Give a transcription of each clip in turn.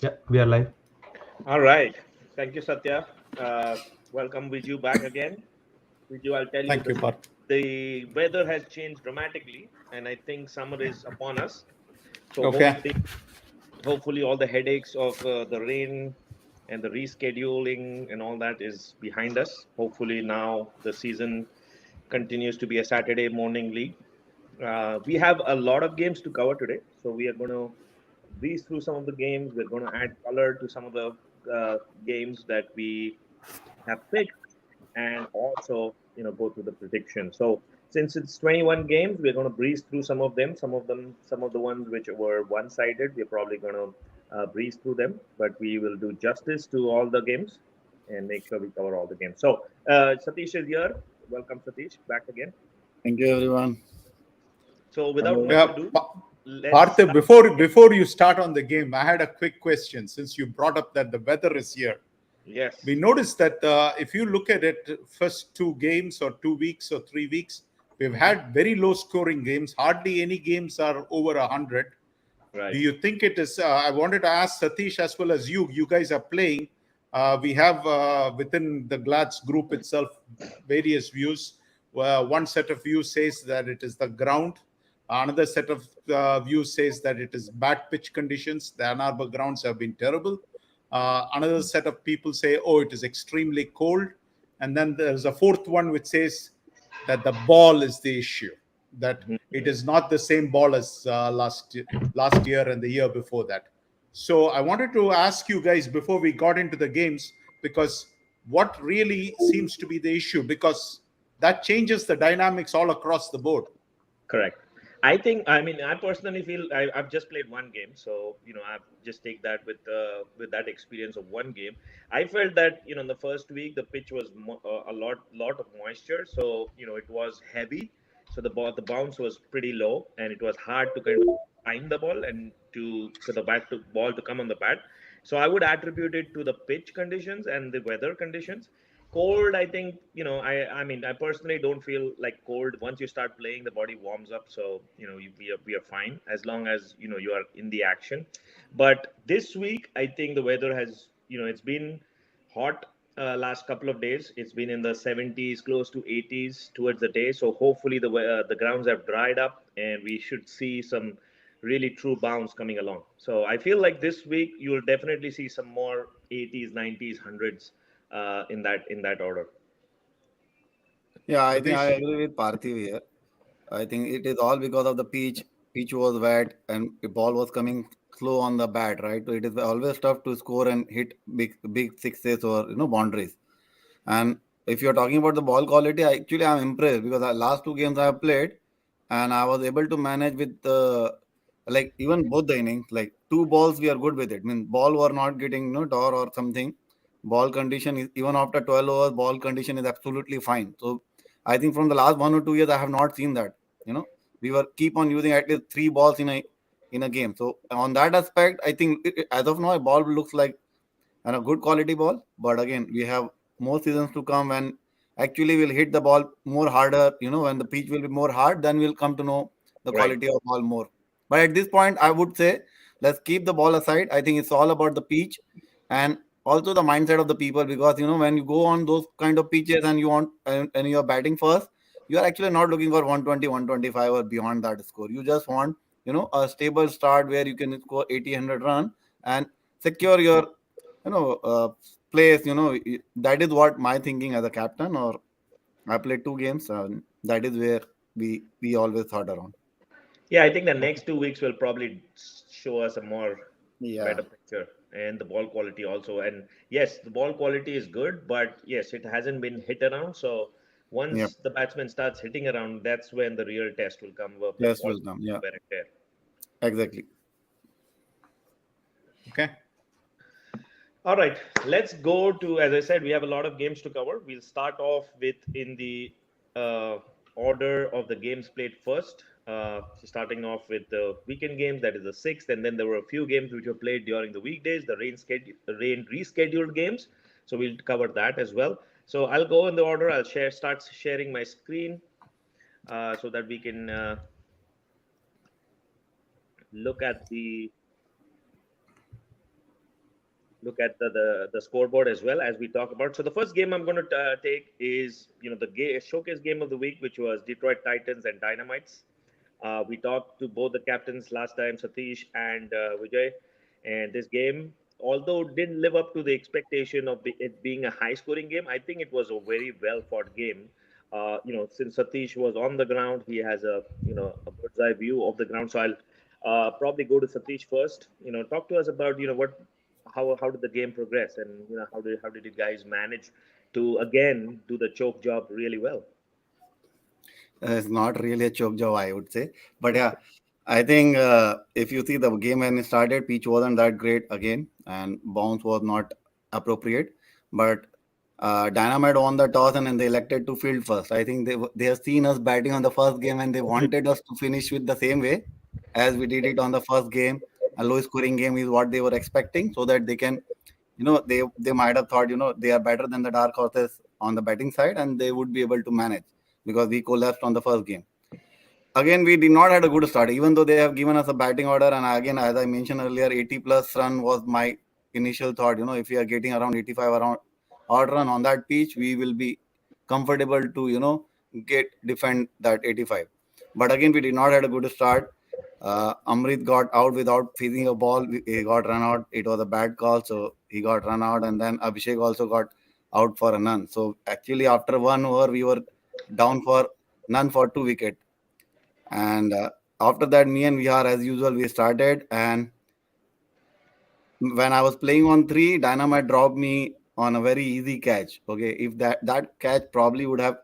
Yeah, we are live. All right. Thank you, Satya. Uh, welcome with you back again. With you, I'll tell you Thank you, Parth. the weather has changed dramatically, and I think summer is upon us. So Okay. hopefully, all the headaches of the rain and the rescheduling and all that is behind us. Hopefully, now the season continues to be a Saturday morning league. We have a lot of games to cover today, so we are going to breeze through some of the games. We're going to add color to some of the games that we have picked, and also go through the prediction. So since it's 21 games, we're going to breeze through some of them. Some of the ones which were one-sided, we're probably going to breeze through them, but we will do justice to all the games and make sure we cover all the games. So Satish is here. Welcome, Satish, back again. Thank you, everyone. So without Hello. much Yeah, ado, let's Partha, start. before you start on the game, I had a quick question. Since you brought up that the weather is here, we Yes, noticed that if you look at it, first 2 games or 2 weeks or 3 weeks, we've had very low scoring games. Hardly any games are over 100. Do right. you think it is? I wanted to ask Satish as well as you. You guys are playing. We have within the Glads group itself various views. One set of views says that it is the ground. Another set of views says that it is bad pitch conditions. The Ann Arbor grounds have been terrible. Another set of people say, oh, it is extremely cold. And then there's a fourth one which says that the ball is the issue, that it Mhm. is not the same ball as last year and the year before that. So I wanted to ask you guys before we got into the games, because what really seems to be the issue, because that changes the dynamics all across the board. Correct. I personally feel I've just played one game, so I've just take that with that experience of one game. I felt that in the first week the pitch was a lot of moisture, so it was heavy, so the bounce was pretty low, and it was hard to kind of time the ball and for the ball to come on the bat. So I would attribute it to the pitch conditions and the weather conditions. Cold, I think, I personally don't feel like cold. Once you start playing, the body warms up, so we are fine as long as you are in the action. But this week, I think the weather has, it's been hot. Last couple of days it's been in the 70s, close to 80s towards the day, so hopefully the grounds have dried up and we should see some really true bounce coming along. So I feel like this week you will definitely see some more 80s, 90s, hundreds in that order. Yeah, I think I Satish? agree with Parthiv here. I think it is all because of the pitch. Pitch was wet and the ball was coming slow on the bat, right? So it is always tough to score and hit big sixes or boundaries. And if you're talking about the ball quality, actually I'm impressed because the last two games I have played, and I was able to manage with like even both the innings, like two balls we are good with it. I mean, ball were not getting door or something. Ball condition is even after 12 overs, ball condition is absolutely fine. So I think from the last 1 or 2 years, I have not seen that. We were keep on using at least three balls in a game. So on that aspect, I think as of now, a ball looks like and a good quality ball. But again, we have more seasons to come when actually we'll hit the ball more harder. When the pitch will be more hard, then we'll come to know the Right. quality of ball more. But at this point, I would say let's keep the ball aside. I think it's all about the pitch and also the mindset of the people, because when you go on those kind of pitches and you want and you're batting first, you are actually not looking for 120, 125 or beyond that score. You just want a stable start where you can score 80, 100 run and secure your you know uh, place. That is what my thinking as a captain. Or I played two games, and that is where we always thought around. Yeah, I think the next 2 weeks will probably show us a more Yeah. better picture, and the ball quality also. And yes, the ball quality is good, but yes, it hasn't been hit around. So Yep. once the batsman starts hitting around, that's when the real test will come of the Yes, ball will come. Yeah, wear and tear. exactly. Okay. All right, let's go to, as I said, we have a lot of games to cover. We'll start off with in the uh, order of the games played first. So starting off with the weekend games, that is the sixth, and then there were a few games which were played during the weekdays, the rain rescheduled games. So we'll cover that as well. So I'll go in the order. I'll start sharing my screen so that we can look at the look at the scoreboard as well as we talk about. So the first game I'm going to take is the showcase game of the week, which was Detroit Titans and Dynamites. We talked to both the captains last time, Satish and Vijay, and this game, although didn't live up to the expectation of it being a high-scoring game, I think it was a very well-fought game. Since Satish was on the ground, he has a bird's eye view of the ground. So I'll probably go to Satish first. Talk to us about how did the game progress, and how did you guys manage to again do the choke job really well? It's not really a choke job, I would say. But yeah, I think if you see the game when it started, pitch wasn't that great again, and bounce was not appropriate. But Dynamite won the toss and then they elected to field first. I think they have seen us batting on the first game and they wanted us to finish with the same way as we did it on the first game. A low scoring game is what they were expecting, so that they can, they might have thought, they are better than the dark horses on the batting side and they would be able to manage, because we collapsed on the first game. Again, we did not have a good start, even though they have given us a batting order. And again, as I mentioned earlier, 80 plus run was my initial thought. If we are getting around 85 around odd run on that pitch, we will be comfortable to get defend that 85. But again, we did not have a good start. Amrit got out without facing a ball. He got run out. It was a bad call, so he got run out. And then Abhishek also got out for a none. So actually, after 1 over, we were down for none for 2 wickets. And after that, me and Vihar, as usual, we started. And when I was playing on 3, Dynamite dropped me on a very easy catch. Okay, if that catch probably would have,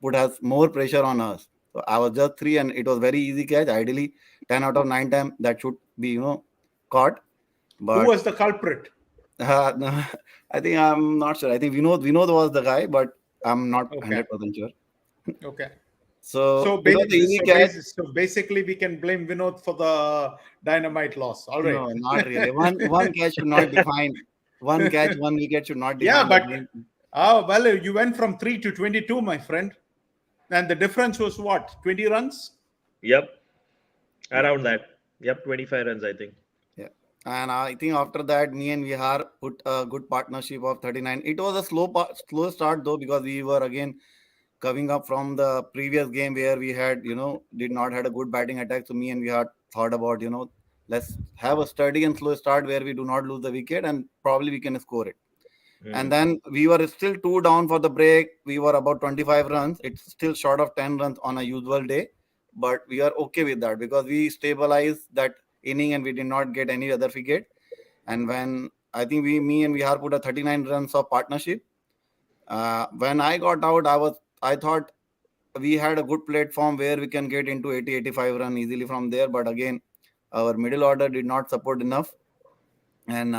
would have more pressure on us. So I was just 3, and it was very easy catch. Ideally, 10 out of 9 times that should be, caught. But who was the culprit? no, I think I'm not sure. I think Vinod was the guy, but I'm not Okay. 100% sure. Okay. So So, it was the easy catch. basically, we can blame Vinod for the Dynamite loss. All right. No, not really. One catch should not define. One catch, 1 wicket should not Yeah, define the but game. well, you went from 3 to 22, my friend, and the difference was what, 20 runs? Yep, around that. Yep, 25 runs, I think. Yeah. And I think after that, me and Vihar put a good partnership of 39. It was a slow start though, because we were again coming up from the previous game where we had, did not had a good batting attack. So me and Vihar thought about, let's have a steady and slow start where we do not lose the wicket and probably we can score it. And then we were still 2 down for the break. We were about 25 runs. It's still short of 10 runs on a usual day, but we are okay with that because we stabilized that inning and we did not get any other wicket. And when I think me and Vihar put a 39 runs of partnership. When I got out, I thought we had a good platform where we can get into 80-85 run easily from there. But again, our middle order did not support enough. And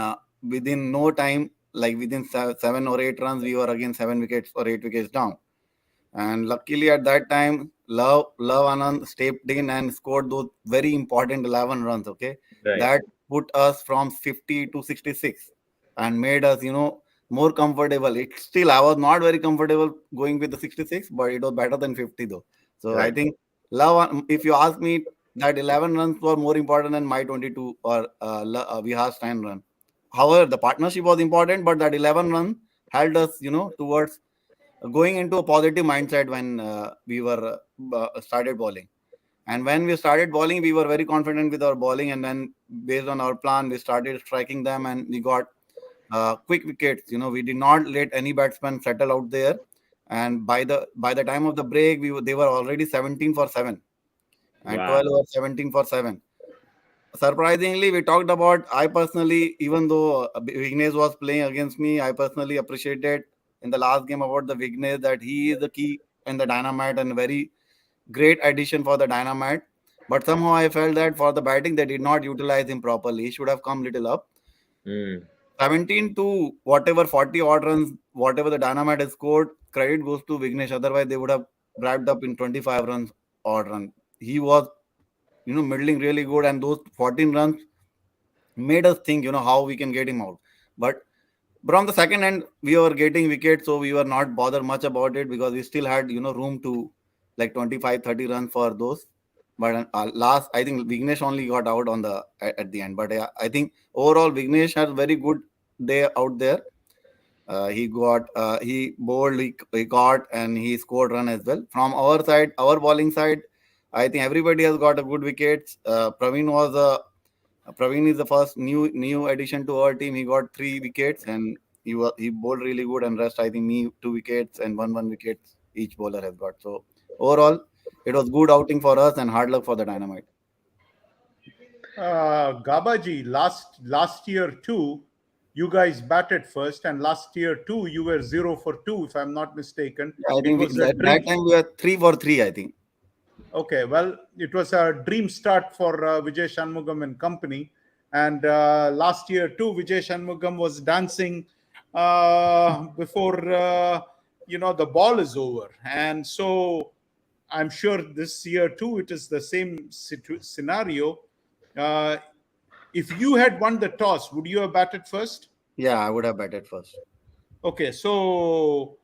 within no time, like within 7 or 8 runs, we were again 7 wickets or 8 wickets down. And luckily at that time, Love Anand stepped in and scored those very important 11 runs. Okay, Right. that put us from 50 to 66 and made us, more comfortable. It's still, I was not very comfortable going with the 66, but it was better than 50 though. So I Right. think if you ask me, that 11 runs were more important than my 22 or Vihar's 10 run. However, the partnership was important, but that 11 run helped us, towards going into a positive mindset when we were started bowling. And when we started bowling, we were very confident with our bowling. And then based on our plan, we started striking them and we got quick wickets. We did not let any batsman settle out there. And by the time of the break, they were already 17 for 7 and 12 Wow. or 17 for 7. Surprisingly, we talked about, I personally, even though Vignesh was playing against me, I personally appreciated in the last game about the Vignesh that he is the key in the Dynamite and very great addition for the Dynamite. But somehow I felt that for the batting, they did not utilize him properly. He should have come little up. Mm. 17 to whatever 40 odd runs, whatever the Dynamite has scored, credit goes to Vignesh. Otherwise, they would have wrapped up in 25 runs odd run. He was, middling really good, and those 14 runs made us think, how we can get him out. But from the second end, we were getting wickets, so we were not bothered much about it because we still had, room to like 25, 30 runs for those. But last, I think Vignesh only got out at the end. But I think overall, Vignesh has very good day out there. He bowled, he caught, and he scored run as well. From our side, our bowling side, I think everybody has got a good wickets. Praveen is the first new addition to our team. He got 3 wickets, and he bowled really good. And rest, I think me 2 wickets and one wickets each bowler has got. So overall, it was good outing for us and hard luck for the Dynamite. Gabaji, last year too, you guys batted first, and last year too, you were 0 for 2, if I'm not mistaken. I It think was a that dream. time we were 3 for 3. I think. Okay, well, it was a dream start for Vijay Shanmugam and company. And last year too, Vijay Shanmugam was dancing before the ball is over, and so I'm sure this year too it is the same scenario. Uh, if you had won the toss, would you have batted first? Yeah, I would have batted first. Okay, so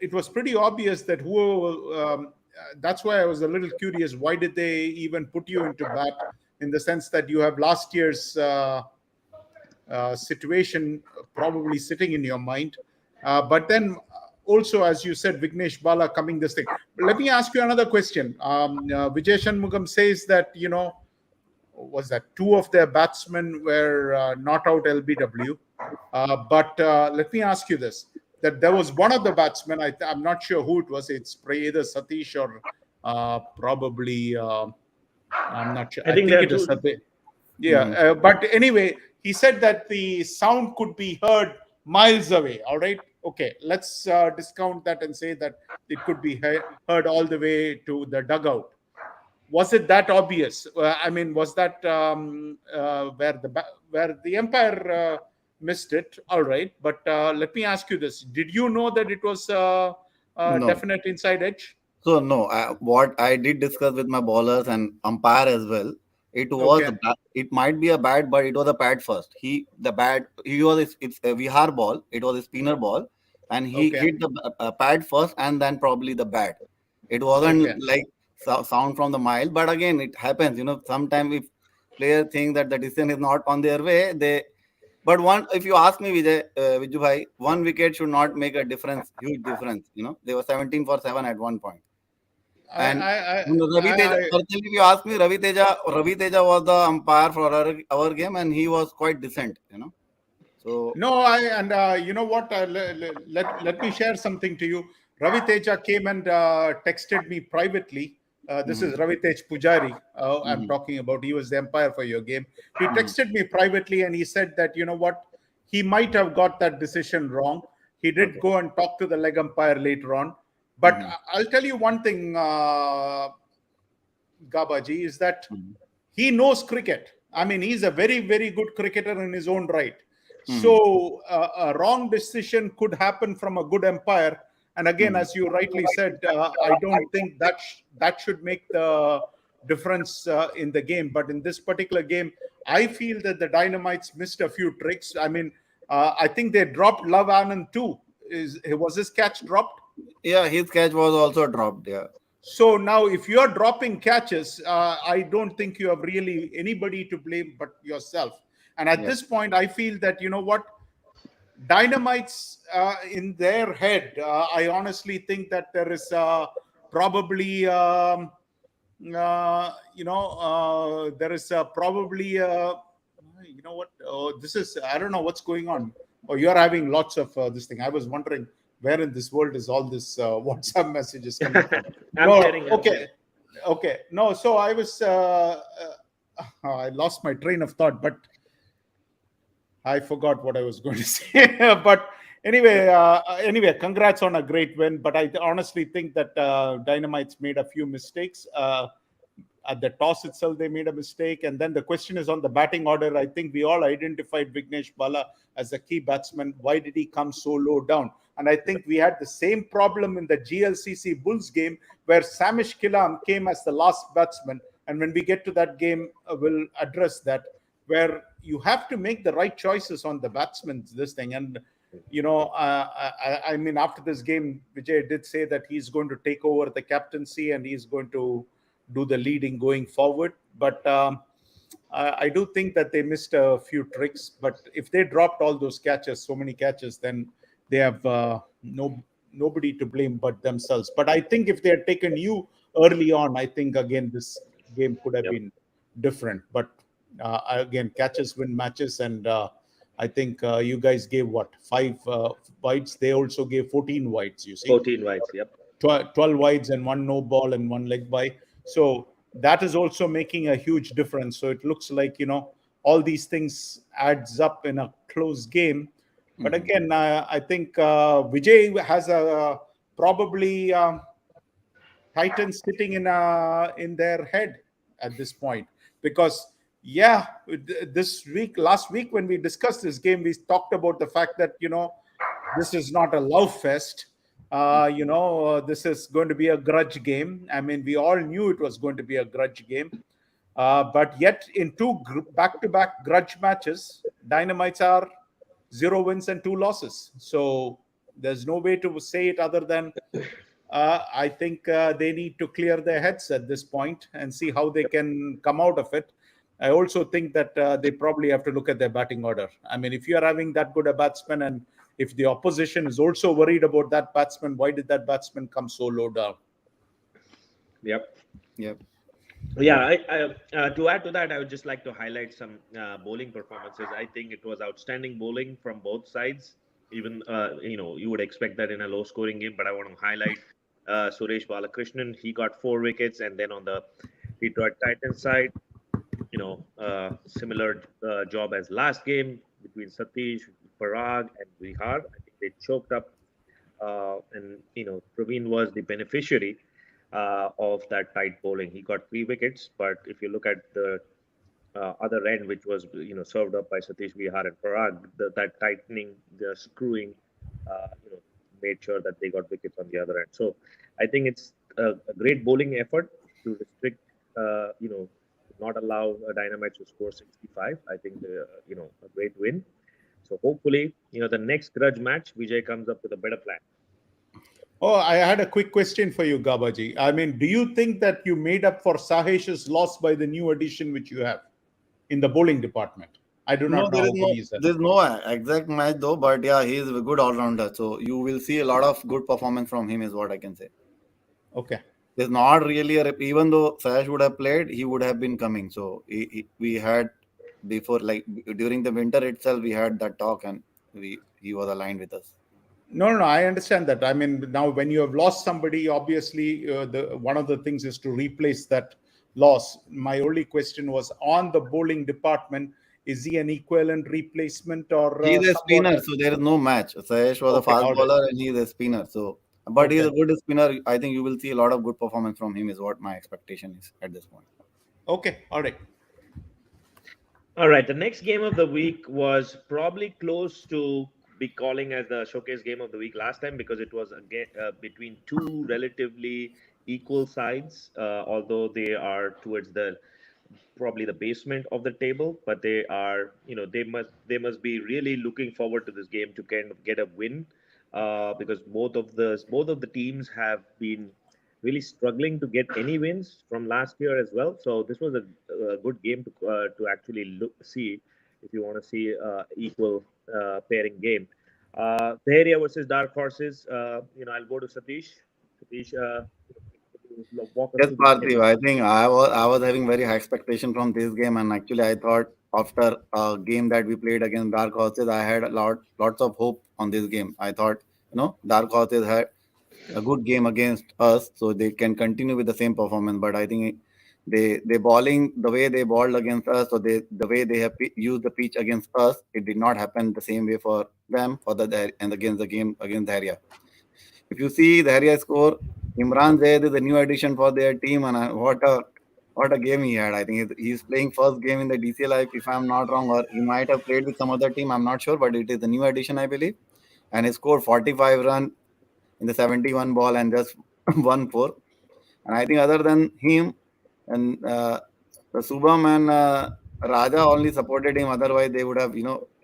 it was pretty obvious that that's why I was a little curious. Why did they even put you into bat? In the sense that you have last year's situation probably sitting in your mind. But then also, as you said, Vignesh Bala coming this thing. Let me ask you another question. Vijay Shanmugam says that, was that 2 of their batsmen were not out LBW. But let me ask you this, that there was one of the batsmen, I'm not sure who it was. It's either Satish or probably, I'm not sure. I I think think there are it is two. Satish. Yeah, but anyway, he said that the sound could be heard miles away. All right. Okay, let's discount that and say that it could be heard all the way to the dugout. Was it that obvious? I mean, was that where the umpire missed it? All right, but let me ask you this: did you know that it was No. definite inside edge? So no, what I did discuss with my bowlers and umpire as well. Okay, It might be a bat, but it was a pad first. He was it's a Vihar ball. It was a spinner ball, and he okay, hit the pad first, and then probably the bat. It wasn't okay. like sound from the mile, but again, it happens. Sometimes if players think that the decision is not on their way, they. But if you ask me, Vijay bhai, 1 wicket should not make a difference, huge difference. They were 17 for 7 at one point. I, And I, Ravi Teja, I personally, if you ask me, Ravi Teja was the umpire for our game, and he was quite decent. So, No, and you know what? Let me share something to you. Ravi Teja came and texted me privately. This mhm, is Ravi Tej Pujari. I'm mhm, talking about. He was the umpire for your game. He mhm, texted me privately and he said that, you know what? He might have got that decision wrong. He did okay. go and talk to the leg umpire later on. But Mhm, I'll tell you one thing, Gabaji, is that mhm, he knows cricket. I mean, he's a very, very good cricketer in his own right. mhm, So a wrong decision could happen from a good umpire. And again, mhm. as you rightly said, I don't think that should make the difference in the game. But in this particular game, I feel that the Dynamites missed a few tricks. I mean, I think they dropped Love Anand too. Was his catch dropped? Yeah, his catch was also dropped. Yeah, So now, if you're dropping catches, I don't think you have really anybody to blame but yourself. And at yeah, this point, I feel that, you know what, Dynamites in their head, I honestly think that there is probably, there is probably, you know what, this is, I don't know what's going on. Oh, you're having lots of this thing. I was wondering where in this world is all this WhatsApp messages coming from. I'm No, sharing. I'm okay, sharing. okay. No, so I was, I lost my train of thought, but I forgot what I was going to say. But anyway, congrats on a great win. But I honestly think that Dynamites made a few mistakes. At the toss itself, they made a mistake. And then the question is on the batting order. I think we all identified Vignesh Bala as a key batsman. Why did he come so low down? And I think we had the same problem in the GLCC Bulls game where Samish Kilam came as the last batsman. And when we get to that game, we'll address that, where you have to make the right choices on the batsmen. This thing, and I mean, after this game, Vijay did say that he's going to take over the captaincy and he's going to do the leading going forward. But I do think that they missed a few tricks. But if they dropped all those catches, so many catches, then they have nobody to blame but themselves. But I think if they had taken you early on, I think again this game could have Yep. been different. But again, catches win matches, and I think you guys gave what, 5 wides? They also gave 14 wides. You see, 14 wides. Yep. 12 wides and one no ball and one leg by. So that is also making a huge difference. So it looks like, all these things adds up in a close game. But again, I think Vijay has a probably Titans sitting in their head at this point, because last week when we discussed this game, we talked about the fact that this is not a love fest. This is going to be a grudge game. I mean, we all knew it was going to be a grudge game. But yet, in two back-to-back grudge matches, Dynamites are 0 wins and 2 losses. So there's no way to say it other than I think they need to clear their heads at this point and see how they can come out of it. I also think that they probably have to look at their batting order. I mean, if you're having that good a batsman, and if the opposition is also worried about that batsman, why did that batsman come so low down? Yep. Yep. Yeah, to add to that, I would just like to highlight some bowling performances. I think it was outstanding bowling from both sides. Even you would expect that in a low-scoring game, but I want to highlight Suresh Balakrishnan. He got 4 wickets, and then on the Detroit Titans side, similar job as last game between Satish, Parag, and Vihar. I think they choked up, and Praveen was the beneficiary of that tight bowling. He got 3 wickets, but if you look at the other end, which was served up by Satish, Vihar, and Parag, that tightening, the screwing, made sure that they got wickets on the other end. So I think it's a great bowling effort to restrict, not allow Dynamite to score 65. I think a great win. So hopefully, the next grudge match, Vijay comes up with a better plan. Oh, I had a quick question for you, Gabaji. I mean, do you think that you made up for Sahesh's loss by the new addition which you have in the bowling department? I do not know how good he is. There's no exact match though, but yeah, he is a good all-rounder. So you will see a lot of good performance from him, is what I can say. Okay. There's not really even though Sash would have played, he would have been coming. So we had before, like during the winter itself, we had that talk, and he was aligned with us. No, I understand that. I mean, now when you have lost somebody, obviously, one of the things is to replace that loss. My only question was on the bowling department: is he an equivalent replacement, or he's a spinner? So there is no match. Sayesh was a fast bowler, and he's a spinner. So, but he's a good spinner. I think you will see a lot of good performance from him. Is what my expectation is at this point. Okay, all right. All right. The next game of the week was probably close to be calling as the showcase game of the week last time, because it was again between two relatively equal sides, although they are towards probably the basement of the table, but they are, they must be really looking forward to this game to kind of get a win, because both of the teams have been really struggling to get any wins from last year as well. So this was a good game to actually see if you want to see equal pairing game. The area versus Dark Horses. I'll go to Satish. Satish, walk us Yes, through Parthiv. I think I was having very high expectation from this game, and actually I thought after a game that we played against Dark Horses, I had lots of hope on this game. I thought Dark Horses had a good game against us, so they can continue with the same performance. But I think they bowling the way they bowled against us, or the way they have used the pitch against us, it did not happen the same way for them and against the game against the area. If you see the area score, Imran Zaid is a new addition for their team, and what a game he had. I think he's playing first game in the DCL, if I'm not wrong, or he might have played with some other team. I'm not sure, but it is a new addition, I believe. And he scored 45 runs in the 71 ball and just 1-4. And I think other than him and the Subham and Raja only supported him. Otherwise, they would have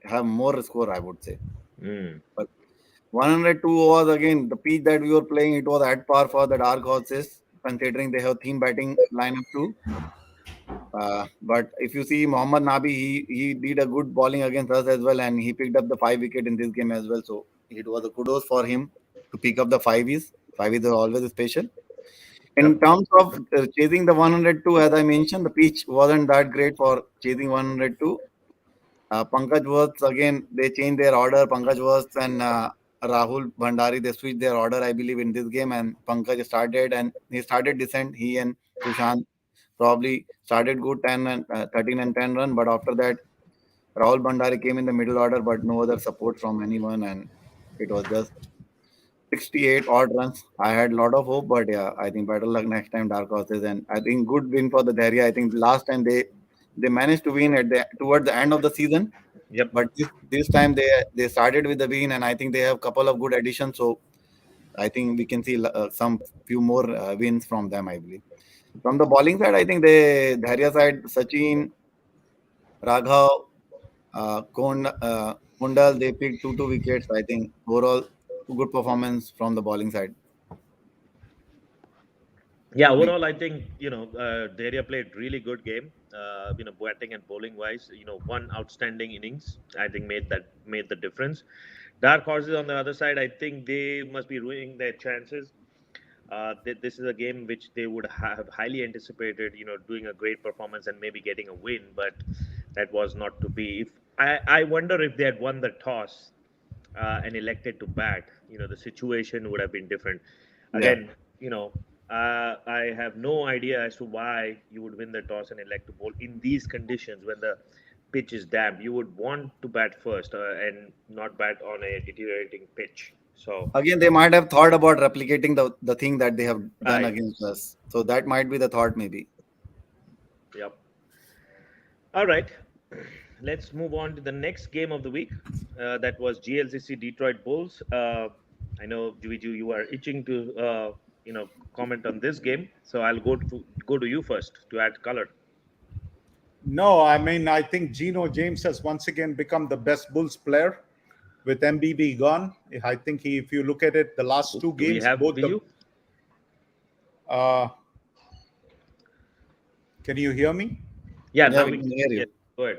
have more score, I would say. But 102 was again the pitch that we were playing. It was at par for the Dark Horses, considering they have team batting lineup too. But if you see Mohammad Nabi, he did a good bowling against us as well, and he picked up the 5 wicket in this game as well. So it was a kudos for him to pick up the 5s. 5s are always special. In Yep. terms of chasing the 102, as I mentioned, the pitch wasn't that great for chasing 102. Pankaj Worth, again, they changed their order. Pankaj Worth and Rahul Bhandari, they switched their order, I believe, in this game. And Pankaj started and he started descent. He and Sushant probably started good 10 and 13 and 10 run. But after that, Rahul Bhandari came in the middle order, but no other support from anyone. And it was just 68 odd runs. I had a lot of hope, but yeah, I think better luck next time, Dark Horses. And I think good win for the Dharia. I think last time they managed to win at the towards the end of the season, Yep. but this time they started with the win, and I think they have a couple of good additions. So I think we can see some few more wins from them. I believe from the bowling side, I think the Dharia side, Sachin, Raghav, Kundal, they picked two wickets. I think overall good performance from the bowling side. Yeah, We, overall, I think Daria played really good game. Batting and bowling wise, one outstanding innings. I think made the difference. Dark horses on the other side, I think they must be ruining their chances. This is a game which they would have highly anticipated, doing a great performance and maybe getting a win, but that was not to be. If I wonder if they had won the toss and elected to bat, the situation would have been different. yeah. Again, I have no idea as to why you would win the toss and elect to bowl in these conditions when the pitch is damp. You would want to bat first and not bat on a deteriorating pitch. So, Again, they might have thought about replicating the thing that they have done right. against us. So that might be the thought, maybe. Yep. All right. Let's move on to the next game of the week. That was GLCC Detroit Bulls. I know, Juiju, you are itching to comment on this game, so I'll go to you first to add color. No, I mean, I think Geno James has once again become the best Bulls player with MBB gone. I think if you look at it, the last two Do we games, have both video? uh, can you hear me? Yeah, Yeah, now we we can can. hear Yeah, you. go ahead.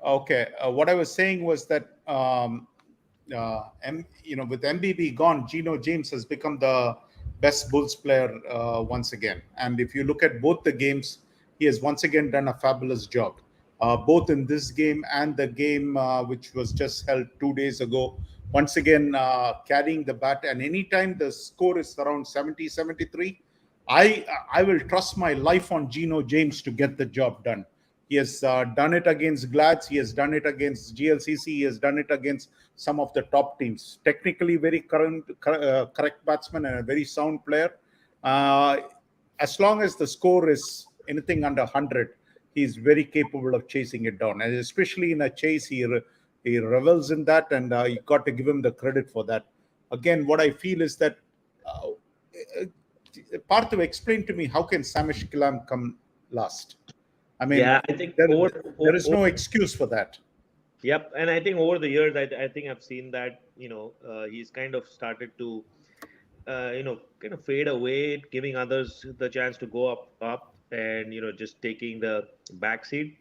Okay. What I was saying was that, with MBB gone, Geno James has become the best Bulls player once again. And if you look at both the games, he has once again done a fabulous job, both in this game and the game which was just held 2 days ago. Once again, carrying the bat. And anytime the score is around 70, 73, I will trust my life on Geno James to get the job done. He has done it against Glads. He has done it against GLCC. He has done it against some of the top teams. Technically, very correct batsman and a very sound player. Uh, as long as the score is anything under 100, he's very capable of chasing it down. And especially in a chase, he revels in that, and you got to give him the credit for that. Again, what I feel is that uh, Partha, explain to me, how can Samish Kilam come last? I mean, Yeah, I think there is no excuse for that. Yep, and I think over the years, I think I've seen that he's kind of started to kind of fade away, giving others the chance to go up, and just taking the backseat,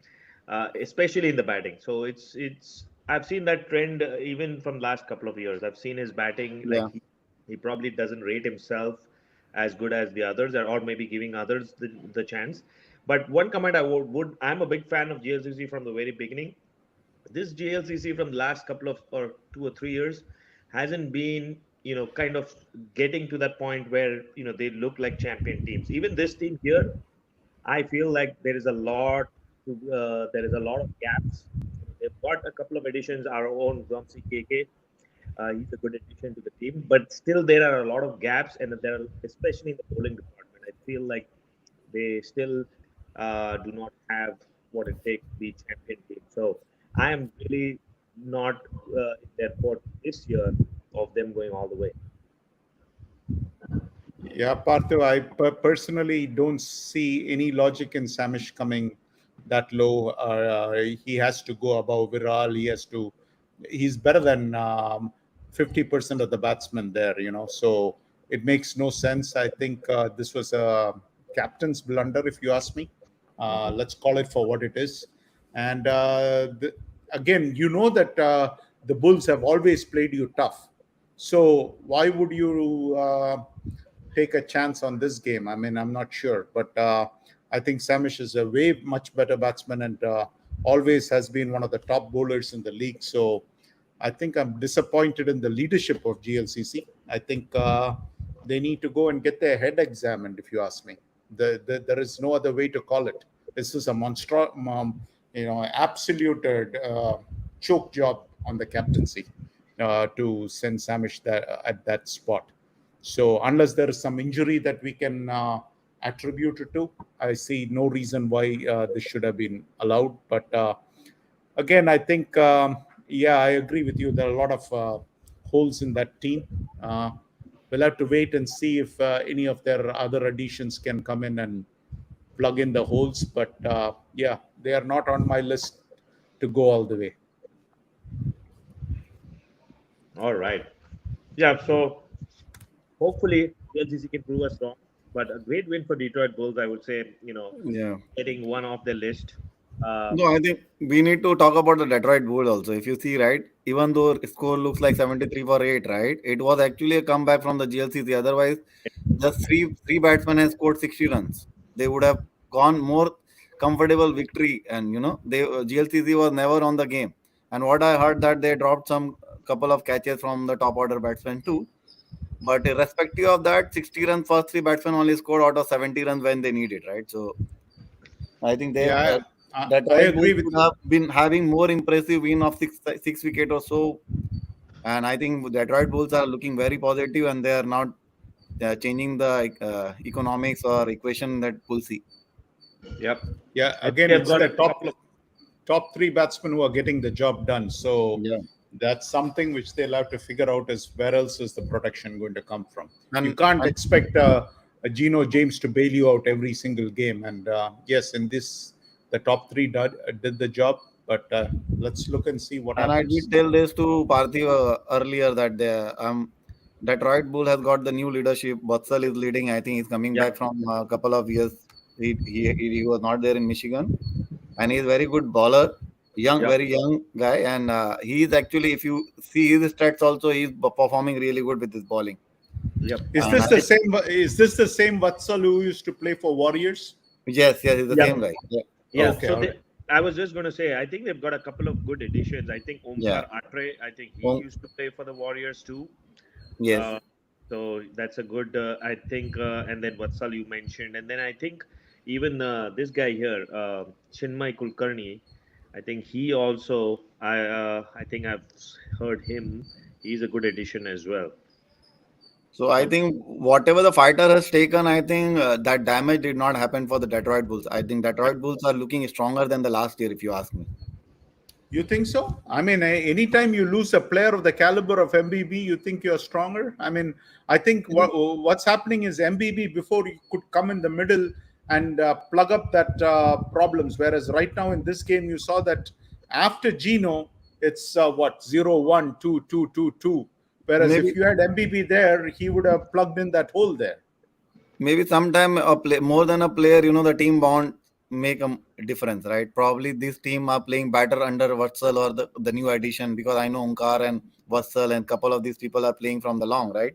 especially in the batting. So it's I've seen that trend even from last couple of years. I've seen his batting, like Yeah. he probably doesn't rate himself as good as the others, or maybe giving others the chance. But one comment I would I'm a big fan of GLCC from the very beginning. This GLCC from the last couple of or 2 or 3 years hasn't been kind of getting to that point where they look like champion teams. Even this team here, I feel like there is a lot of gaps. They've got a couple of additions. Our own Vamsi KK, he's a good addition to the team, but still there are a lot of gaps, and there are, especially in the bowling department. I feel like they still do not have what it takes to be champion team. So I am really not in their court this year of them going all the way. Yeah, Partha, I personally don't see any logic in Samish coming that low. He has to go above Viral. He's better than 50% of the batsmen there, So it makes no sense. I think this was a captain's blunder, if you ask me. Let's call it for what it is. And again, you know that the Bulls have always played you tough. So why would you take a chance on this game? I mean, I'm not sure, but I think Samish is a way much better batsman and always has been one of the top bowlers in the league. So I think I'm disappointed in the leadership of GLCC. I think they need to go and get their head examined, if you ask me. There is no other way to call it. This is a absolute choke job on the captaincy to send Samish at that spot. So unless there is some injury that we can attribute it to, I see no reason why this should have been allowed. But again, I think, I agree with you. There are a lot of holes in that team. We'll have to wait and see if any of their other additions can come in and plug in the holes. But they are not on my list to go all the way. All right. Yeah. So hopefully LCC can prove us wrong. But a great win for Detroit Bulls, I would say. Getting one off the list. No, I think we need to talk about the Detroit Bulls also. If you see, right, even though score looks like 73 for 8, right, it was actually a comeback from the GLCC. Otherwise, just three batsmen have scored 60 runs. They would have gone more comfortable victory, and GLCC was never on the game. And what I heard that they dropped some couple of catches from the top order batsmen too. But irrespective of that, 60 runs first three batsmen only scored out of 70 runs when they need it, right? So I think they I agree with you. Have been having more impressive win of six wicket or so. And I think Detroit Bulls are looking very positive, and they are not changing the economics or equation that we'll see. Yep. Yeah. Again, it's the top three batsmen who are getting the job done. So that's something which they'll have to figure out is where else is the production going to come from. And you can't expect a Geno James to bail you out every single game. And yes, in this, the top three did the job. But let's look and see what happens. And I did tell this to Parthiv earlier that Detroit Bull has got the new leadership. Vatsal is leading. I think he's coming back from a couple of years. He was not there in Michigan. And he's a very good bowler. Very young guy. And he is actually, if you see his stats also, he's performing really good with his bowling. Yep. Is this the same Vatsal who used to play for Warriors? Yes, he's the same guy. Yeah. Okay, so I was just going to say, I think they've got a couple of good additions. I think Omkar Atre, I think he used to play for the Warriors too. Yes. So that's a good, I think, and then Vatsal you mentioned. And then I think even this guy here, Chinmay Kulkarni, I think he also, I think I've heard him. He's a good addition as well. So I think whatever the fighter has taken, I think that damage did not happen for the Detroit Bulls. I think Detroit Bulls are looking stronger than the last year, if you ask me. You think so? I mean, anytime you lose a player of the caliber of MBB, you think you're stronger? I mean, I think what's happening is MBB before he could come in the middle and plug up that problems. Whereas right now in this game, you saw that after Geno, it's 0-1, 2-2, 2-2. Whereas if you had MBB there, he would have plugged in that hole there. Maybe sometime more than a player, the team bond make a difference, right? Probably this team are playing better under Vatsal or the new addition, because I know Omkar and Vatsal and couple of these people are playing from the long, right?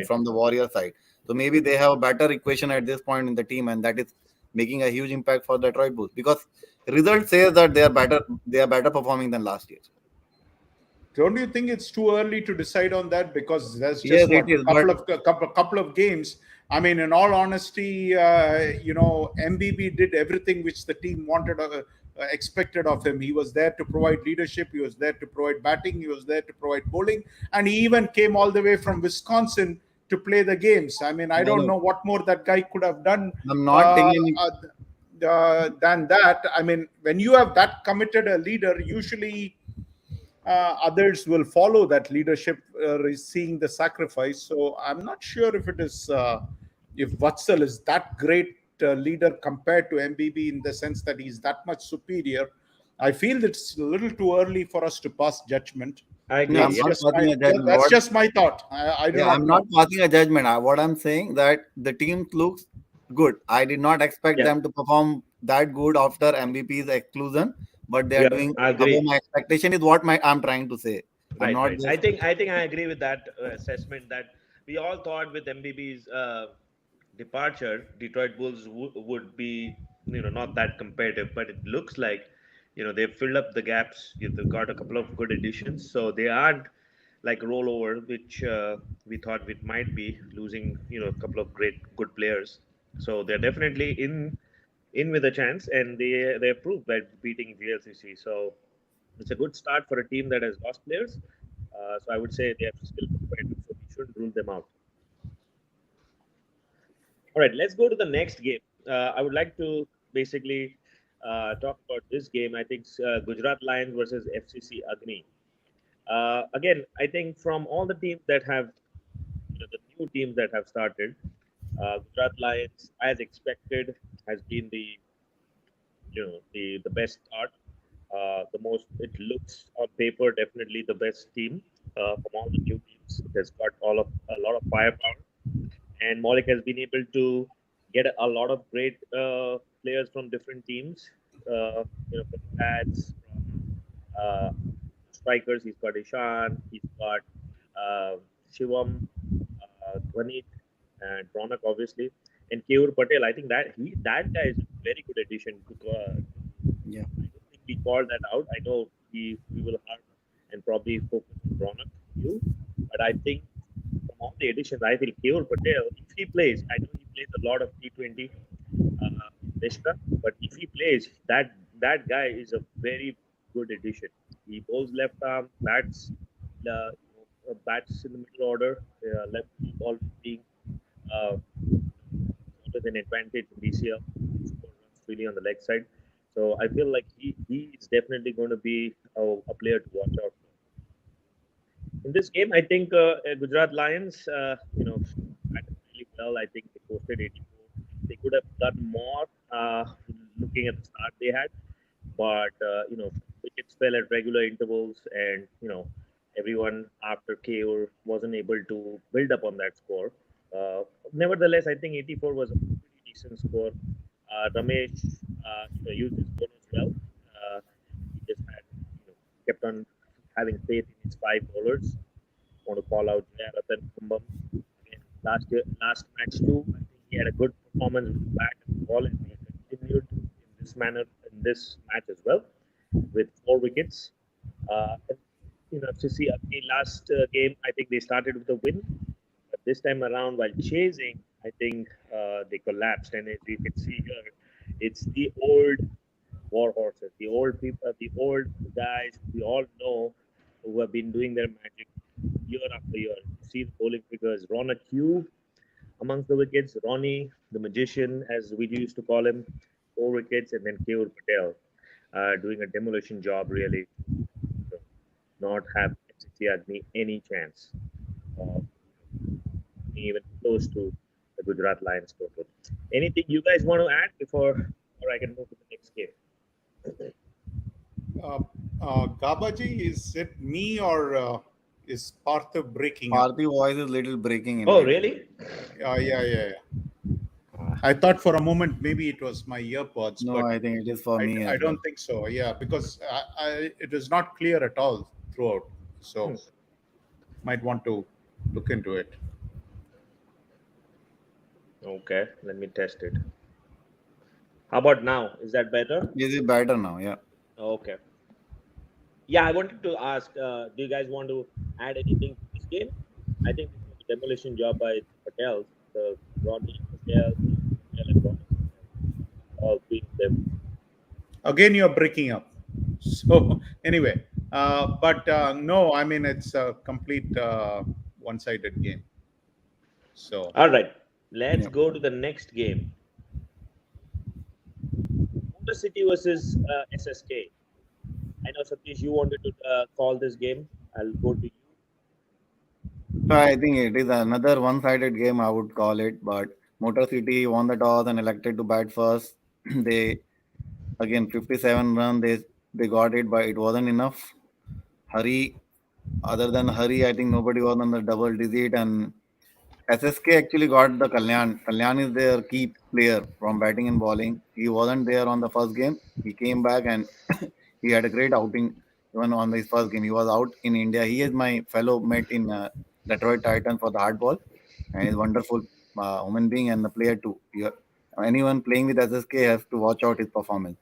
From the Warrior side. So maybe they have a better equation at this point in the team, and that is making a huge impact for Detroit Bulls, because result says that they are better performing than last year. Don't you think it's too early to decide on that? Because there's just a couple of games. I mean, in all honesty, MBB did everything which the team wanted, expected of him. He was there to provide leadership. He was there to provide batting. He was there to provide bowling. And he even came all the way from Wisconsin to play the games. I mean, I don't know what more that guy could have done. I'm not thinking than that. I mean, when you have that committed a leader, usually others will follow that leadership, seeing the sacrifice. So I'm not sure if it is if Vatsal is that great leader compared to MBB in the sense that he's that much superior. I feel it's a little too early for us to pass judgment. I agree. That's just my thought. I'm not passing a judgment. What I'm saying that the team looks good. I did not expect Yeah, them to perform that good after MVP's exclusion, but they are yeah, doing I above agree. my expectation. Is what my I'm trying to say. I'm Right, not right. just I think I agree with that assessment that we all thought with MBB's departure, Detroit Bulls would be, not that competitive, but it looks like, they've filled up the gaps. They've got a couple of good additions, so they aren't like rollover, which we thought it might be losing, a couple of good players. So they're definitely in with a chance, and they proved by beating GLCC. So it's a good start for a team that has lost players. So I would say they are still competitive, so we shouldn't rule them out. All right, let's go to the next game. I would like to basically talk about this game. I think Gujarat Lions versus FCC Agni. Again, I think from all the teams that have, the new teams that have started, Gujarat Lions, as expected, has been the best start. The most it looks on paper definitely the best team from all the new teams. It has got a lot of firepower, and Maulik has been able to get a lot of great players from different teams. From bats, from strikers. He's got Ishan. He's got Shivam, Dhanit, and Ronak, obviously, and Keur Patel. I think that guy is a very good addition yeah. I don't think we called that out. I know we will have and probably focus on Ronak you, but I think from all the additions, I feel Keval Patel, if he plays, I know he plays a lot of T20 in Vishka, but if he plays, that guy is a very good addition. He bowls left arm, bats in the middle order, left arm always being uh, always an advantage in DCL. Score runs really on the leg side. So I feel like he is definitely going to be a player to watch out for. In this game, I think Gujarat Lions, batted really well. I think they posted 84. They could have done more looking at the start they had, but wickets fell at regular intervals, and everyone after KO wasn't able to build up on that score. Uh, Nevertheless, I think 84 was a pretty decent score. Ramesh, used his bonus well. He just had, kept on having faith in his five bowlers. Want to call out Jayaratan Kumbam. Again, last match too, I think he had a good performance with the bat and the ball, and he continued in this manner in this match as well, with 4 wickets. And, FCC Agni last game, I think they started with a win, but this time around, while chasing, I think they collapsed. And as you can see here, it's the old war horses, the old people, the old guys we all know who have been doing their magic year after year. You see the bowling figures. Ronak Q amongst the wickets, Ronnie, the magician, as we used to call him, 4 wickets, and then Keur Patel doing a demolition job, really, to not have FCC Agni any chance of being even close to the Gujarat Lions total. Anything you guys want to add before I can move to the next game? Uh, Gabaji, is it me or is Partha breaking up? Parthi voice is little breaking in Oh, between. really? Yeah. I thought for a moment maybe it was my earpods, No, but I think it is for me I as well. don't think so. Yeah, because it is not clear at all throughout. So Hmm. might want to look into it. Okay, let me test it. How about now? Is that better? This is better now. Yeah. Okay. Yeah, I wanted to ask, do you guys want to add anything to this game? I think this was a demolition job by the Patels, the Ronnie Patel, Patel, and Ronak Patel, all 3 of them. Again, you're breaking up. So anyway, but no, I mean it's a complete one-sided game. So All right, let's Yeah. go to the next game. Motor City versus SSK. I know, Satish, you wanted to call this game. I'll go to you. So I think it is another one-sided game. I would call it, but Motor City won the toss and elected to bat first. They again 57 run. They got it, but it wasn't enough. Hurry, other than Hurry, I think nobody was on the double digit, and SSK actually got the Kalyan. Kalyan is their key player from batting and bowling. He wasn't there on the first game. He came back and he had a great outing even on his first game. He was out in India. He is my fellow mate in Detroit Titans for the hardball, and he's a wonderful human being and the player too. Anyone playing with SSK has to watch out his performance.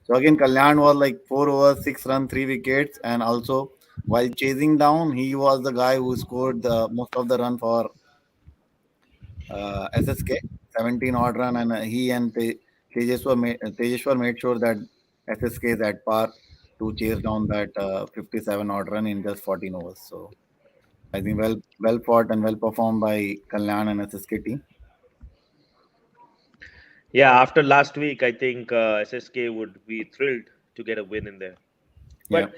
So again, Kalyan was like 4 overs, 6 runs, 3 wickets, and also while chasing down, he was the guy who scored the most of the run for SSK, 17 odd run, and he and Tejeshwar made sure that SSK is at par to chase down that 57 odd run in just 14 overs. So I think well fought and well performed by Kalyan and SSK team. Yeah, after last week, I think SSK would be thrilled to get a win in there. Yeah, But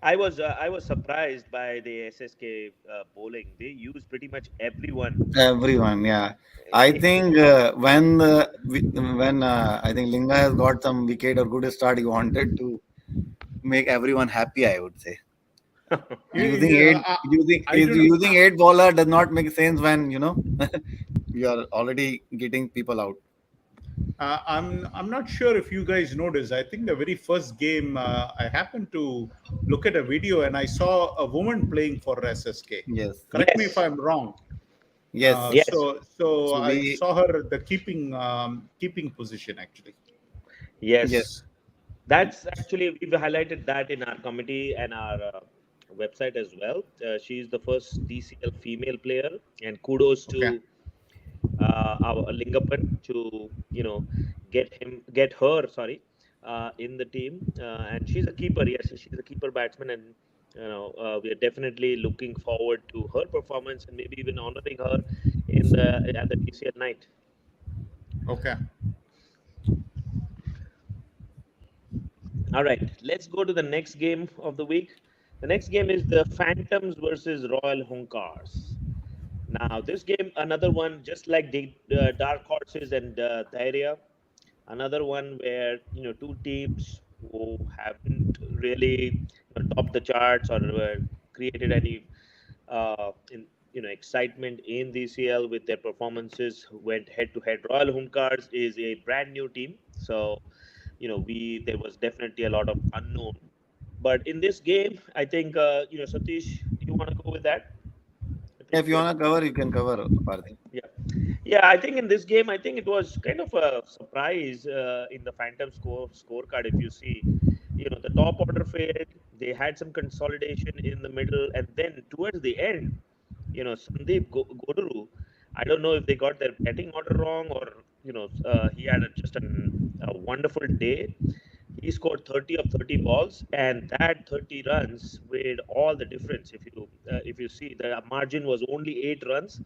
I was surprised by the SSK bowling. They used pretty much everyone. everyone. Yeah, I think when I think Linga has got some wicket or good start, he wanted to make everyone happy. I would say. Using Yeah, eight using I is don't know. using eight bowler does not make sense when you are already getting people out. I'm not sure if you guys noticed. I think the very first game, I happened to look at a video and I saw a woman playing for SSK. Yes, Correct me if Yes, I'm wrong. yes. yes, So So I we saw her the keeping position actually. yes. yes, That's actually, we've highlighted that in our committee and our website as well. She's the first DCL female player, and kudos Okay. to our Lingapan to get her, sorry, in the team. And she's a keeper. Yes, she's a keeper batsman, and we are definitely looking forward to her performance and maybe even honoring her in the at the DCL night. Okay. All right, let's go to the next game of the week. The next game is the Phantoms versus Royal Hunkars. Now, this game, another one, just like the Dark Horses and Dhairya, another one where two teams who haven't really topped the charts or created any excitement in DCL with their performances went head to head. Royal Hunkars is a brand new team, so we there was definitely a lot of unknown. But in this game, I think Satish, you want to go with that? if Satish, you go ahead. wanna cover, you can cover, Parthi. Yeah. Yeah, I think in this game, I think it was kind of a surprise in the Phantom scorecard. If you see, the top order failed. They had some consolidation in the middle, and then towards the end, Sandeep Goduru. I don't know if they got their batting order wrong or he had a wonderful day. He scored 30 of 30 balls, and that 30 runs made all the difference. If you see, the margin was only 8 runs,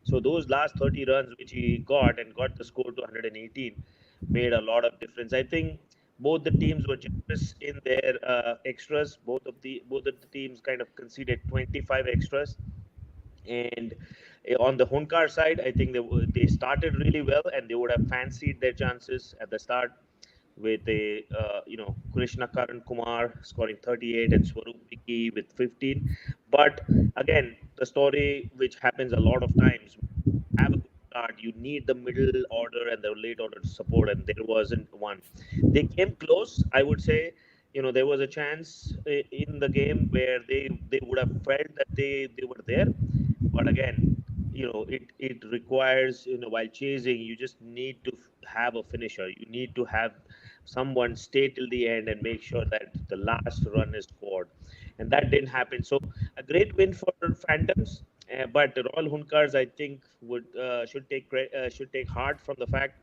so those last 30 runs which he got and got the score to 118 made a lot of difference. I think both the teams were generous in their extras. Both of the teams kind of conceded 25 extras, and on the Hunkar side, I think they started really well, and they would have fancied their chances at the start with Krishna Karan Kumar scoring 38 and Swaroop Vicky with 15. But again, the story which happens a lot of times, have a good start, you need the middle order and the late order to support, and there wasn't one. They came close, I would say. There was a chance in the game where they would have felt that they were there, but again, it requires, while chasing, you just need to have a finisher. You need to have someone stay till the end and make sure that the last run is scored, and that didn't happen. So a great win for Phantoms, but Royal Hunkars, I think, should take heart from the fact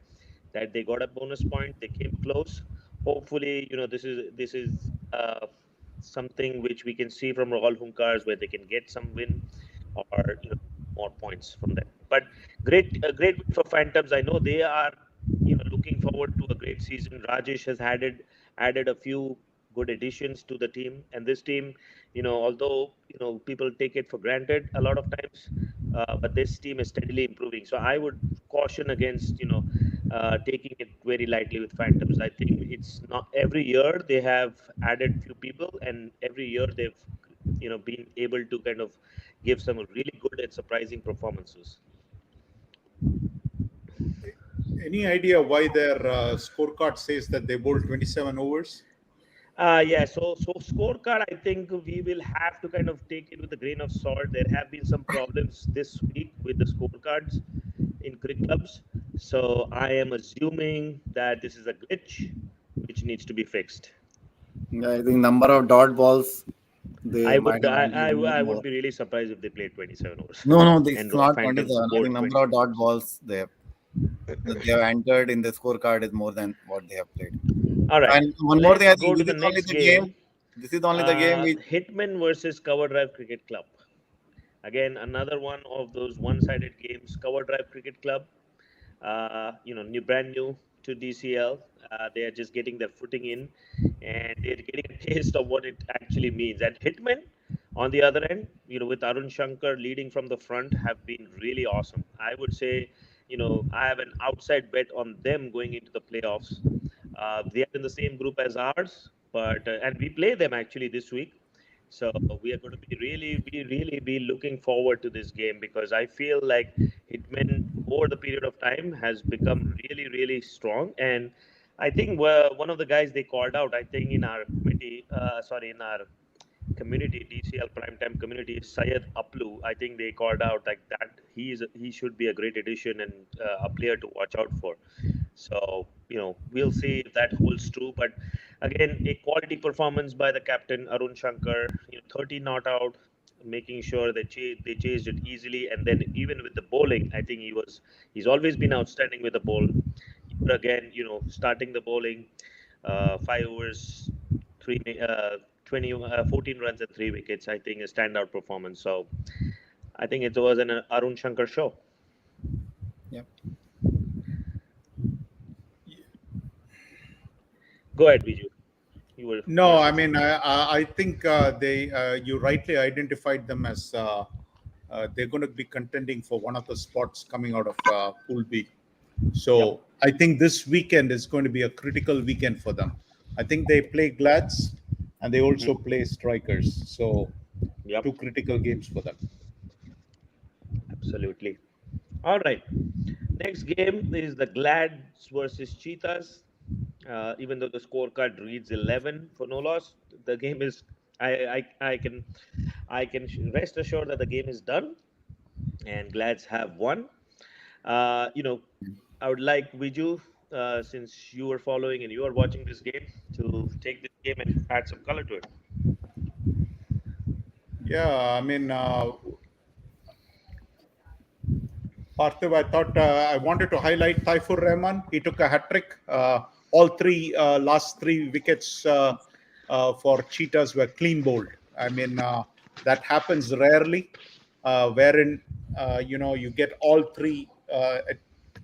that they got a bonus point. They came close. Hopefully, this is something which we can see from Royal Hunkars, where they can get some win or more points from them. But a great win for Phantoms. I know they are looking forward to a great season. Rajesh has added a few good additions to the team, and this team, although people take it for granted a lot of times, but this team is steadily improving. So I would caution against taking it very lightly with Phantoms. I think it's not every year they have added few people, and every year they've been able to kind of give some really good and surprising performances. Any idea why their scorecard says that they bowled 27 overs? Yeah, so scorecard, I think we will have to kind of take it with a grain of salt. There have been some problems this week with the scorecards in cricket clubs. So I am assuming that this is a glitch which needs to be fixed. Yeah, I think number of dot balls they I might would have I, handled I, I more. would be really surprised if they played 27 overs No, this and is not Phantoms 27. I think bowled number of 27 dot overs. balls they have entered in the scorecard is more than what they have played. All right, And one more thing, let's I go think to this the is only next the game. game. This is only the game which Hitman versus Cover Drive Cricket Club. Again, another one of those one-sided games. Cover Drive Cricket Club, brand new to DCL. They are just getting their footing in, and they're getting a taste of what it actually means. And Hitmen, on the other end, with Arun Shankar leading from the front, have been really awesome. I would say, I have an outside bet on them going into the playoffs. They are in the same group as ours, but and we play them actually this week. So we are going to be looking forward to this game because I feel like Hitman over the period of time has become really, really strong. And I think one of the guys they called out, I think in our in our community, DCL Primetime community, is Syed Aplu. I think they called out like that he should be a great addition and a player to watch out for. So, we'll see if that holds true. But again, a quality performance by the captain, Arun Shankar, 30 not out, making sure that they chased it easily. And then even with the bowling, I think he's always been outstanding with the ball. But again, starting the bowling, 5 overs, 14 runs and 3 wickets, I think a standout performance. So I think it was an Arun Shankar show. Yep. Go ahead, Viju. You No, wanted I to say mean, something. I think you rightly identified them as they're going to be contending for one of the spots coming out of Pool B. Yep. So I think this weekend is going to be a critical weekend for them. I think they play Glads and they also play Strikers. So Yep. two critical games for them. Absolutely. All right. Next game is the Glads versus Cheetahs. Even though the scorecard reads 11 for no loss, the game is. I can rest assured that the game is done, and Glads have won. Uh, you know, I would like Viju, since you are following and you are watching this game, to take this game and add some color to it. Yeah, I mean, Parthiv, I thought I wanted to highlight Taifur Rahman. He took a hat trick. All three last 3 wickets for Cheetahs were clean bowled. I mean, that happens rarely, wherein you get all three.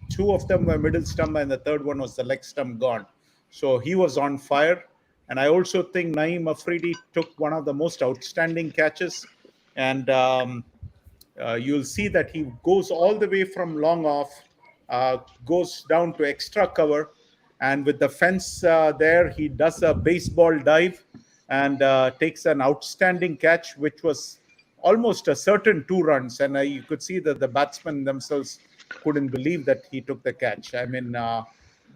Two of them were middle stump, and the third one was the leg stump gone. So he was on fire. And I also think Naeem Afridi took one of the most outstanding catches, and you'll see that he goes all the way from long off, goes down to extra cover, and with the fence there, he does a baseball dive and takes an outstanding catch, which was almost a certain 2 runs. And you could see that the batsmen themselves couldn't believe that he took the catch. I mean,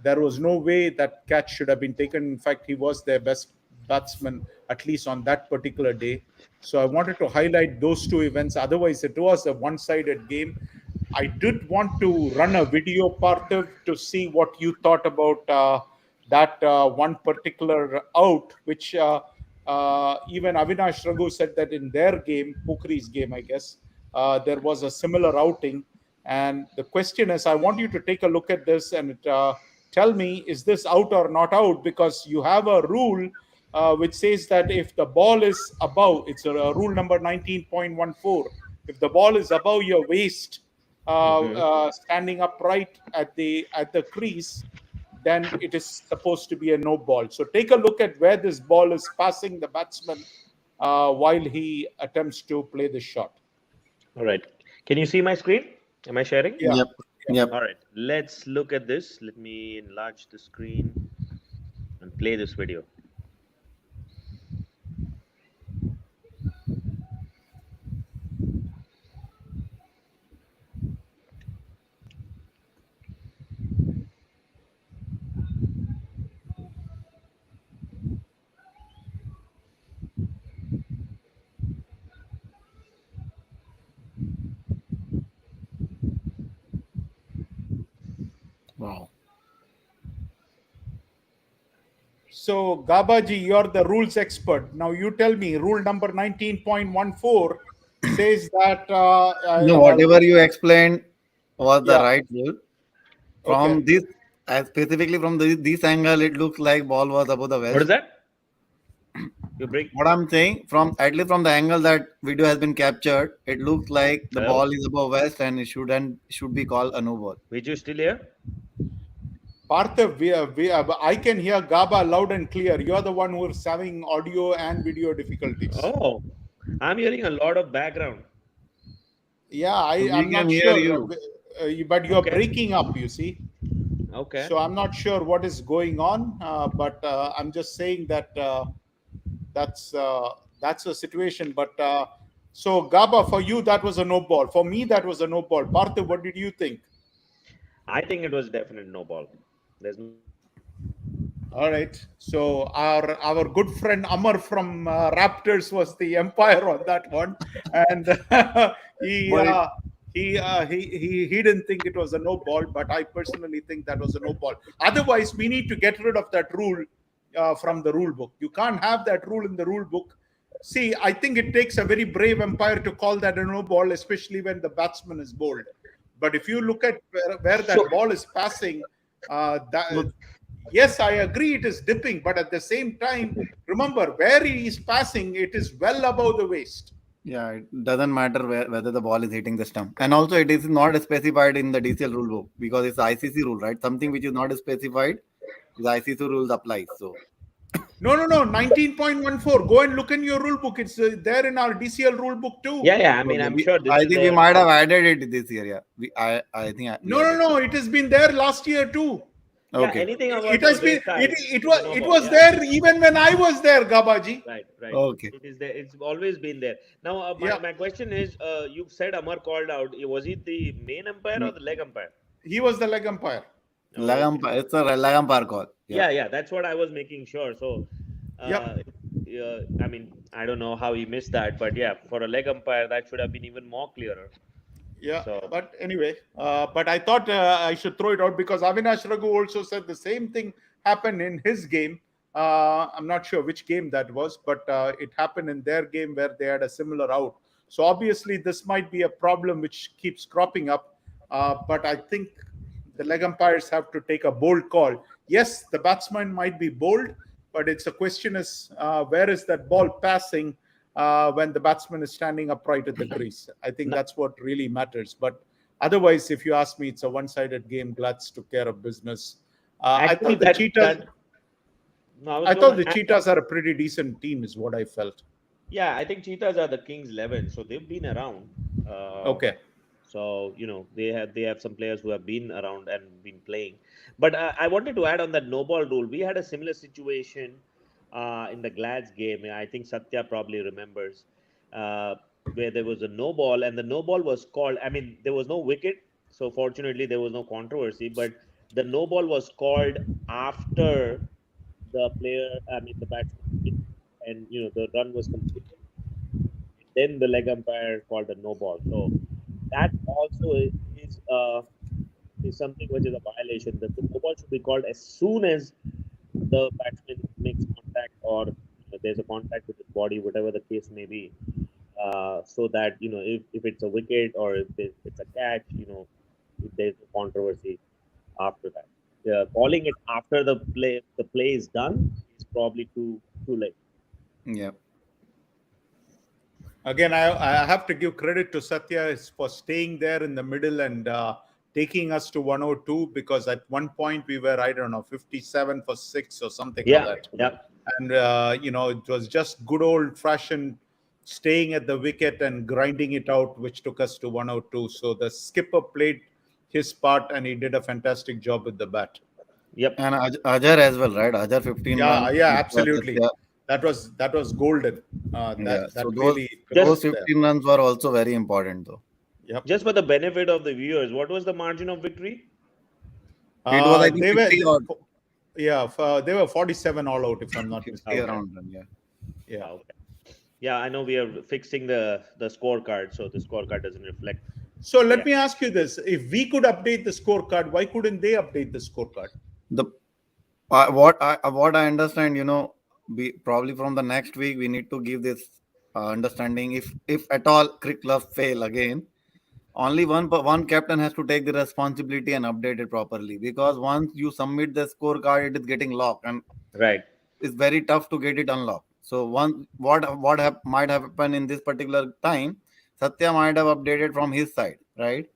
there was no way that catch should have been taken. In fact, he was their best batsman, at least on that particular day. So I wanted to highlight those two events. Otherwise, it was a one-sided game. I did want to run a video, Parthiv, to see what you thought about that one particular out, which even Avinash Raghu said that in their game, Pukri's game, I guess, there was a similar outing. And the question is, I want you to take a look at this and tell me, is this out or not out? Because you have a rule which says that if the ball is above, it's rule number 19.14. If the ball is above your waist, Hmm. standing upright at the crease, then it is supposed to be a no ball. So take a look at where this ball is passing the batsman while he attempts to play the shot. All right. Can you see my screen? Am I sharing? Yeah. Yep. Yep. All right. Let's look at this. Let me enlarge the screen and play this video. So, Gabaji, you're the rules expert. Now, you tell me, rule number 19.14 says that. No, whatever you explained was the Yeah. right rule. Okay. From this, specifically from this angle, it looks like ball was above the What is west. that? You break. What I'm saying, from at least from the angle that video has been captured, it looks like the Hello? ball is above west and it should be called a no ball. Viju still here? Partha, I can hear Gaba loud and clear. You're the one who's having audio and video difficulties. Oh, I'm hearing a lot of background. Yeah, We I'm can not hear sure. you. But you're Okay. breaking up, you see. Okay. So I'm not sure what is going on. But I'm just saying that that's a situation. But so Gaba, for you, that was a no ball. For me, that was a no ball. Partha, what did you think? I think it was definitely no ball. There's no. All right. So our good friend Amar from Raptors was the umpire on that one, and he, But it, uh, he didn't think it was a no ball, but I personally think that was a no ball. Otherwise, we need to get rid of that rule from the rule book. You can't have that rule in the rule book. See, I think it takes a very brave umpire to call that a no ball, especially when the batsman is bowled. But if you look at where that ball is passing, that. Yes, I agree it is dipping, but at the same time, remember where he is passing, it is well above the waist. yeah, it doesn't matter whether the ball is hitting the stump. And also, it is not specified in the DCL rule book because it's ICC rule, right? Something which is not specified, the ICC rules apply. So, No, 19.14. Go and look in your rule book. It's there in our DCL rule book too. Yeah. I mean, okay, I'm sure this I is think we there. might have added it this year. Yeah, I think we No, added it. It has been there last year too. Yeah, Okay. anything It about has the been. waist high is It a was. no It ball. was Yeah. there even when I was there, Gabaji. Right. Okay. It is there. It's always been there. Now, Yeah. my question is, you've said Amar called out. Was he the main umpire or the leg umpire? He was the leg umpire. Leg Okay. umpire. It's a leg umpire call. Yeah. That's what I was making sure. So, Yep. I mean, I don't know how he missed that, but yeah, for a leg umpire, that should have been even more clearer. Yeah, So, but anyway, but I thought I should throw it out because Avinash Raghu also said the same thing happened in his game. I'm not sure which game that was, but it happened in their game where they had a similar out. So obviously, this might be a problem which keeps cropping up. But I think the leg umpires have to take a bold call. Yes, the batsman might be bold, but it's a question is where is that ball passing when the batsman is standing upright at the crease. I think that's what really matters. But otherwise, if you ask me, it's a one-sided game. Glads took care of business. I actually, thought the Cheetahs. no, I thought the Cheetahs are a pretty decent team, is what I felt. Yeah, I think Cheetahs are the Kings 11, so they've been around. Okay. So they have some players who have been around and been playing. But I wanted to add on that no ball rule. We had a similar situation in the Glads game. I think Satya probably remembers where there was a no ball, and the no ball was called. I mean, there was no wicket, so fortunately there was no controversy. But the no ball was called after the player, I mean the batsman, hit, and the run was completed. Then the leg umpire called a no ball. So that also is something which is a violation. The no ball should be called as soon as the batsman makes contact or there's a contact with his body, whatever the case may be. So that if it's a wicket or if it's a catch, if there's a controversy after that. Calling it after the play is done is probably too late. Yeah. Again, I have to give credit to Satya for staying there in the middle and taking us to 102 because at one point we were, I don't know, 57 for 6 or something like that. Yeah. And, it was just good old fashioned staying at the wicket and grinding it out, which took us to 102. So the skipper played his part and he did a fantastic job with the bat. Yep. And Ajar as well, right? Ajar 15 runs. Yeah, absolutely. That was golden. So really those 15 runs were also very important, though. Yep. Just for the benefit of the viewers, what was the margin of victory? It was, I think, 50 odd. Yeah, they were 47 all out, if I'm not mistaken. Around them, yeah. Okay. Yeah, I know we are fixing the scorecard, so the scorecard doesn't reflect. So let me ask you this: if we could update the scorecard, why couldn't they update the scorecard? what I understand, we probably from the next week we need to give this understanding. If at all cricket clubs fail again, only one captain has to take the responsibility and update it properly, because once you submit the scorecard, it is getting locked and Right. it's very tough to get it unlocked. So one might have happened in this particular time, Satya might have updated from his side, right?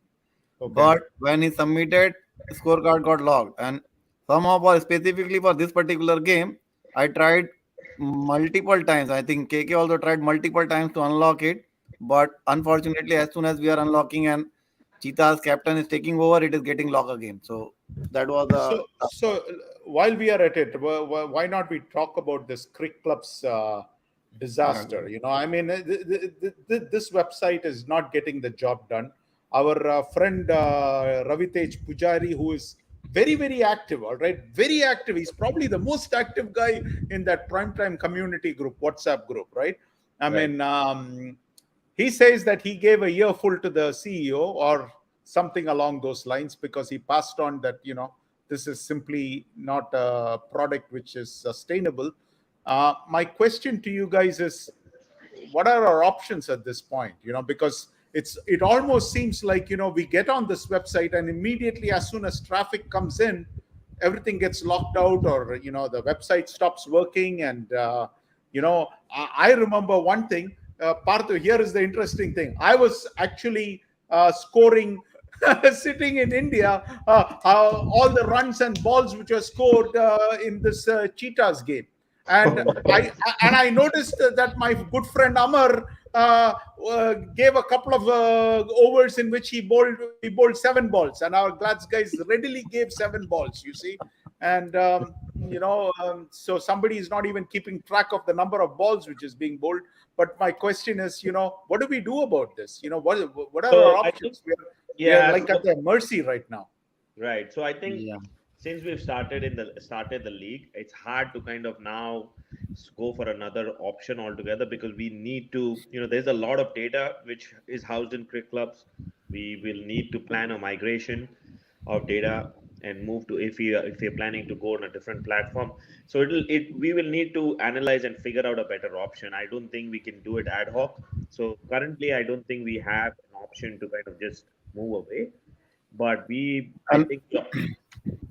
Okay. But when he submitted, scorecard got locked. And somehow, specifically for this particular game, I tried multiple times. I think KK also tried multiple times to unlock it. But unfortunately, as soon as we are unlocking and Cheetah's captain is taking over, it is getting locked again. So that was a So while we are at it, why not we talk about this cricket club's disaster? I mean, this website is not getting the job done. Our friend Ravitej Pujari, who is very, very active, all right, very active. He's probably the most active guy in that primetime community group, WhatsApp group, right? I Right. mean, he says that he gave a earful to the CEO or something along those lines, because he passed on that, this is simply not a product which is sustainable. My question to you guys is, what are our options at this point? Because it almost seems like, we get on this website and immediately as soon as traffic comes in, everything gets locked out, or the website stops working. And I remember one thing, Parthu, here is the interesting thing. I was actually scoring sitting in India, all the runs and balls which were scored in this Cheetahs game. And I noticed that my good friend Amar gave a couple of overs in which he bowled 7 balls, and our Glads guys readily gave 7 balls. You see, and so somebody is not even keeping track of the number of balls which is being bowled. But my question is, what do we do about this? What are our So I think, options? We are yeah. like So, at their mercy right now. right. So I think yeah. since we've started the league, it's hard to kind of now go for another option altogether, because we need to, there's a lot of data which is housed in cricket clubs. We will need to plan a migration of data and move to, if we're planning to go on a different platform. So we will need to analyze and figure out a better option. I don't think we can do it ad hoc. So currently, I don't think we have an option to kind of just move away. But I And think,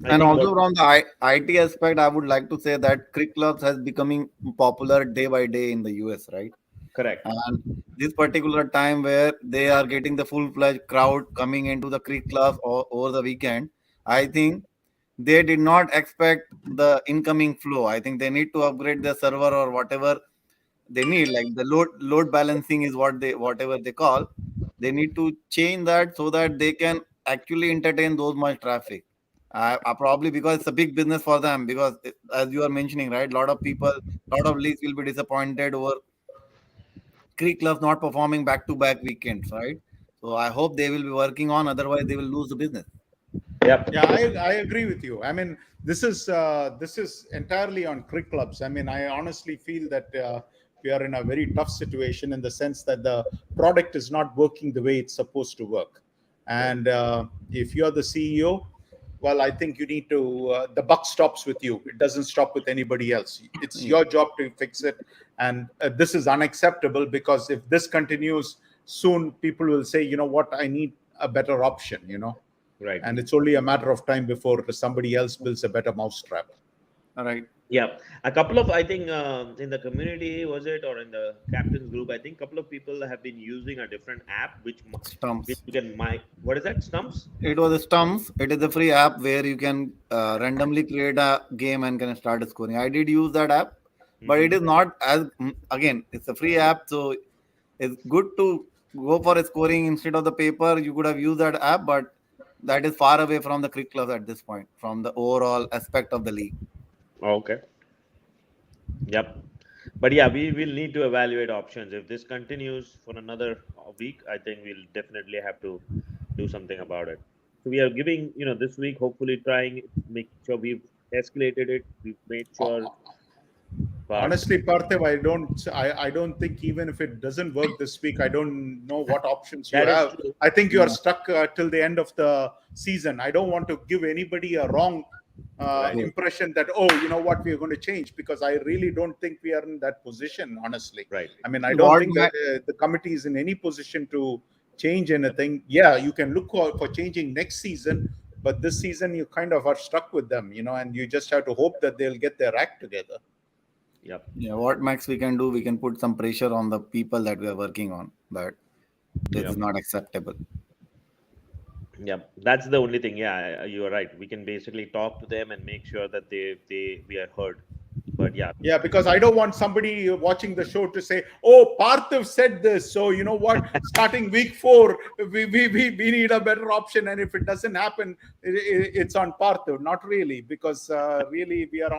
And what. also from the IT aspect, I would like to say that cricket clubs has becoming popular day by day in the US, right? Correct. And this particular time where they are getting the full-fledged crowd coming into the cricket clubs over the weekend, I think they did not expect the incoming flow. I think they need to upgrade their server or whatever they need, like the load balancing is whatever they call. They need to change that so that they can actually entertain those much traffic. Probably because it's a big business for them, because as you are mentioning, right, lot of leagues will be disappointed over Greek clubs not performing back to back weekends, right? So I hope they will be working on, otherwise they will lose the business. Yep. Yeah, I agree with you. I mean, this is entirely on cricket clubs. I mean, I honestly feel that we are in a very tough situation in the sense that the product is not working the way it's supposed to work. Right. And if you're the CEO, well, I think you need to. The buck stops with you. It doesn't stop with anybody else. It's Yeah. your job to fix it. And this is unacceptable, because if this continues, soon people will say, you know what, I need a better option. Right. And it's only a matter of time before somebody else builds a better mousetrap. All right. Yeah, a couple of, I think, in the community, was it, or in the captains group, I think a couple of people have been using a different app which Stumps. you can what is that, Stumps? It was a Stumps. It is a free app where you can randomly create a game and can start scoring. I did use that app, but it Hmm. is not as again. It's a free app, so it's good to go for a scoring instead of the paper. You could have used that app, but that is far away from the cricket club at this point, from the overall aspect of the league. Okay. Yep. But yeah, we will need to evaluate options. If this continues for another week, I think we'll definitely have to do something about it. So we are giving, this week, hopefully trying, make sure we've escalated it. We've made sure. But Honestly, Parthiv, I don't think, even if it doesn't work this week, I don't know what options you that is have. true. I think you are Yeah. stuck till the end of the season. I don't want to give anybody a wrong Right. impression that, you know what, we are going to change, because I really don't think we are in that position, honestly. Right. I mean, I don't What think that the committee is in any position to change anything. Yeah, you can look for changing next season, but this season you kind of are stuck with them, and you just have to hope that they'll get their act together. Yep. Yeah, what max we can do, we can put some pressure on the people that we are working on, that this is Yep. not acceptable. Yep. That's the only thing. Yeah, you are right. We can basically talk to them and make sure that we are heard. But yeah. Yeah, because I don't want somebody watching the show to say, "Oh, Parthiv said this, so you know what? Starting week 4, we need a better option." And if it doesn't happen, it's on Parthiv. Not really, because really we are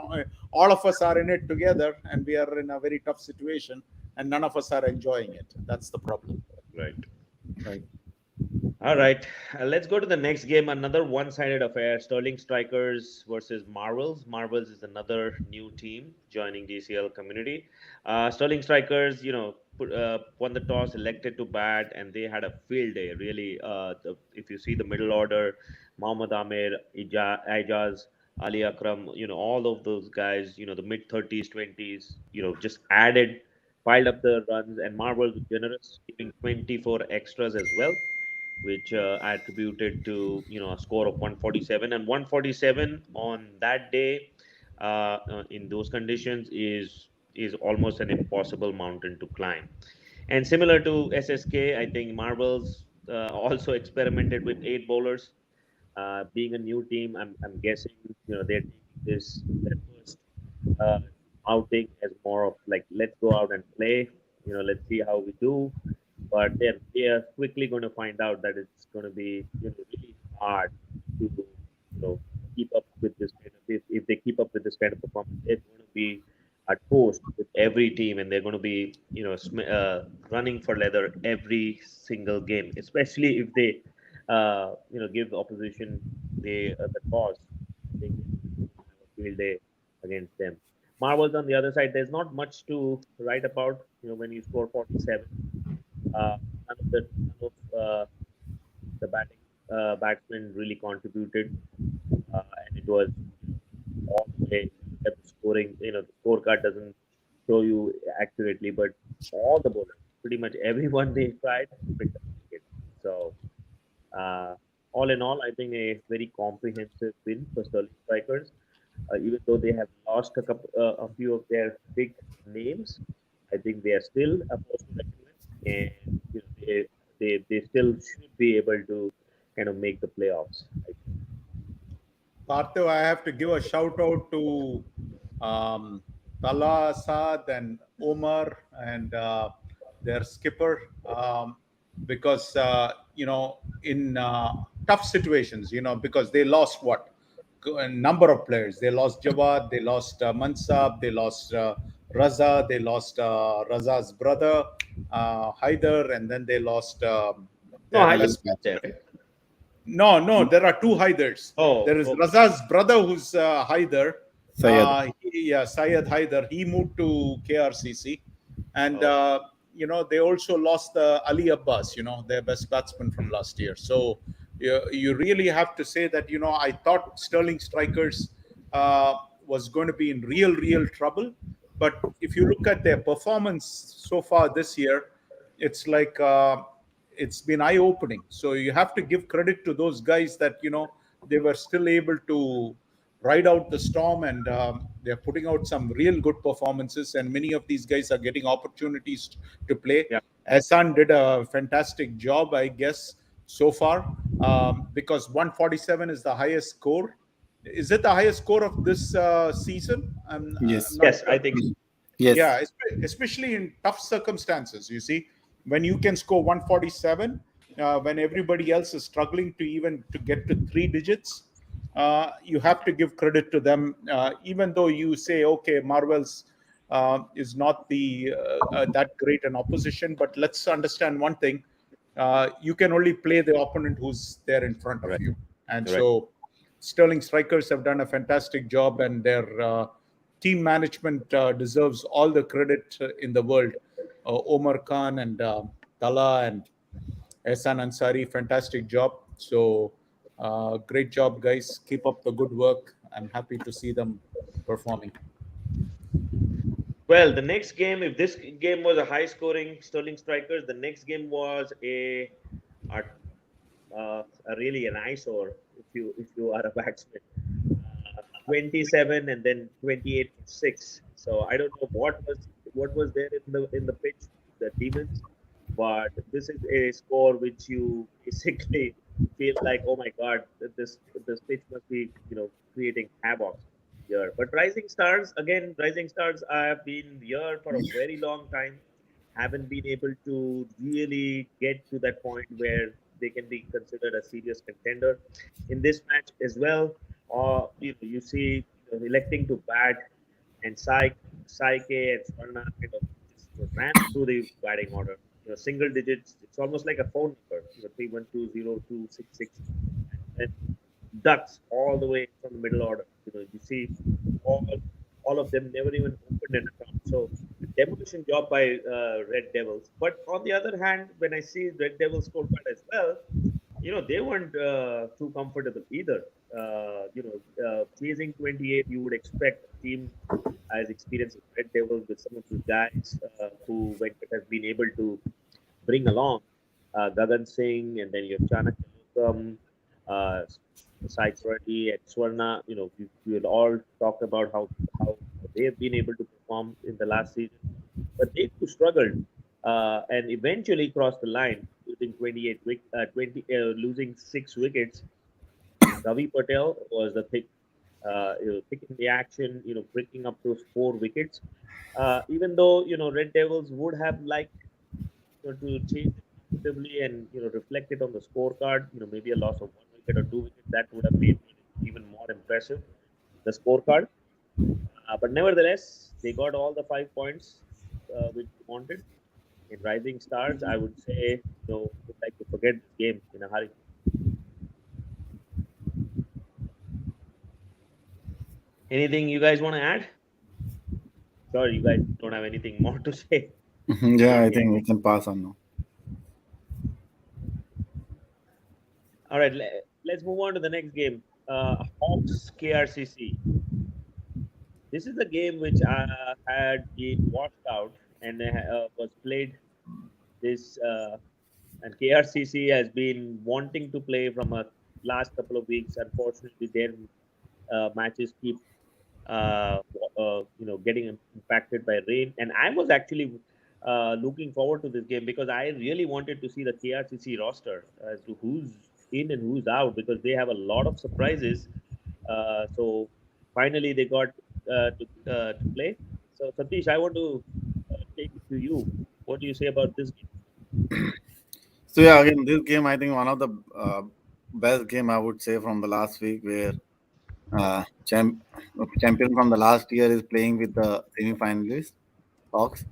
all of us are in it together, and we are in a very tough situation, and none of us are enjoying it. That's the problem. Right. Right. All right, let's go to the next game. Another one-sided affair: Sterling Strikers versus Marvels. Marvels is another new team joining DCL community. Sterling Strikers, won the toss, elected to bat, and they had a field day. Really, if you see the middle order, Mohammad Amir, Ijaz, Ali Akram, all of those guys, the mid 30s, 20s, just piled up the runs, and Marvels was generous, giving 24 extras as well, which attributed to a score of 147. And 147 on that day, in those conditions, is almost an impossible mountain to climb. And similar to SSK, I think Marvels also experimented with 8 bowlers. Being a new team, I'm guessing they're taking this their first uh, outing as more of like, let's go out and play. Let's see how we do. But they are quickly going to find out that it's going to be really hard to keep up with this kind of, if they keep up with this kind of performance, they're going to be at toast with every team, and they're going to be running for leather every single game, especially if they give the opposition the toss. I think they're going to have a field day against them. Marvels on the other side, there's not much to write about. When you score 47, uh, none of the batsmen really contributed, and it was all the way. At the scoring, the scorecard doesn't show you accurately, but all the bowlers, pretty much everyone they tried, picked up wicket. So, uh, all in all, I think a very comprehensive win for Sterling Strikers. Even though they have lost a few of their big names, I think they are still a force to reckon with, and they still should be able to kind of make the playoffs. I think. Parthiv, I have to give a shout out to um, Tala, Saad, and Omar, and their skipper, because in tough situations, because they lost a number of players. They lost Jawad, they lost Mansab, they lost Raza, they lost Raza's brother, Haider, and then they lost No, their Hyder's best not there, batsman. right? No, there are two Haidars. Oh, There is okay. Raza's brother, who's Haider. Sayed. Syed Haider. He moved to KRCC, and Oh, they also lost Ali Abbas. Their best batsman from last year. So you really have to say that I thought Sterling Strikers was going to be in real trouble, but if you look at their performance so far this year, it's like. It's been eye opening. So you have to give credit to those guys that they were still able to ride out the storm, and they're putting out some real good performances. And many of these guys are getting opportunities to play. yeah. Asan did a fantastic job, I guess, so far, because 147 is the highest score. Is it the highest score of this season? I'm Yes. not Yes, sure. I think so. Yes. Yeah, especially in tough circumstances. You see, when you can score 147, when everybody else is struggling to get to 3 digits, you have to give credit to them. Even though you say, okay, Marvels is not the that great an opposition, but let's understand one thing: you can only play the opponent who's there in front of Right, you, and right. so Sterling Strikers have done a fantastic job, and their team management deserves all the credit in the world. Omar Khan and Tala and Ehsan Ansari, fantastic job. So, great job, guys. Keep up the good work. I'm happy to see them performing. Well, the next game, if this game was a high-scoring Sterling Strikers, the next game was a, a really an eyesore if you are a batsman. 27 and then 28 for 6. So I don't know what was there in the pitch, the demons, but this is a score which you basically feel like, oh my god, this pitch must be creating havoc here. But Rising Stars, I have been here for a very long time, haven't been able to really get to that point where they can be considered a serious contender in this match as well. Or you see electing to bat, and Psyche and Swarna kind of just ran through the batting order. Single digits. It's almost like a phone number. 3120266, and ducks all the way from the middle order. You see all all of them never even opened an account. So a demolition job by Red Devils. But on the other hand, when I see Red Devils scorecard as well, they weren't too comfortable either. Chasing 28, you would expect a team as experienced as Red Devils with some of the guys who Venkat has been able to bring along, Gagan Singh, and then you have Chanakya Lokam, uh, Sai Purdy, and Swarna. We had all talked about how they have been able to perform in the last season, but they too struggled and eventually crossed the line, losing losing 6 wickets. Ravi Patel was the thick in the action, picking up those 4 wickets. Even though Red Devils would have liked to change it comfortably and reflect it on the scorecard, maybe a loss of 1 wicket or 2 wickets, that would have made it even more impressive, the scorecard. But nevertheless, they got all the 5 points which they wanted. In Rising Stars, I would say, would like to forget this game in a hurry. Anything you guys want to add? Sure, you guys don't have anything more to say. Yeah, I think we can pass on now. All right, let's move on to the next game. Hawks KRCC. This is a game which had been washed out and was played this, and KRCC has been wanting to play from a last couple of weeks. Unfortunately, their matches keep getting impacted by rain. And I was actually looking forward to this game because I really wanted to see the KRCC roster as to who's in and who's out, because they have a lot of surprises. So finally, they got to play. So Satish, I want to take it to you. What do you say about this game? So yeah, again, this game I think one of the best game I would say from the last week, where uh, champ- champion from the last year is playing with the semi-finalists Hawks.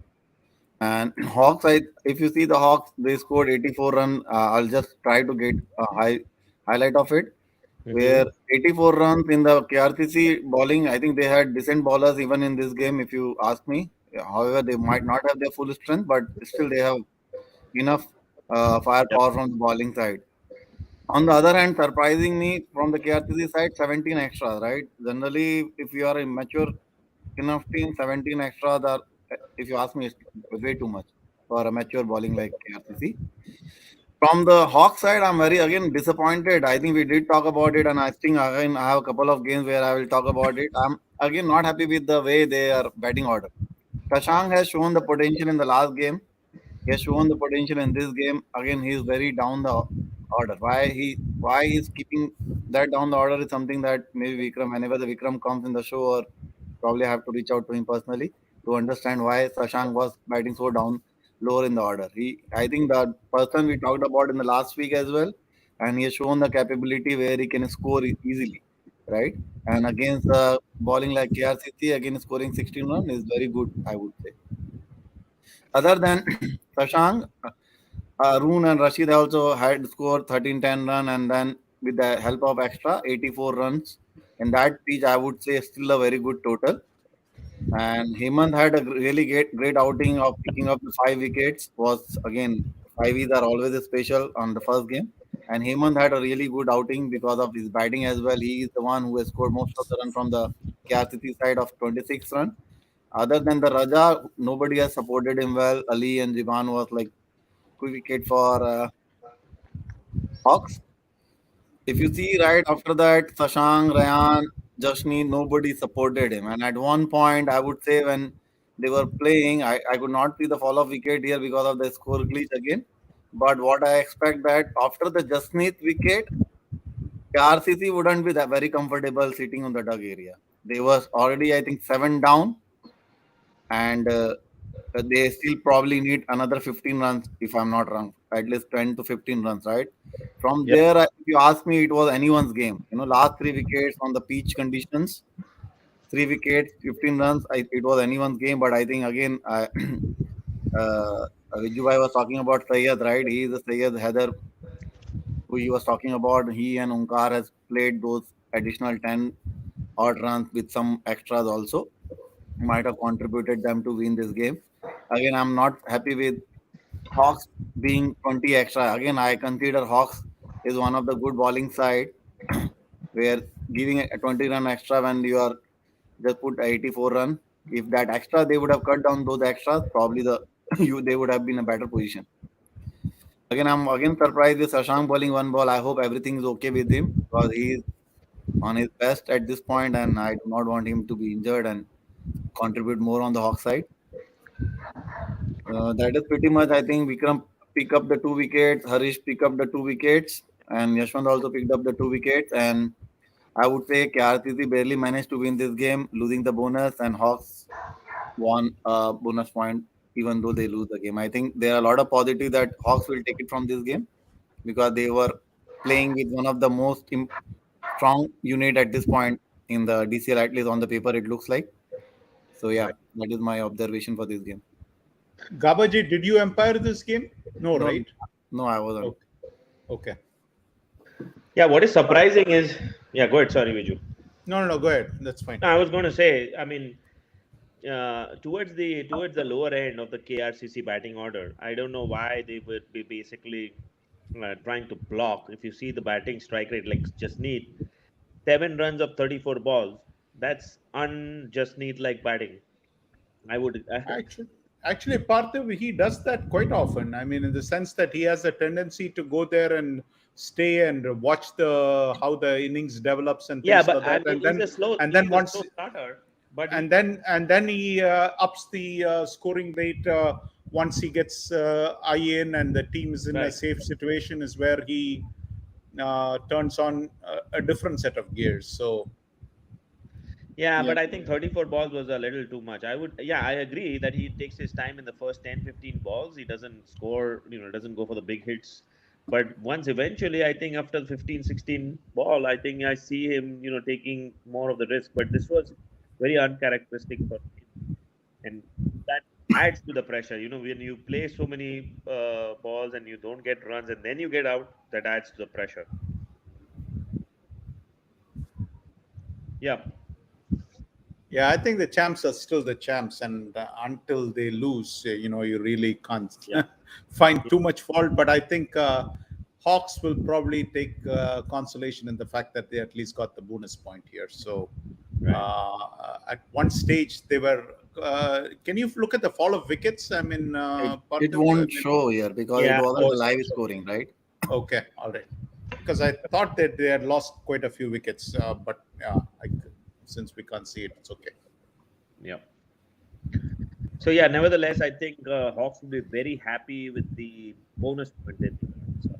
And Hawks, if you see the Hawks, they scored 84 run. I'll just try to get a highlight of it, where Mm-hmm. 84 runs in the KRCC bowling. I think they had decent bowlers even in this game, if you ask me. However, they might not have their full strength, but still they have enough Yep. firepower from the bowling side. On the other hand, surprising me from the KRCC side, 17 extras, right? Generally, if you are a mature enough team, 17 extras are, if you ask me, it's way too much for a mature bowling like KRCC. From the Hawk side, I'm very again disappointed. I think we did talk about it, and I think again I have a couple of games where I will talk about it. I'm again not happy with the way they are batting order. Shashank has shown the potential in the last game. He has shown the potential in this game. Again, he is very down the order. Why he's keeping that down the order is something that maybe Vikram, whenever the Vikram comes in the show, or probably have to reach out to him personally to understand why Shashank was batting so down lower in the order. I think the person we talked about in the last week as well, and he has shown the capability where he can score easily, right? And against bowling like KRCC, again scoring 16 runs is very good, I would say. Other than Shashank, Arun and Rashid also had scored 13-10 run, and then with the help of extra 84 runs. In that pitch, I would say still a very good total. And Hemant had a really great outing of picking up the 5 wickets. Was again 5s are always special on the first game. And Hemant had a really good outing because of his batting as well. He is the one who has scored most of the run from the KRCC side of 26 runs. Other than the Raja, nobody has supported him well. Ali and Jivan was like quick wicket for Hawks. If you see right after that, Sashank, Rayan, Jashni, nobody supported him. And at one point, I would say when they were playing, I could not see the fall of wicket here because of the score glitch again. But what I expect that after the Jasmeet wicket, RCC wouldn't be that very comfortable sitting on the dug area. They was already, I think, 7 down, and they still probably need another 15 runs, if I'm not wrong, at least 10 to 15 runs, right? From Yeah. there, if you ask me, it was anyone's game. Last 3 wickets on the pitch conditions, 3 wickets, 15 runs, it was anyone's game. But I think, again, Vijubai was talking about Sayyed, right? He is a Sayyed Heather who he was talking about. He and Onkar has played those additional 10 odd runs with some extras also. Might have contributed them to win this game. Again, I'm not happy with Hawks being 20 extra. Again, I consider Hawks is one of the good bowling side where giving a 20 run extra when you are just put 84 run. If that extra they would have cut down those extras, probably they would have been a better position. Again, I'm again surprised with Sashank bowling one ball. I hope everything is okay with him because he is on his best at this point, and I do not want him to be injured and contribute more on the Hawk side. That is pretty much. I think Vikram pick up the 2 wickets, Harish pick up the 2 wickets, and Yashwant also picked up the 2 wickets. And I would say KRCC barely managed to win this game, losing the bonus, and Hawks won a bonus point even though they lose the game. I think there are a lot of positive that Hawks will take it from this game because they were playing with one of the most strong unit at this point in the DCL, at least on the paper it looks like. So yeah, Right. that is my observation for this game. Gabaji, did you umpire this game? No, No, right? no, I wasn't. Okay. Okay. Yeah. What is surprising is, yeah. Go ahead. Sorry, Viju. No. Go ahead. That's fine. No, I was going to say. I mean, towards the lower end of the KRCC batting order, I don't know why they would be basically trying to block. If you see the batting strike rate, like just need 7 runs of 34 balls. That's unjust need like batting. I would. Actually, Parthiv, he does that quite often. I mean, in the sense that he has a tendency to go there and stay and watch the how the innings develops and Yeah, things but like I that, mean, he's a slow. and then He's a once slow starter. But and then he ups the scoring rate once he gets eye in and the team is in a right. safe situation is where he turns on a different set of gears. So Yeah, yeah, but I think 34 balls was a little too much. Yeah, I agree that he takes his time in the first 10, 15 balls. He doesn't score, doesn't go for the big hits. But once eventually, I think after 15, 16 ball, I think I see him, taking more of the risk. But this was very uncharacteristic for him. And that adds to the pressure. When you play so many balls and you don't get runs and then you get out, that adds to the pressure. Yeah. yeah, I think the champs are still the champs, and until they lose, you really can't Yeah. find too much fault. But I think Hawks will probably take consolation in the fact that they at least got the bonus point here. So Right. at one stage, they were. Can you look at the fall of wickets? I mean, It Parthiv, I won't mean, show here because it Yeah. wasn't Oh, a live so, scoring, right? okay, all right. Because I thought that they had lost quite a few wickets, but yeah, since we can't see it, it's okay. yeah. So yeah, nevertheless, I think Hawks will be very happy with the bonus point that they got. So,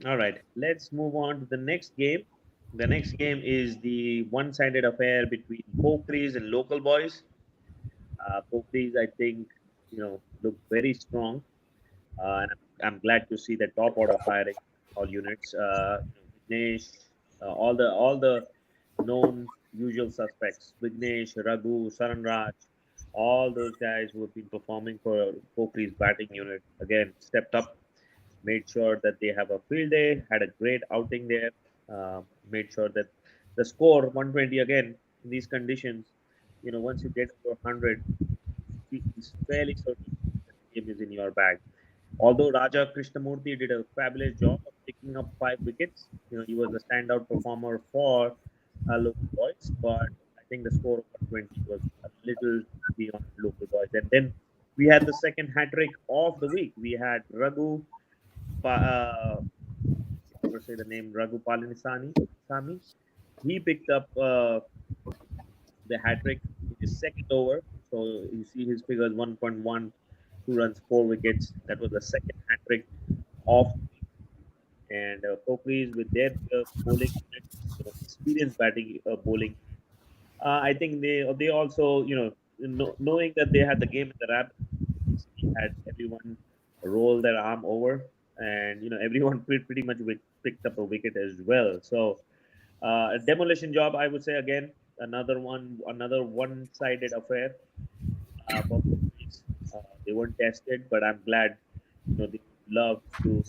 all right, let's move on to the next game. The next game is the one-sided affair between Pokhris and local boys. Pokhris, I think, look very strong, and I'm glad to see the top order firing all units. Vignesh, all the known usual suspects: Vignesh, Raghu, Saranraj, all those guys who have been performing for Pokhri's batting unit again stepped up, made sure that they have a field day, had a great outing there, made sure that the score 120 again in these conditions. Once you get over 100, it's fairly certain that game is in your bag. Although Raja Krishnamurthy did a fabulous job of picking up 5 wickets, he was the standout performer for local boys. But I think the score over 20 was a little beyond local boys. And then we had the second hat trick of the week. We had Raghu, ever say the name Raghu Palanisani Sami. He picked up the hat trick in his second over. So you see his figures 1.1, 2 runs, 4 wickets. That was the second hat trick of the week. And Pokris with their bowling unit, experienced batting bowling. I think they also knowing that they had the game in the wrap, basically had everyone roll their arm over, and everyone pretty much picked up a wicket as well. So a demolition job, I would say. Again, another one-sided affair for Portuguese. They weren't tested, but I'm glad. They love to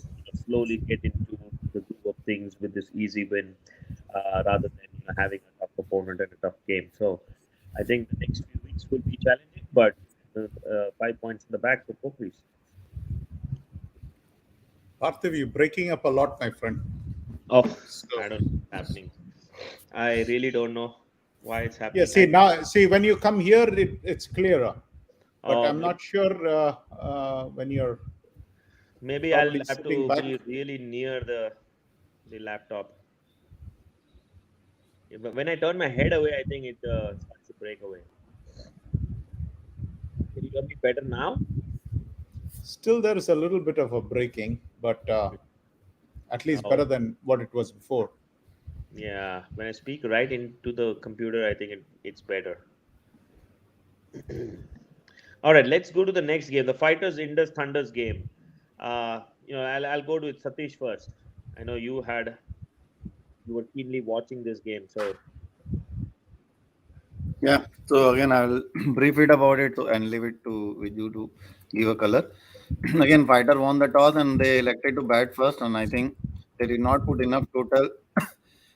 slowly get into the groove of things with this easy win, rather than having a tough opponent and a tough game. So I think the next few weeks will be challenging, but 5 points in the back for Portuguese. Parthiv, you're breaking up a lot, my friend. Oh, I don't know what's happening. I really don't know why it's happening. Yeah, see when you come here, it's clearer. But I'm maybe, not sure when you're. maybe I'll probably have to sitting back. be really near the laptop. Yeah, but when I turn my head away, I think it starts to break away. Can you hear me better now? Still, there is a little bit of a breaking, but at least Oh, better than what it was before. yeah. When I speak right into the computer, I think it's better. All right, let's go to the next game, the Fighters Indus Thunders game. I'll go to Satish first. I know you were keenly watching this game, so Yeah. So again, I will brief it about it and leave it to with you to give a color. Again, fighter won the toss and they elected to bat first, and I think they did not put enough total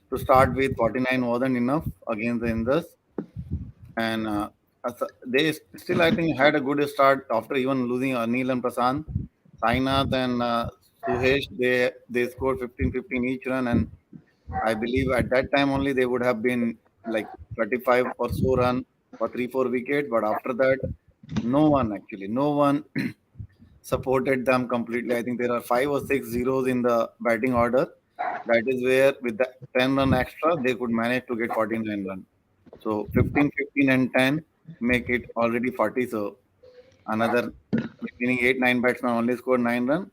to start with. 49 wasn't enough against the Indus, and they still I think had a good start after even losing Anil and Prasanth, Sainath and Suhesh. They scored 15-15 each run, and I believe at that time only they would have been like 35 or so run for 3-4 wickets. But after that, no one supported them completely. I think there are 5 or 6 zeros in the batting order. That is where with the 10 run extra, they could manage to get 49 run. So 15, 15 and 10 make it already 40. So another meaning 8, 9 batsmen only scored 9 run.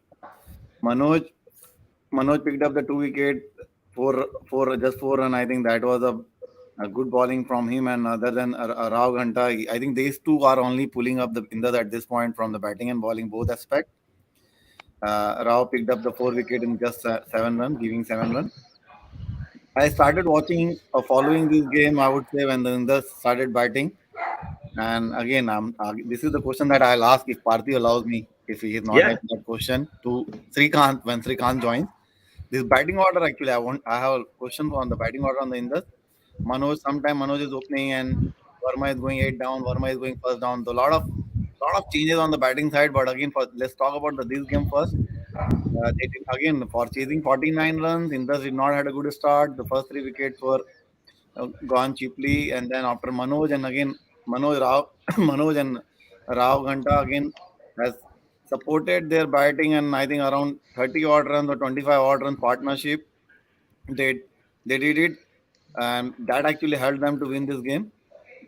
Manoj Manoj picked up the 2 wicket, just 4 run. I think that was a good bowling from him. And other than Rao Ghanta, I think these two are only pulling up the Indus at this point from the batting and bowling both aspect. Rao picked up the 4 wicket in just 7 run, giving 7 run. I started watching or following this game, I would say, when the Indus started batting. And again, this is the question that I'll ask if Parthi allows me, if he is not yeah. having that question, to Srikanth when Srikanth joins. This batting order, actually, I have a question on the batting order on the Indus. Manoj is opening and Verma is going 8 down, Verma is going first down. So lot of changes on the batting side. But again, let's talk about this game first. They did, again, for chasing 49 runs, Indus did not had a good start. The first 3 wickets were gone cheaply, and then after Manoj and again Manoj Rao, Manoj and Rao Ghanta again has supported their batting, and I think around 30 odd runs or 25 odd runs partnership. They they did it, and that actually helped them to win this game.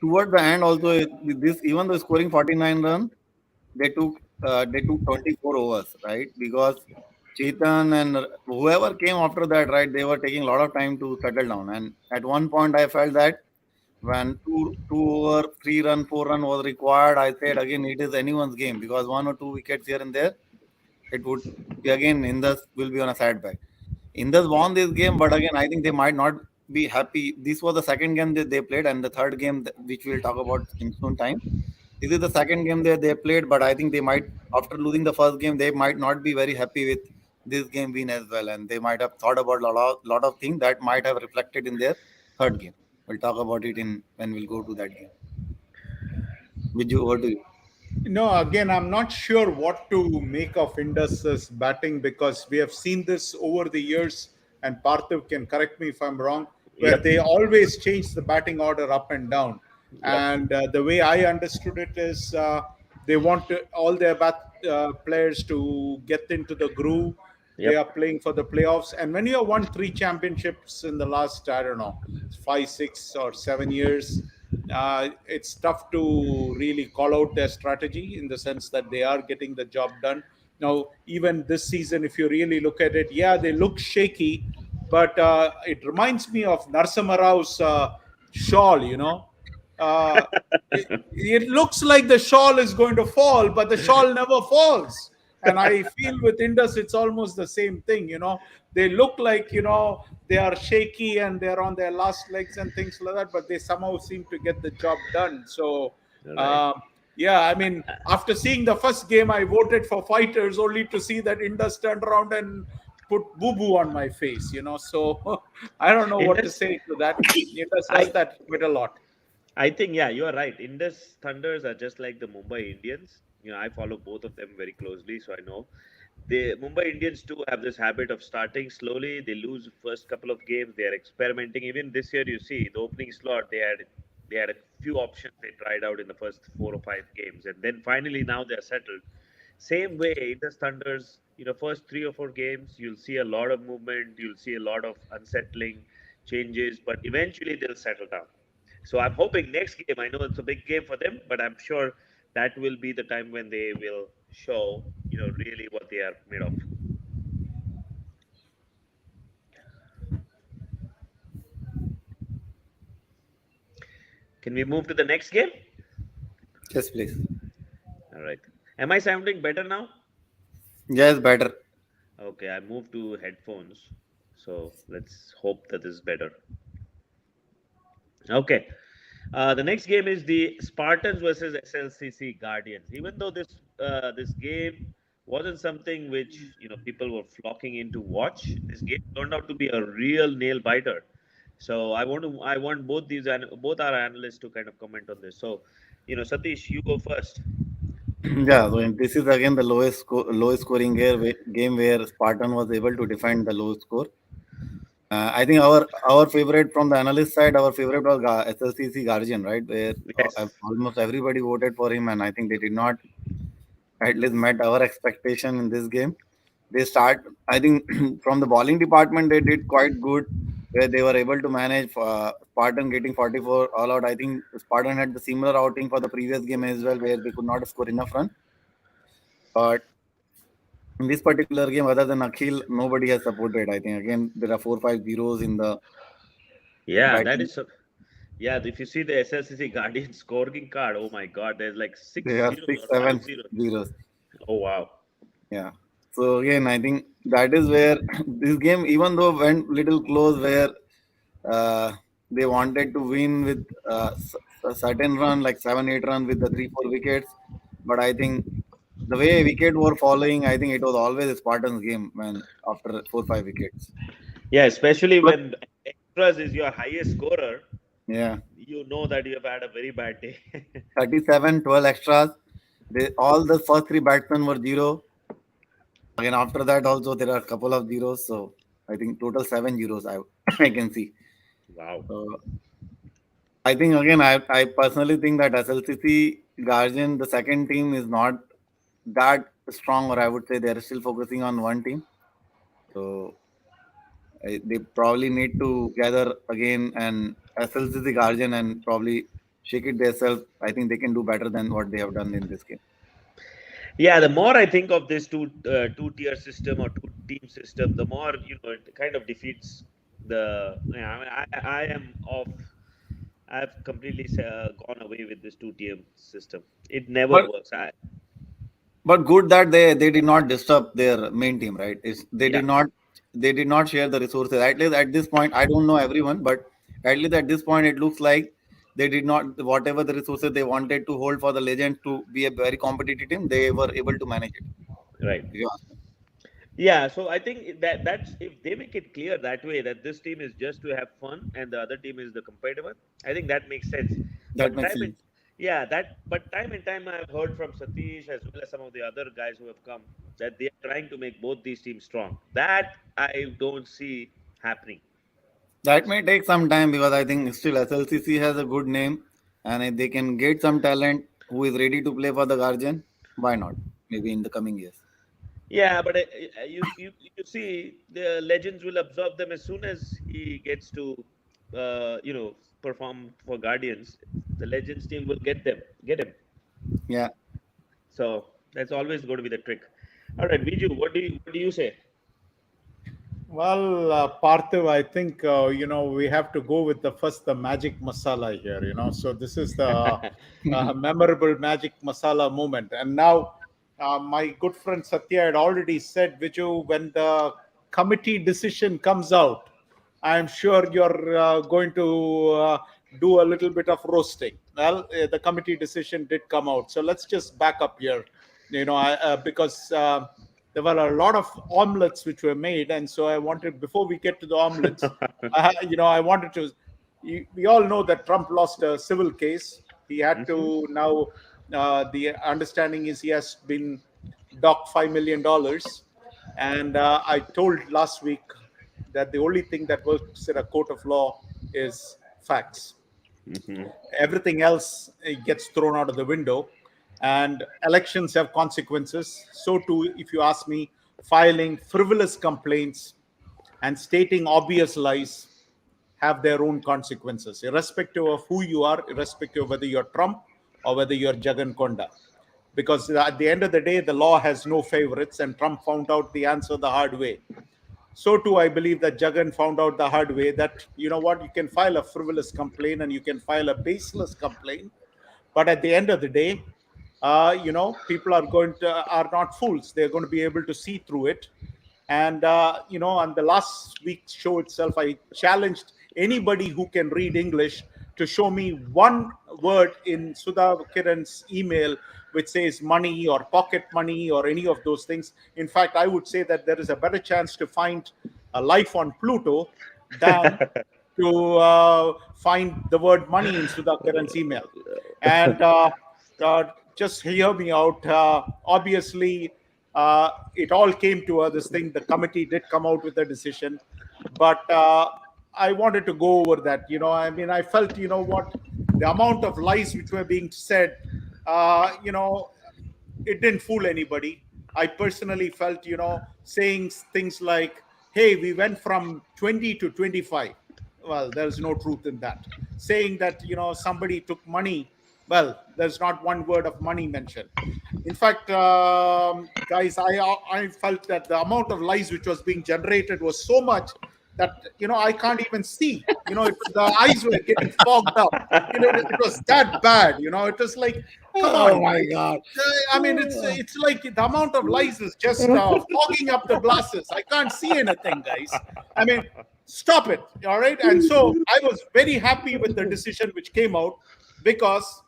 Towards the end, also this even though scoring 49 runs, they took 24 overs, right? Because Chetan and whoever came after that, right, they were taking a lot of time to settle down. And at one point, I felt that when two over 3 run, 4 run was required, I said again it is anyone's game because 1 or 2 wickets here and there, it would be again Indus will be on a sad back. Indus won this game, but again, I think they might not be happy. This was the second game that they played, and the third game which we'll talk about in soon time. This is the second game that they played, but I think they might, after losing the first game, they might not be very happy with this game win as well, and they might have thought about lot of things that might have reflected in their third game. We'll talk about it in when we'll go to that game. With you, over to you. No, again, I'm not sure what to make of Indus's batting because we have seen this over the years, and Parthiv can correct me if I'm wrong, where Yep. they always change the batting order up and down. Yep. And the way I understood it is they want all their players to get into the groove. They are Yep. playing for the playoffs. And when you have won three championships in the last, I don't know, 5, 6, or 7 years, it's tough to really call out their strategy in the sense that they are getting the job done. Now, even this season, if you really look at it, yeah, they look shaky, but it reminds me of Narsimha Rao's shawl, Uh, it looks like the shawl is going to fall, but the shawl never falls. And I feel with Indus, it's almost the same thing. They look like they are shaky and they're on their last legs and things like that, but they somehow seem to get the job done. So, All right. um, yeah, I mean, after seeing the first game, I voted for fighters only to see that Indus turned around and put boo boo on my face. So I don't know what to Indus, say to that. Indus does I that quite a lot. I think, yeah, you are right. Indus Thunders are just like the Mumbai Indians. I follow both of them very closely, so I know. The Mumbai Indians too have this habit of starting slowly. They lose first couple of games. They are experimenting. Even this year, you see the opening slot. They had a few options they tried out in the first 4 or 5 games, and then finally now they are settled. Same way, Indus Thunders. First 3 or 4 games, you'll see a lot of movement. You'll see a lot of unsettling changes, but eventually they'll settle down. So I'm hoping next game. I know it's a big game for them, but I'm sure that will be the time when they will show, really what they are made of. Can we move to the next game? Yes, please. All right. Am I sounding better now? Yes, better. Okay, I moved to headphones. So let's hope that is better. Okay. The next game is the Spartans versus SLCC Guardians. Even though this game wasn't something which people were flocking in to watch, this game turned out to be a real nail biter. So I want both our analysts to kind of comment on this. So, Satish, you go first. Yeah, so this is again the lowest scoring game where Spartan was able to defend the low score. I think our favorite from the analyst side, our favorite was SLCC Guardian, right? Where Yes. almost everybody voted for him, and I think they did not at least met our expectation in this game. I think, from the bowling department, they did quite good, where they were able to manage Spartan getting 44 all out. I think Spartan had the similar outing for the previous game as well, where they could not score enough run. But in this particular game, other than Akhil, nobody has supported. I think again there are 4 5 zeros in the Yeah, that batting. is so. Yeah, if you see the SLCC Guardian scoring card, oh my God, there's like six There are zeros six or five seven zeros. zeros. Oh wow. Yeah. So again, I think that is where this game, even though went little close, where uh, they wanted to win with a certain run, like 7 8 runs with the 3 4 wickets, but I think the way wicket were following, I think it was always a Spartans game when after 4 5 wickets. Yeah, especially But when extras is your highest scorer, yeah, you know that you have had a very bad day. 37 12 extras. All the first three batsmen were zero. Again, after that also there are a couple of zeros. So I think total 7 zeros I can see. Wow. So I think again I personally think that SLCC Guardian, the second team, is not that strong, or I would say they are still focusing on one team. So they probably need to gather again and SLCC Guardian and probably shake it themselves. I think they can do better than what they have done in this game. Yeah, the more I think of this two-tier system or two-team system, the more it kind of defeats the. Yeah, I am off. I've completely gone away with this two-team system. It never But works. But good that they did not disturb their main team, right? Yeah, They did not share the resources. At least at this point, I don't know everyone, but at least at this point, it looks like they did not, whatever the resources they wanted to hold for the Legends to be a very competitive team, they were able to manage it. right. If you ask me. Yeah, so I think that's if they make it clear that way that this team is just to have fun and the other team is the competitive one, I think that makes sense. That But makes sense. Yeah, that. But time and time, I've heard from Satish as well as some of the other guys who have come that they are trying to make both these teams strong. That I don't see happening. That may take some time because I think still SLCC has a good name, and if they can get some talent who is ready to play for the Guardian, why not? Maybe in the coming years. Yeah, but you see, the legends will absorb them as soon as he gets to, perform for Guardians. The legends team will get him. Yeah. So that's always going to be the trick. All right, Viju, what do you say? Well, Parthiv, I think we have to go with the magic masala here. So this is the memorable magic masala moment. And now, my good friend Satya had already said, Viju, when the committee decision comes out, I'm sure you're going to do a little bit of roasting. Well, the committee decision did come out, so let's just back up here. Because there were a lot of omelets which were made, and so I wanted, before we get to the omelets, I wanted to. We all know that Trump lost a civil case. He had Hmm. to now. The understanding is he has been docked $5 million, and I told last week that the only thing that works in a court of law is facts. Hmm. Everything else gets thrown out of the window, and elections have consequences. So too, if you ask me, filing frivolous complaints and stating obvious lies have their own consequences, irrespective of who you are, irrespective of whether you're Trump or whether you're Jagan Konda. Because at the end of the day, the law has no favorites, and Trump found out the answer the hard way. So too, I believe that Jagan found out the hard way that, you know what, you can file a frivolous complaint and you can file a baseless complaint, but at the end of the day, people are not fools. They're going to be able to see through it. And on the last week's show itself, I challenged anybody who can read English to show me one word in Sudha Kiran's email which says money or pocket money or any of those things. In fact, I would say that there is a better chance to find a life on Pluto than to find the word money in Sudha Kiran's email. And just hear me out. Obviously, it all came to this thing. The committee did come out with a decision, but I wanted to go over that. I mean, I felt, what, the amount of lies which were being said, it didn't fool anybody. I personally felt, saying things like, hey, we went from 20 to 25. Well, there's no truth in that. Saying that, somebody took money, well, there's not one word of money mentioned. In fact, guys, I felt that the amount of lies which was being generated was so much that, I can't even see. The eyes were getting fogged up. It was that bad. It was like, come Oh on, my guys. God. I mean, it's like the amount of lies is just fogging up the glasses. I can't see anything, guys. I mean, stop it. All right. And so I was very happy with the decision which came out, because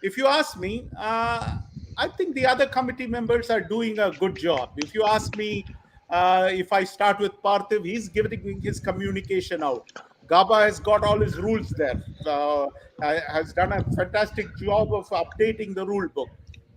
if you ask me, I think the other committee members are doing a good job. If you ask me, if I start with Parthiv, he's giving his communication out. Gaba has got all his rules there, has done a fantastic job of updating the rule book.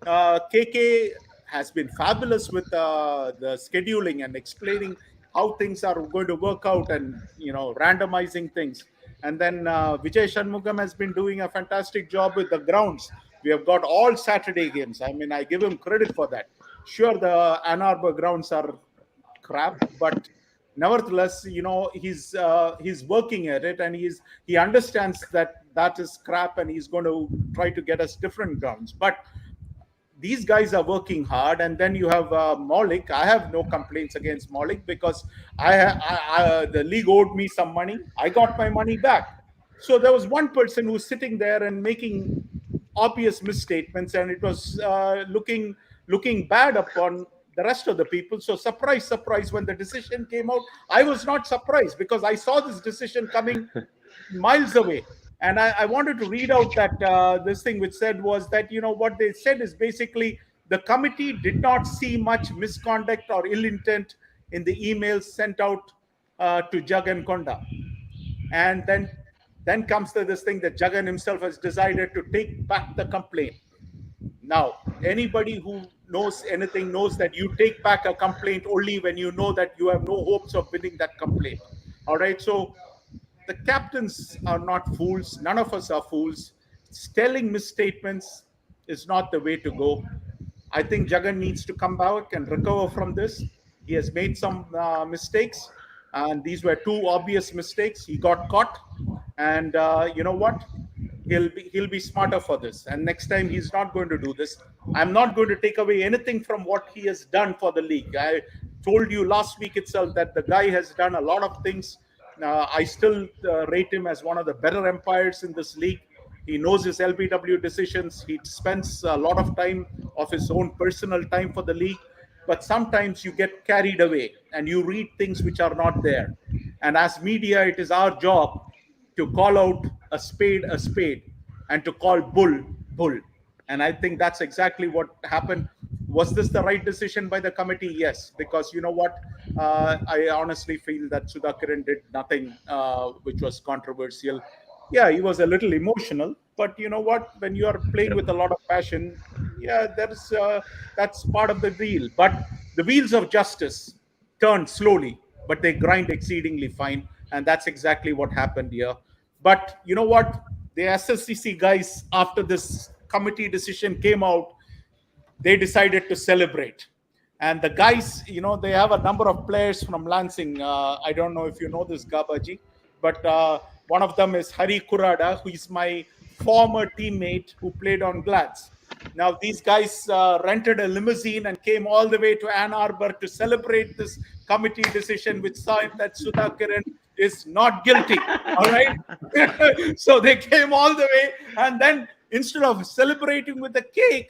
KK has been fabulous with the scheduling and explaining how things are going to work out, and randomizing things. And then Vijay Shanmugam has been doing a fantastic job with the grounds. We have got all Saturday games. I mean, I give him credit for that. Sure, the Ann Arbor grounds are crap, but nevertheless, he's working at it, and he understands that that is crap, and he's going to try to get us different grounds. But these guys are working hard. And then you have Maulik. I have no complaints against Maulik, because the league owed me some money. I got my money back. So there was one person who was sitting there and making obvious misstatements, and it was looking bad upon the rest of the people. So surprise, surprise, when the decision came out, I was not surprised, because I saw this decision coming miles away. And I wanted to read out that this thing which said was that, what they said is basically the committee did not see much misconduct or ill intent in the emails sent out to Jagan Konda. And then Then comes to this thing that Jagan himself has decided to take back the complaint. Now, anybody who knows anything knows that you take back a complaint only when you know that you have no hopes of winning that complaint. All right. So the captains are not fools. None of us are fools. Telling misstatements is not the way to go. I think Jagan needs to come back and recover from this. He has made some mistakes, and these were two obvious mistakes. He got caught, and you know what? He'll be smarter for this. And next time he's not going to do this. I'm not going to take away anything from what he has done for the league. I told you last week itself that the guy has done a lot of things. I still rate him as one of the better umpires in this league. He knows his LBW decisions. He spends a lot of time of his own personal time for the league. But sometimes you get carried away and you read things which are not there. And as media, it is our job to call out a spade and to call bull bull. And I think that's exactly what happened. Was this the right decision by the committee? Yes, because you know what? I honestly feel that Sudhakiran did nothing which was controversial. Yeah, he was a little emotional, but you know what? When you are playing with a lot of passion, yeah, that's part of the deal. But the wheels of justice turn slowly, but they grind exceedingly fine, and that's exactly what happened here. But you know what? The SSCC guys, after this committee decision came out, they decided to celebrate. And the guys, they have a number of players from Lansing. I don't know if you know this, Gabaji, but one of them is Hari Kurada, who is my former teammate who played on Glads. Now, these guys rented a limousine and came all the way to Ann Arbor to celebrate this committee decision, which said that Sudhakiran is not guilty. All right. So they came all the way. And then instead of celebrating with a cake,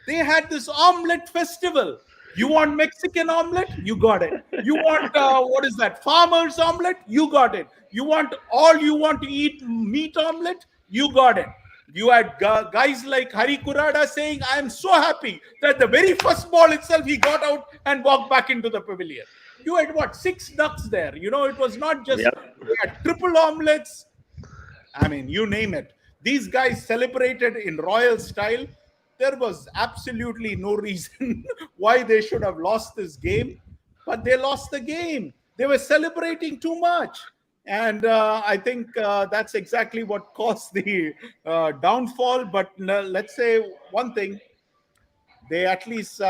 they had this omelette festival. You want Mexican omelette? You got it. You want, what is that? Farmer's omelette? You got it. You want to eat meat omelette? You got it. You had guys like Hari Kurada saying, I am so happy that the very first ball itself, he got out and walked back into the pavilion. You had what? 6 ducks there. It was not just, they had triple omelettes. I mean, you name it. These guys celebrated in royal style. There was absolutely no reason why they should have lost this game, but they lost the game. They were celebrating too much. And I think that's exactly what caused the downfall. But let's say one thing, they at least,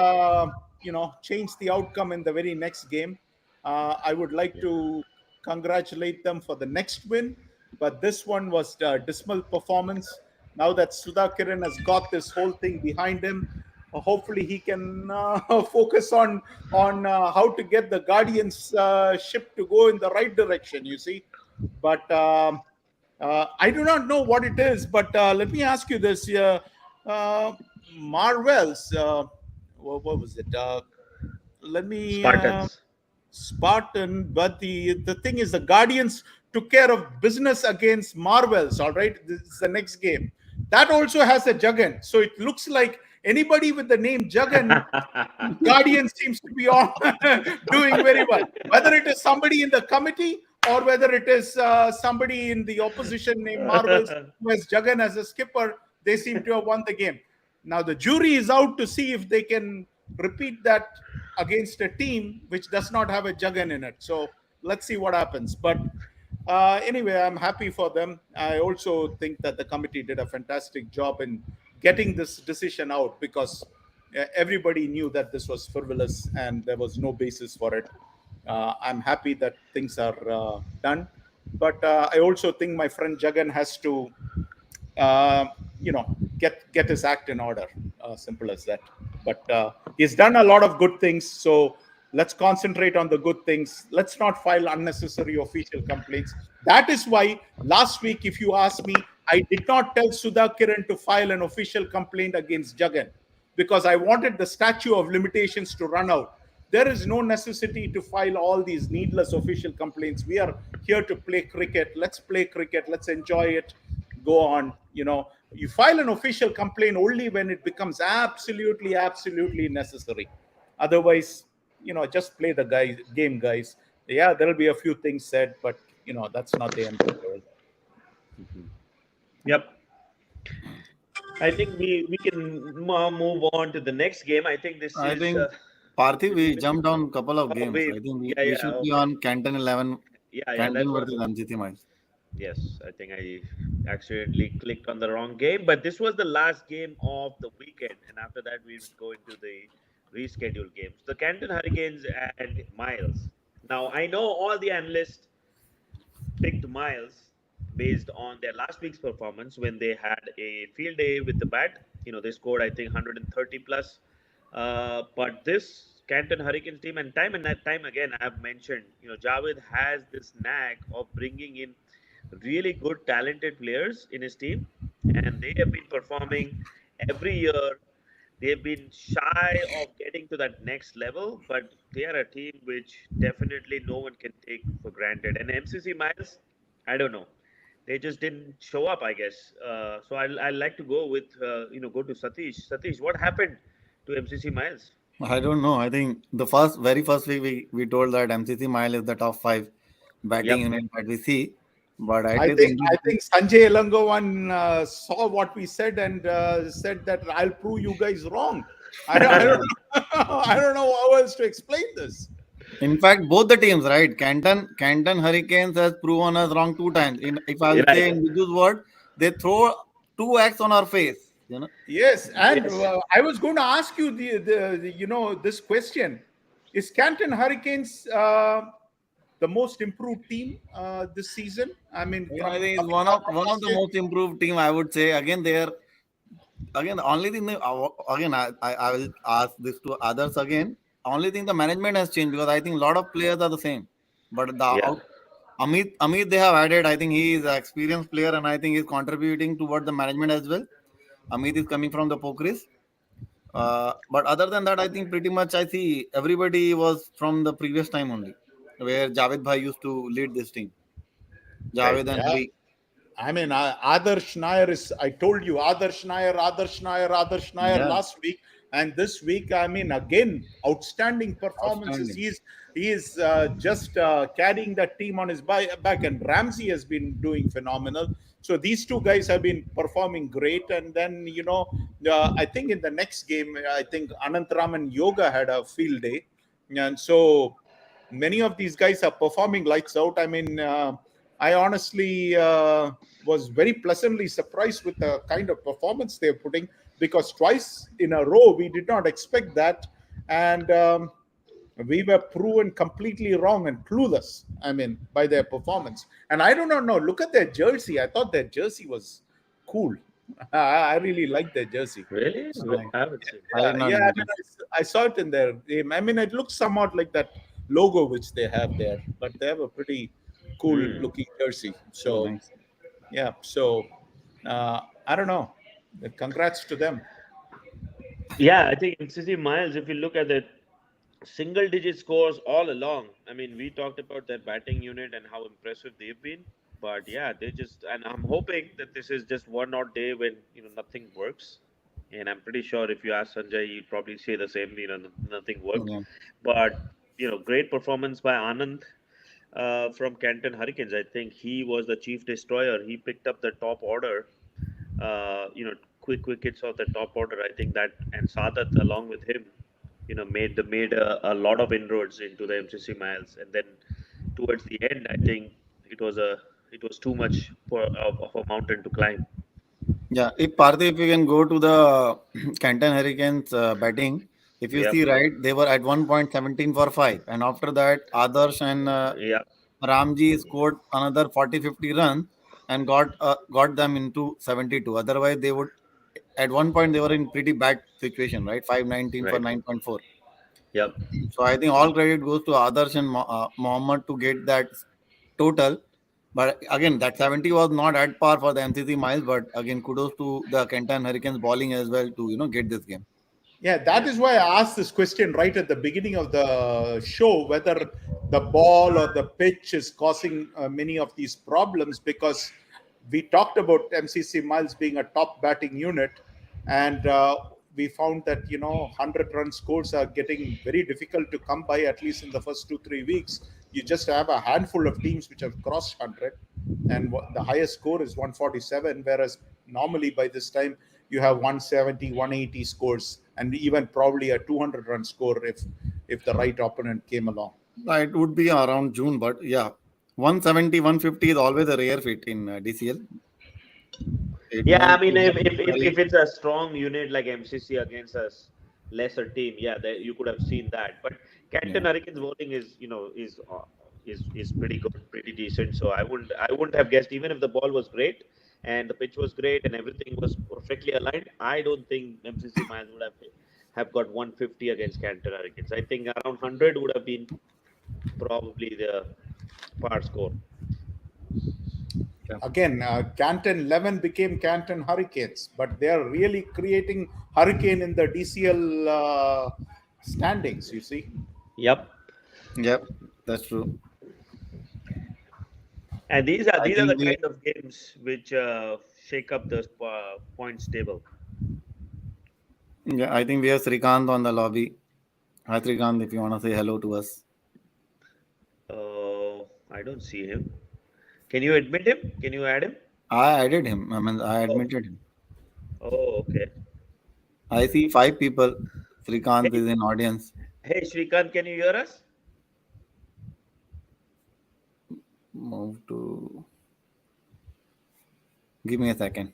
changed the outcome in the very next game. I would like to congratulate them for the next win, but this one was a dismal performance. Now that Sudhakiran has got this whole thing behind him, hopefully he can focus on how to get the Guardians ship to go in the right direction, you see. But I do not know what it is, but let me ask you this. Marvels, what was it? Let me... Spartan, but the thing is the Guardians took care of business against Marvels, all right? This is the next game. That also has a Jagan. So it looks like anybody with the name Jagan, Guardian seems to be on doing very well. Whether it is somebody in the committee or whether it is somebody in the opposition named Marvels who has Jagan as a skipper, they seem to have won the game. Now the jury is out to see if they can repeat that against a team which does not have a Jagan in it. So let's see what happens. But anyway, I'm happy for them. I also think that the committee did a fantastic job in getting this decision out, because everybody knew that this was frivolous and there was no basis for it. I'm happy that things are done. But I also think my friend Jagan has to, get his act in order. Simple as that. But he's done a lot of good things. So let's concentrate on the good things. Let's not file unnecessary official complaints. That is why last week, if you ask me, I did not tell Sudhakiran to file an official complaint against Jagan, because I wanted the statute of limitations to run out. There is no necessity to file all these needless official complaints. We are here to play cricket. Let's play cricket. Let's enjoy it. Go on. You file an official complaint only when it becomes absolutely necessary. Otherwise, just play the game, guys. Yeah, there'll be a few things said, but that's not the end of the world. Mhm. Yep. I think we can move on to the next game. I think this I is think Parthiv, this we will, jumped on a couple of oh games. wait, I think yeah, we yeah, should be okay, on Canton 11, yeah. That's Canton what. versus MCC Miles. Yes, I think I accidentally clicked on the wrong game, but this was the last game of the weekend, and after that we would go into the rescheduled games. The Canton Hurricanes and Miles. Now I know all the analysts picked Miles based on their last week's performance when they had a field day with the bat. They scored I think 130 plus. But this Canton Hurricanes team, and time again, I have mentioned, Javed has this knack of bringing in really good, talented players in his team, and they have been performing every year. They've been shy of getting to that next level, but they are a team which definitely no one can take for granted. And MCC Miles, I don't know, they just didn't show up, I guess. So I like to go with go to Satish. Satish, what happened to MCC Miles? I don't know. I think the very first week we told that MCC Mile is the top five batting Yep. unit that we see, but I it is think indeed. I think Sanjay Elangovan saw what we said and said that I'll prove you guys wrong. I don't Yeah. know, I don't know how else to explain this. In fact, both the teams, right? Canton Hurricanes has proven us wrong two times. If I'll Right. say in Vidu's word, they throw two X on our face. Yes, and Yes. I was going to ask you this question: Is Canton Hurricanes the most improved team this season? I mean, Yeah, I from think it's coming out from one of last the year. most improved team. I would say again they are again the only thing again I will ask this to others again. Only thing the management has changed because I think a lot of players are the same, but the Yeah. Amit they have added. I think he is an experienced player and I think he's contributing toward the management as well. Amit is coming from the Pokris. But other than that, I think pretty much I see everybody was from the previous time only, where Javed Bhai used to lead this team. Right. Javed and Yeah, Hari. I mean, Adarsh Nair is, I told you, Adarsh Nair Yeah, last week. And this week, I mean, again, outstanding performances. outstanding. He is just carrying that team on his back. And Ramsey has been doing phenomenal. So these two guys have been performing great. And then, I think in the next game, I think Anantram and Yoga had a field day. And so many of these guys are performing lights out. I mean, I honestly was very pleasantly surprised with the kind of performance they're putting because twice in a row we did not expect that, and we were proven completely wrong and clueless. I mean, by their performance. And I do not know. Look at their jersey. I thought their jersey was cool. I really like their jersey. Really? So I haven't seen. I did not yeah, I mean, notice. I saw it in their game. I mean, it looks somewhat like that logo which they have there, but they have a pretty cool Hmm. looking jersey. Oh, So nice. yeah, so I don't know. Congrats to them. Yeah, I think MCC Miles, if you look at the single digit scores all along. I mean, we talked about their batting unit and how impressive they've been. But yeah, they just, and I'm hoping that this is just one odd day when, nothing works. And I'm pretty sure if you ask Sanjay, he'd probably say the same, nothing worked. Yeah. But, great performance by Anand from Canton Hurricanes. I think he was the chief destroyer. He picked up the top order, quick wickets of the top order. I think that, and Sadat along with him, made a lot of inroads into the MCC Miles, and then towards the end, I think it was too much of a mountain to climb. Yeah, if Partha, if you can go to the Canton Hurricanes batting, if you Yeah, see right, they were at one point 17 for 5. And after that, Adarsh and yeah, Ramji scored another 40-50 runs and got them into 72. Otherwise, they would, at one point, they were in pretty bad situation, right? 519 for right. 9.4. Yep. So I think all credit goes to Adarsh and Mohammed to get that total. But again, that 70 was not at par for the MCC Miles. But again, kudos to the Kenton Hurricanes bowling as well to get this game. Yeah, that Yeah. is why I asked this question right at the beginning of the show whether the ball or the pitch is causing many of these problems because we talked about MCC Miles being a top batting unit, and we found that 100-run scores are getting very difficult to come by at least in the first 2-3 weeks. you just have a handful of teams which have crossed 100, and the highest score is 147, whereas normally by this time you have 170, 180 scores, and even probably a 200-run score if the right opponent came along. It would be around June, but yeah, 170, 150 is always a rare fit in DCL. It Yeah, I won't mean, be if very. it's a strong unit like MCC against a lesser team, yeah, you could have seen that. But Canton Yeah. Hurricanes bowling is, is pretty good, pretty decent. So I wouldn't have guessed, even if the ball was great and the pitch was great and everything was perfectly aligned. I don't think MCC Mines would have got 150 against Canton Hurricanes. I think around 100 would have been probably the par score. Again, Canton 11 became Canton Hurricanes, but they are really creating hurricane in the DCL standings. You see. Yep. Yep, that's true. And these are I these are the think we. kind of games which shake up the points table. Yeah, I think we have Srikanth on the lobby. Hi, Srikanth, if you want to say hello to us. I don't see him. Can you admit him? Can you add him? I added him. I mean, I Oh, admitted him. okay. I see 5 people. Srikanth Hey, is in audience. hey, Srikanth, can you hear us? Move to. Give me a second.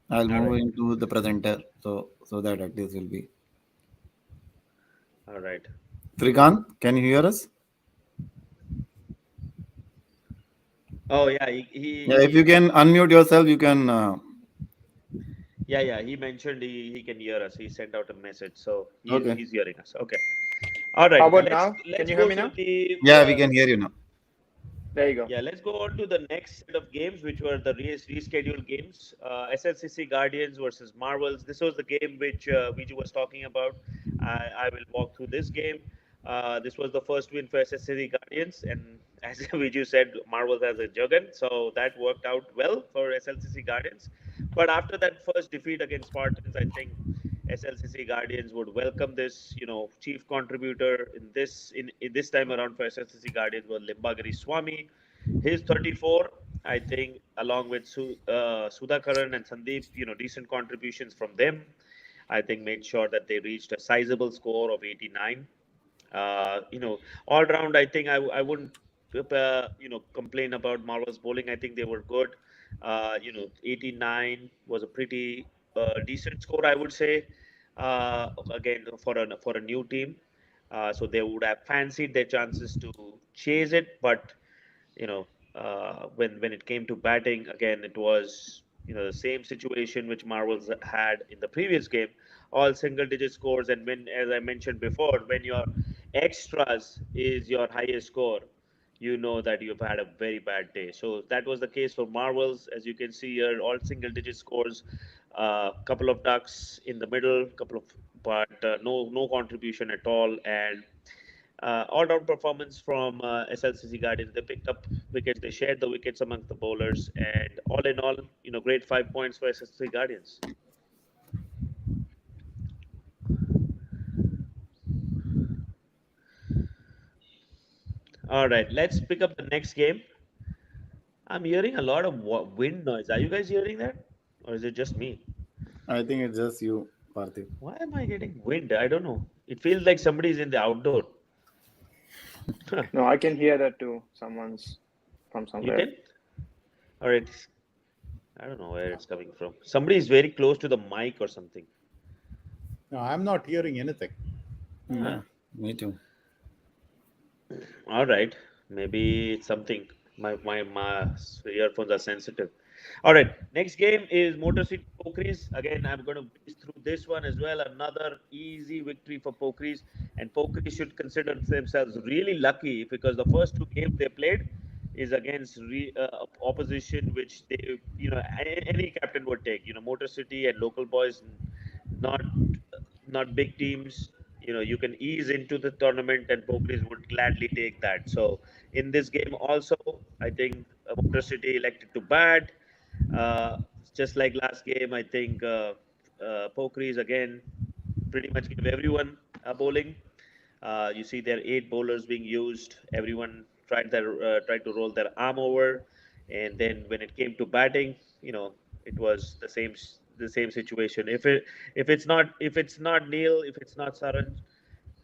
I'll All move right, into the presenter so that at least will be. all right. Srikanth, can you hear us? Oh yeah, he Yeah, if you can unmute yourself, you can. yeah, he mentioned he can hear us. He sent out a message, so Okay. he's hearing us. Okay, all right. How about Let's now? Can let's you hear go me to now? the Yeah, we can hear you now. There you go. Yeah, let's go on to the next set of games, which were the rescheduled games. SLCC Guardians versus Marvels. This was the game which Viju was talking about. I will walk through this game. This was the first win for SSCC Guardians, and as Viju said, Marvels has a juggernaut, so that worked out well for SLCC Guardians. But after that first defeat against Spartans, I think SLCC Guardians would welcome this. Chief contributor in this time around for SLCC Guardians was Limbagiri Swami. His 34, I think, along with Sudhakaran and Sandeep, decent contributions from them. I think made sure that they reached a sizable score of 89. All round, I think I wouldn't, complain about Marvel's bowling. I think they were good. 89 was a pretty decent score, I would say. Again, for a new team, so they would have fancied their chances to chase it, but when it came to batting, again, it was the same situation which Marvels had in the previous game, all single digit scores. And when, as I mentioned before, when your extras is your highest score, you know that you've had a very bad day. So that was the case for Marvels. As you can see here, all single digit scores, couple of ducks in the middle, couple of, but no contribution at all. And all-round performance from SLCC Guardians. They picked up wickets. They shared the wickets amongst the bowlers, and all in all, great 5 points for SLCC Guardians. All right, let's pick up the next game. I'm hearing a lot of wind noise. Are you guys hearing that, or is it just me? I think it's just you, Parthiv. Why am I getting wind? I don't know. It feels like somebody's in the outdoor. No, I can hear that too. Someone's from You somewhere. can? All right. I don't know where it's coming from. Somebody is very close to the mic or something. No, I'm not hearing anything. Yeah, me too. All right. Maybe it's something. My earphones are sensitive. All right. Next game is Motor City Pokris. Again, I'm going to breeze through this one as well. Another easy victory for Pokris. And Pokris should consider themselves really lucky because the first two games they played is against opposition which they, any captain would take. Motor City and local boys, not not big teams. You can ease into the tournament, and Pokris would gladly take that. So in this game also, I think Motor City elected to bat. Uh, just like last game, I think Pokris again pretty much gave everyone a bowling. You see there 8 bowlers being used. Everyone tried to roll their arm over, and then when it came to batting, it was the same situation. If it's not Neil, if it's not Saran,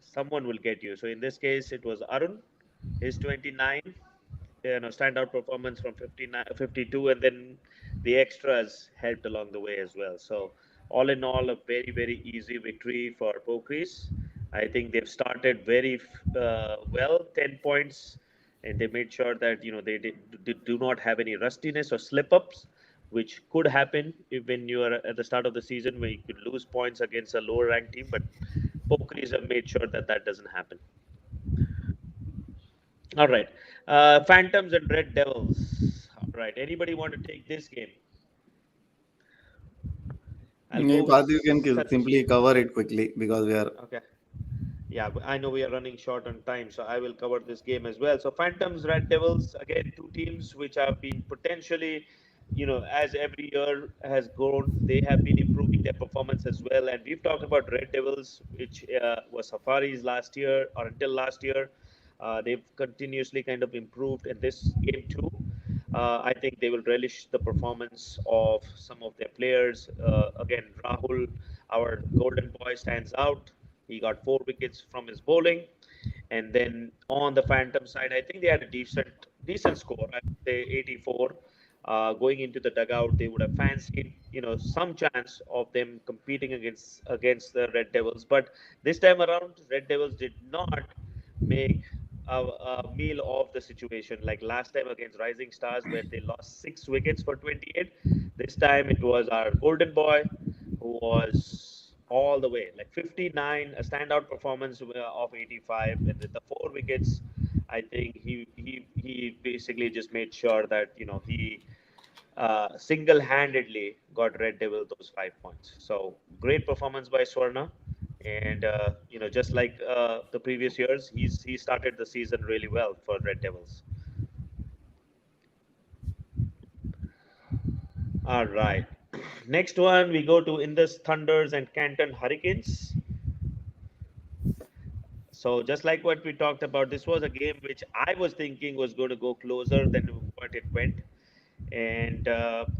someone will get you. So in this case, it was Arun, his 29, standout performance from 59, 52, and then the extras helped along the way as well. So all in all, a very very easy victory for Pokris. I think they've started very well, 10 points, and they made sure that they do not have any rustiness or slip ups, which could happen when you are at the start of the season where you could lose points against a lower ranked team. But Pokris have made sure that that doesn't happen. All right. Phantoms and Red Devils. All right. Anybody want to take this game? I'll go with You can Satish. simply cover it quickly because we are. Okay. Yeah, I know we are running short on time, so I will cover this game as well. So Phantoms, Red Devils, again, two teams which have been potentially, as every year has grown, they have been improving their performance as well. And we've talked about Red Devils, which was Safaris last year or until last year. They've continuously kind of improved in this game too. I think they will relish the performance of some of their players. Again, Rahul, our golden boy, stands out. He got 4 wickets from his bowling. And then on the Phantom side, I think they had a decent score. I would say 84. Going into the dugout, they would have fancied, some chance of them competing against the Red Devils. But this time around, Red Devils did not make a meal of the situation like last time against Rising Stars, where they lost 6 wickets for 28. This time it was our golden boy who was all the way like 59, a standout performance of 85, and with the 4 wickets, I think he basically just made sure that he single-handedly got Red Devil those 5 points. So great performance by Swarna, and just like the previous years, he started the season really well for Red Devils. All right. Next one, we go to Indus Thunders and Canton Hurricanes. So just like what we talked about, this was a game which I was thinking was going to go closer than what it went. And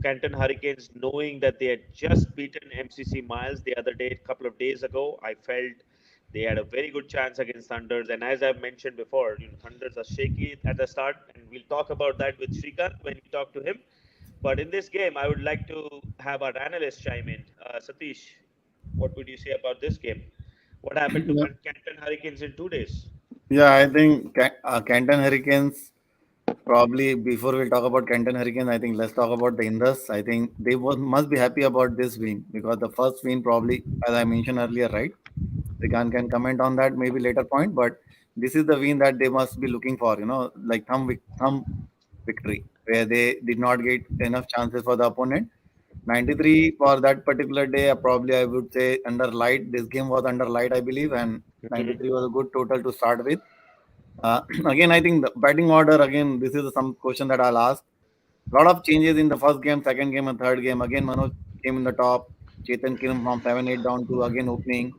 Canton Hurricanes, knowing that they had just beaten MCC Miles the other day, a couple of days ago, I felt they had a very good chance against Thunders. And as I've mentioned before, Thunders are shaky at the start, and we'll talk about that with Srikanth when we talk to him. But in this game, I would like to have our analyst chime in. Satish, what would you say about this game? What happened to Canton Hurricanes in 2 days? Yeah, I think Canton Hurricanes. Probably before we talk about Canton Hurricanes, I think let's talk about the Indus. I think they must be happy about this win because the first win, probably, as I mentioned earlier, right? Srikanth can comment on that maybe later point, but this is the win that they must be looking for, like thumb victory, where they did not get enough chances for the opponent. 93 for that particular day, probably I would say under light. This game was under light, I believe, and 93 was a good total to start with. Again, I think the batting order, again, this is some question that I'll ask. A lot of changes in the first game, second game, and third game. Again, Manoj came in the top. Chetan came from 7-8 down to again opening.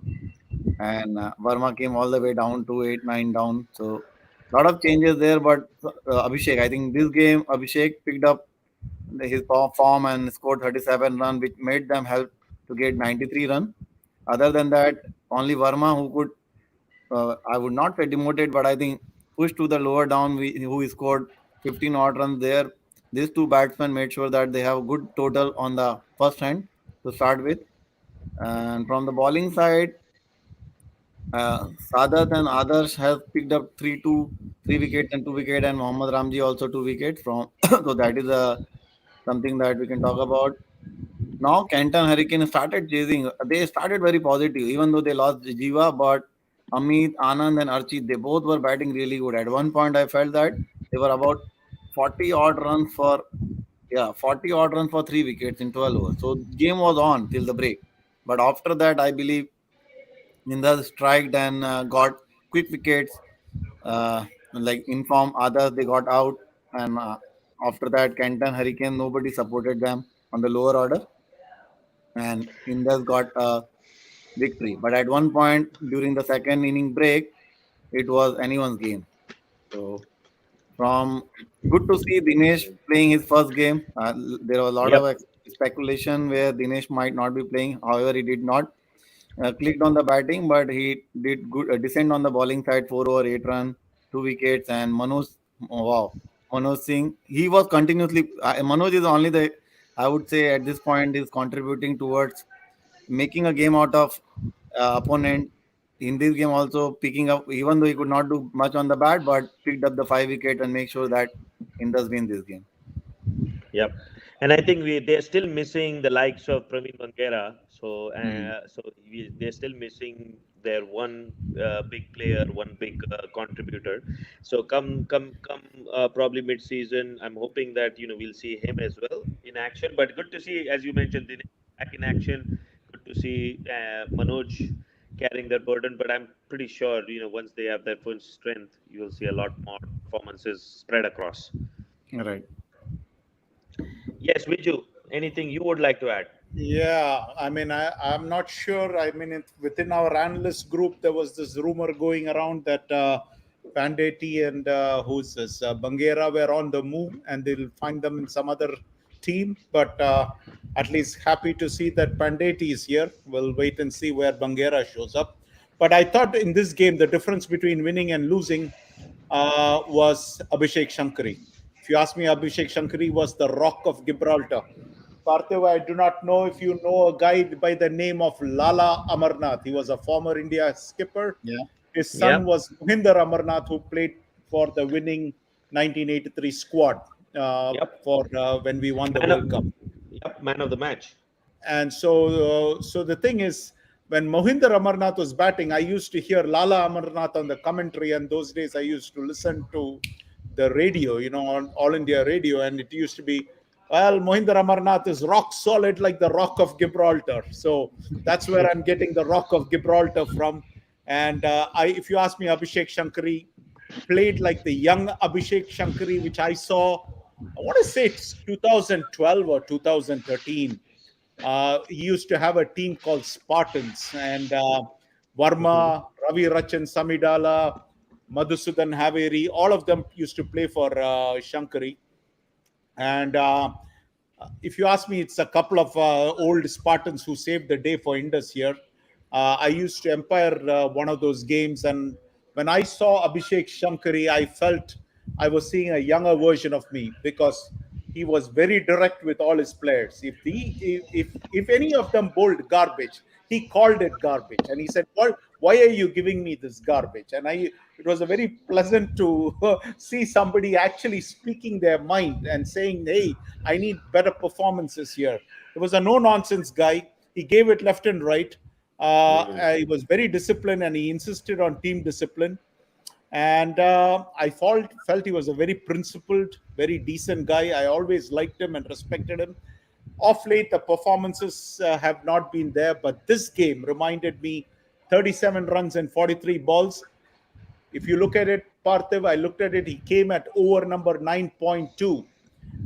And Verma came all the way down to 8-9 down. So, a lot of changes there. But Abhishek, I think this game, Abhishek picked up his form and scored 37 runs, which made them help to get 93 runs. Other than that, only Verma who could, I would not say demoted, but I think pushed to the lower down, who scored 15 odd runs there. These two batsmen made sure that they have a good total on the first hand to start with. And from the bowling side, Sadat and others have picked up 3 wickets and 2 wickets, and Mohammad Ramji also 2 wickets from. So that is something that we can talk about. Now Canton Hurricane started chasing. They started very positive, even though they lost Jiva, but Amit, Anand, and Archit, they both were batting really good. At one point, I felt that they were about 40 odd runs for 40 odd runs for 3 wickets in 12 overs. So game was on till the break. But after that, I believe Indus striked and got quick wickets. Like inform others, they got out, and after that, Canton Hurricane, nobody supported them on the lower order, and Indus got a victory. But at one point during the second inning break, it was anyone's game. So from good to see Dinesh playing his first game. There was a lot Yep. of speculation where Dinesh might not be playing. However, he did not clicked on the batting, but he did good descent on the bowling side. 4 over 8 run, 2 wickets, and Manoj. Oh, wow, Manoj Singh. He was continuously. Manoj is only the. I would say at this point is contributing towards making a game out of opponent. In this game, also picking up, even though he could not do much on the bat, but picked up the 5 wicket and make sure that Indus win this game. Yep. And I think they're still missing the likes of Praveen Bangera. So Hmm. they're still missing their one big player, one big contributor. So come probably mid season, I'm hoping that we'll see him as well in action. But good to see, as you mentioned, Dinesh back in action. Good to see Manoj carrying their burden. But I'm pretty sure once they have their full strength, you will see a lot more performances spread across. Right. Yes, Viju, anything you would like to add? Yeah, I mean, I'm not sure. I mean, within our analyst group, there was this rumor going around that Pandeti and who's this Bangera were on the move, and they'll find them in some other team. But at least happy to see that Pandeti is here. We'll wait and see where Bangera shows up. But I thought in this game, the difference between winning and losing was Abhishek Shankari. If you ask me, Abhishek Shankari was the rock of Gibraltar. Parthiv, I do not know if you know a guy by the name of Lala Amarnath. He was a former India skipper. Yeah. His son Yep, was Mohinder Amarnath, who played for the winning 1983 squad yep. for when we won the Man of, World Cup. man of the match. And so the thing is, when Mohinder Amarnath was batting, I used to hear Lala Amarnath on the commentary. And those days, I used to listen to the radio, on All India Radio, and it used to be, well, Mohinder Amarnath is rock solid like the Rock of Gibraltar. So that's where I'm getting the Rock of Gibraltar from. And if you ask me, Abhishek Shankari played like the young Abhishek Shankari, which I saw. I want to say it's 2012 or 2013. He used to have a team called Spartans, and Mhm. Varma, Ravi Rachan, Samidala, Madhusudan Haveri, all of them used to play for Shankari. And if you ask me, it's a couple of old Spartans who saved the day for Indus here. I used to umpire one of those games, and when I saw Abhishek Shankari, I felt I was seeing a younger version of me because he was very direct with all his players. If any of them bowled garbage, he called it garbage, and he said, Why are you giving me this garbage?" And it was a very pleasant to see somebody actually speaking their mind and saying, "Hey, I need better performances here." He was a no nonsense guy. He gave it left and right. He was very disciplined, and he insisted on team discipline. And I felt he was a very principled, very decent guy. I always liked him and respected him. Off late, the performances have not been there, but this game reminded me 37 runs and 43 balls. If you look at it, Parthiv, I looked at it, he came at over number 9.2,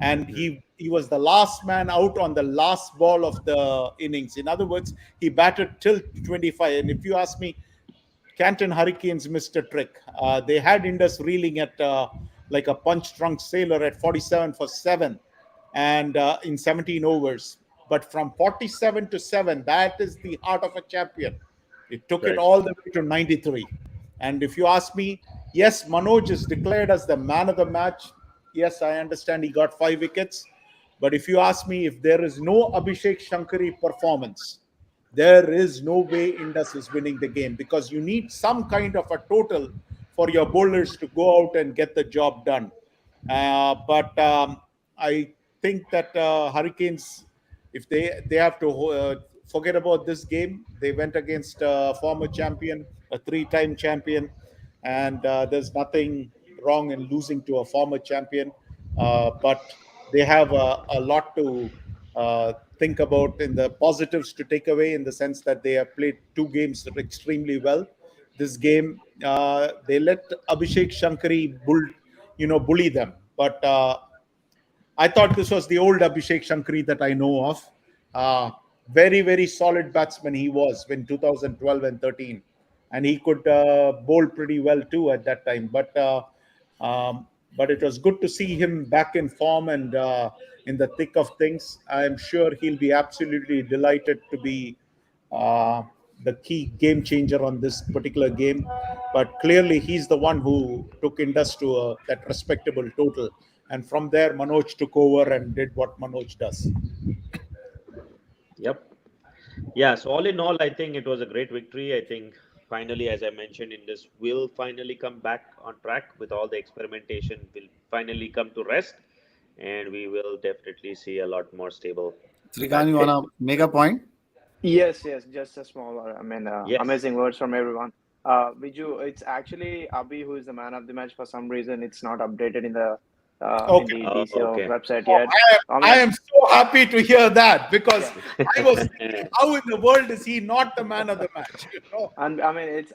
and he was the last man out on the last ball of the innings. In other words, he batted till 25. And if you ask me, Canton Hurricanes missed a trick. They had Indus reeling at like a punch drunk sailor at 47 for 7 and in 17 overs. But from 47 to 7, that is the heart of a champion. It took it Right. all the way to 93. And if you ask me, yes, Manoj is declared as the man of the match. Yes, I understand he got 5 wickets. But if you ask me, if there is no Abhishek Shankari performance, there is no way Indus is winning the game, because you need some kind of a total for your bowlers to go out and get the job done. But I think that Hurricanes, if they have to forget about this game, they went against a former champion, a three-time champion, and there's nothing wrong in losing to a former champion. But they have a lot to think about in the positives to take away, in the sense that they have played 2 games extremely well. This game, they let Abhishek Shankari bully them. But I thought this was the old Abhishek Shankari that I know of. Very, very solid batsman he was in 2012 and 13. and he could bowl pretty well too at that time. But it was good to see him back in form and in the thick of things. I'm sure he'll be absolutely delighted to be the key game changer on this particular game. But clearly, he's the one who took Indus to that respectable total. And from there, Manoj took over and did what Manoj does. Yep. Yeah. So all in all, I think it was a great victory. I think finally, as I mentioned, Indus will finally come back on track with all the experimentation. Will finally come to rest, and we will definitely see a lot more stable. Srikanth, you wanna make a point? Yes, just a small. Yes. Amazing words from everyone. Viju, it's actually Abhi who is the man of the match. For some reason, it's not updated in the Okay. DCL Okay. website yet. I am so happy to hear that, because I was thinking, how in the world is he not the man of the match? You know? And it's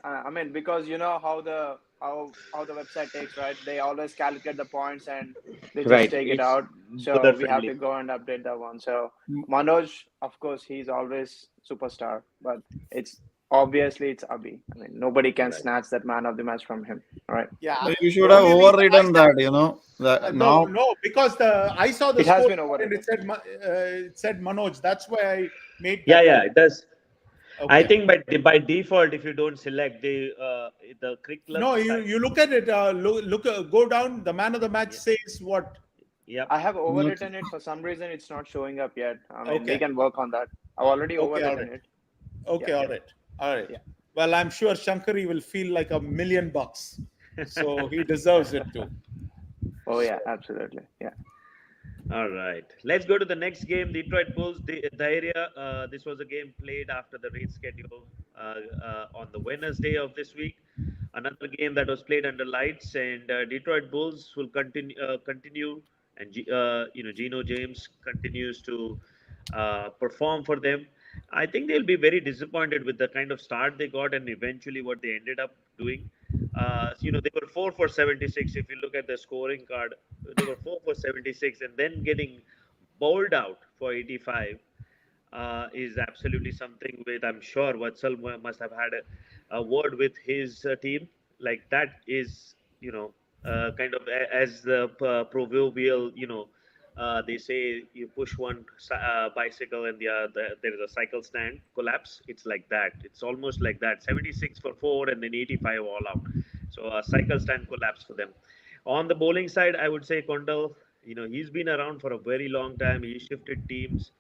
because you know how the website takes, right? They always calculate the points and they just Right. take it It's out. So user we have friendly. to go and update that one. So Manoj, of course, he's always superstar, but it's obviously it's Abhi. I mean, nobody can Right. snatch that man of the match from him. All right. Yeah. You should have Only reason overridden that, you know. That now No, because I saw the It has score been and it said Manoj. That's why I made that. Yeah, it does. Okay. I think by default, if you don't select the cricket club. No, you look at it. Go down. The man of the match says what? Yep. I have overwritten it. For some reason, it's not showing up yet. I mean, Okay. we can work on that. I've already Okay, overwritten alright. it. Okay, Yeah. all right. Yeah. Well, I'm sure Shankari will feel like $1 million, so he deserves it too. Oh yeah, absolutely. Yeah. All right. Let's go to the next game. Detroit Bulls, the area. This was a game played after the race schedule on the Wednesday of this week. Another game that was played under lights, and Detroit Bulls will continue, and Geno James continues to perform for them. I think they'll be very disappointed with the kind of start they got and eventually what they ended up doing. They were 4 for 76. If you look at the scoring card, they were 4 for 76, and then getting bowled out for 85 is absolutely something with, I'm sure Vatsal must have had a word with his team. Like that is, kind of as the proverbial, they say you push one bicycle and there is a cycle stand collapse. It's like that. It's almost like that. 76 for 4 and then 85 all out. So a cycle stand collapse for them. On the bowling side, I would say Kondal, he's been around for a very long time. He shifted teams.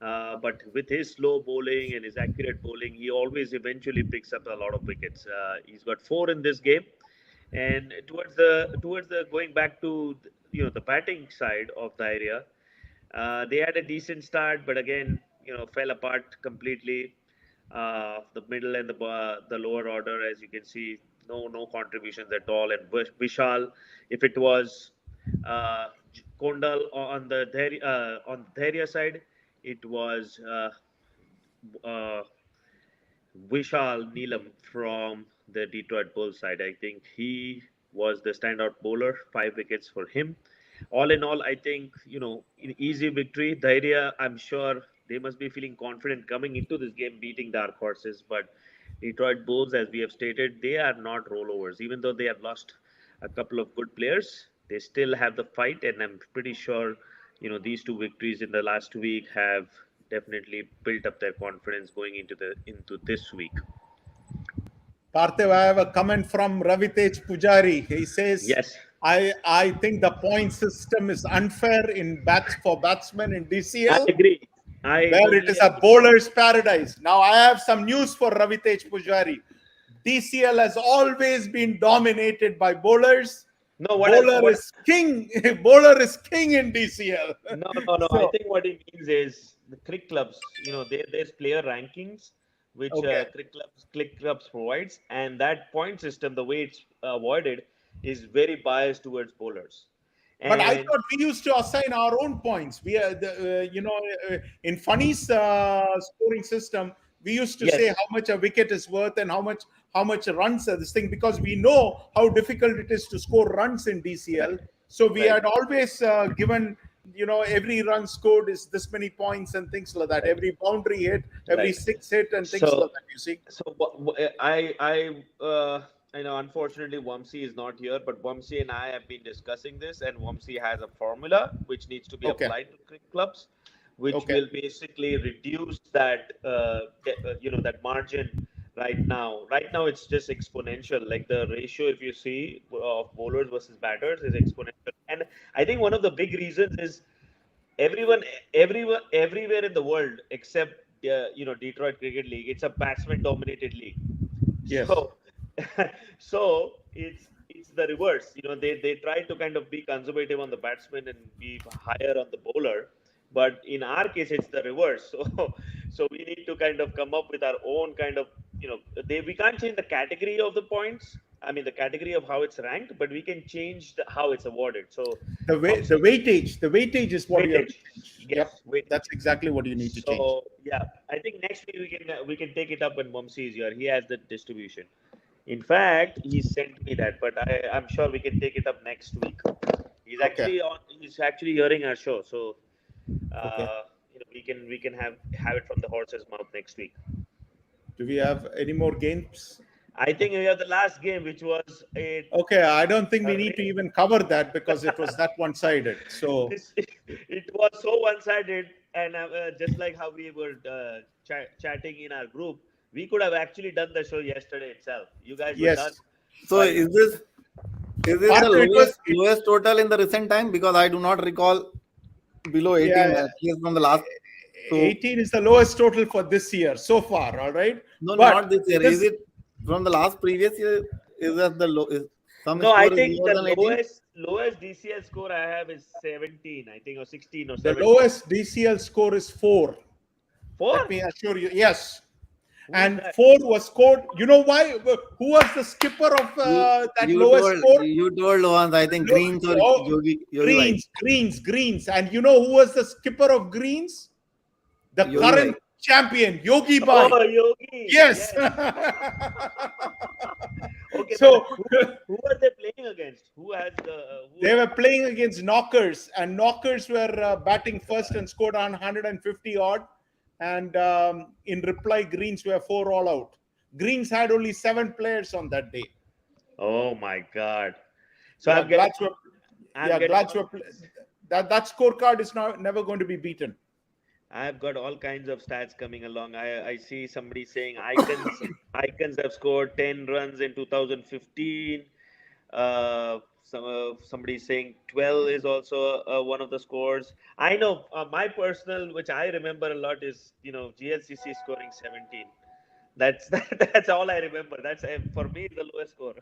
But with his slow bowling and his accurate bowling, he always eventually picks up a lot of wickets. He's got 4 in this game, and towards the going back to the batting side of the area, they had a decent start, but again fell apart completely. The middle and the lower order, as you can see, no contributions at all. And Vishal, if it was Kondal on the Dharia side, it was Vishal Neelam from the Detroit Bulls side. I think he was the standout bowler, 5 wickets for him. All in all, I think, an easy victory. Dharia, I'm sure they must be feeling confident coming into this game, beating dark horses. But Detroit Bulls, as we have stated, they are not rollovers. Even though they have lost a couple of good players, they still have the fight. And I'm pretty sure, these 2 victories in the last week have definitely built up their confidence going into this week. Parthiv, I have a comment from Ravitej Pujari. He says, Yes. I think the point system is unfair for batsmen in DCL. I agree. Where it is a bowler's paradise. Now, I have some news for Ravitej Pujari. DCL has always been dominated by bowlers. No, Bowler is king. Bowler is king in DCL. No. So, I think what it means is the cricket clubs. There's player rankings, which Okay. cricket clubs provides, and that point system, the way it's awarded, is very biased towards bowlers. But I And thought we used to assign our own points. We are, in Funny's scoring system, we used to Yes. say how much a wicket is worth and how much runs are this thing, because we know how difficult it is to score runs in DCL. So we Right. had always given every run scored is this many points and things like that. Every boundary hit, every Right. six hit and things like that. You see. So I know unfortunately Vamsi is not here, but Vamsi and I have been discussing this, and Vamsi has a formula which needs to be Okay. applied to cricket clubs, which Okay. will basically reduce that that margin. Right now it's just exponential. Like the ratio, if you see, of bowlers versus batters is exponential, and I think one of the big reasons is everywhere in the world except Detroit Cricket League, it's a batsman dominated league. Yes. So so it's the reverse. They try to kind of be conservative on the batsman and be higher on the bowler, but in our case it's the reverse. So we need to kind of come up with our own kind of, we can't change the category of the points, I mean the category of how it's ranked, but we can change how it's awarded. So The weightage is what you have to weightage. change. Yes, Yep. weightage. That's exactly what you need to change. So yeah, I think next week we can take it up when Mumsy is here. He has the distribution. In fact, he sent me that, but I'm sure we can take it up next week. He's actually on. He's actually hearing our show, so we can have it from the horse's mouth next week. Do we have any more games? I think we have the last game, which was a. Okay, I don't think we need to even cover that because it was that one-sided. So It was so one-sided, and just like how we were chatting in our group, we could have actually done the show yesterday itself. You guys were yes. done. So But- is this the lowest total in the recent time? Because I do not recall below 18 at least from the last. So, 18 is the lowest total for this year so far. All right. no, But not this year. Is it from the last previous year? Is that the low? No, I think the lowest DCL score I have is 17, I think, or 16 or 17. The lowest DCL score is 4. 4? Let me assure you. Yes. Who And is that? 4 was scored. You know why? Who was the skipper of that lowest score? You told once, I think, Greens or Yogi Greens. And you know who was the skipper of Greens? The Yogi current champion, Yogi Bhai. Oh, Yogi. Yes. Okay, So who are they playing against? Who has the? They were playing against Knockers, and Knockers were batting first and scored on 150 odd. And in reply, Greens were 4 all out. Greens had only 7 players on that day. Oh my God! So Yeah, I'm getting. That scorecard is never going to be beaten. I've got all kinds of stats coming along. I see somebody saying Icons have scored 10 runs in 2015. Somebody saying 12 is also one of the scores. I know my personal, which I remember a lot, is GLCC scoring 17. That's all I remember. That's for me the lowest score.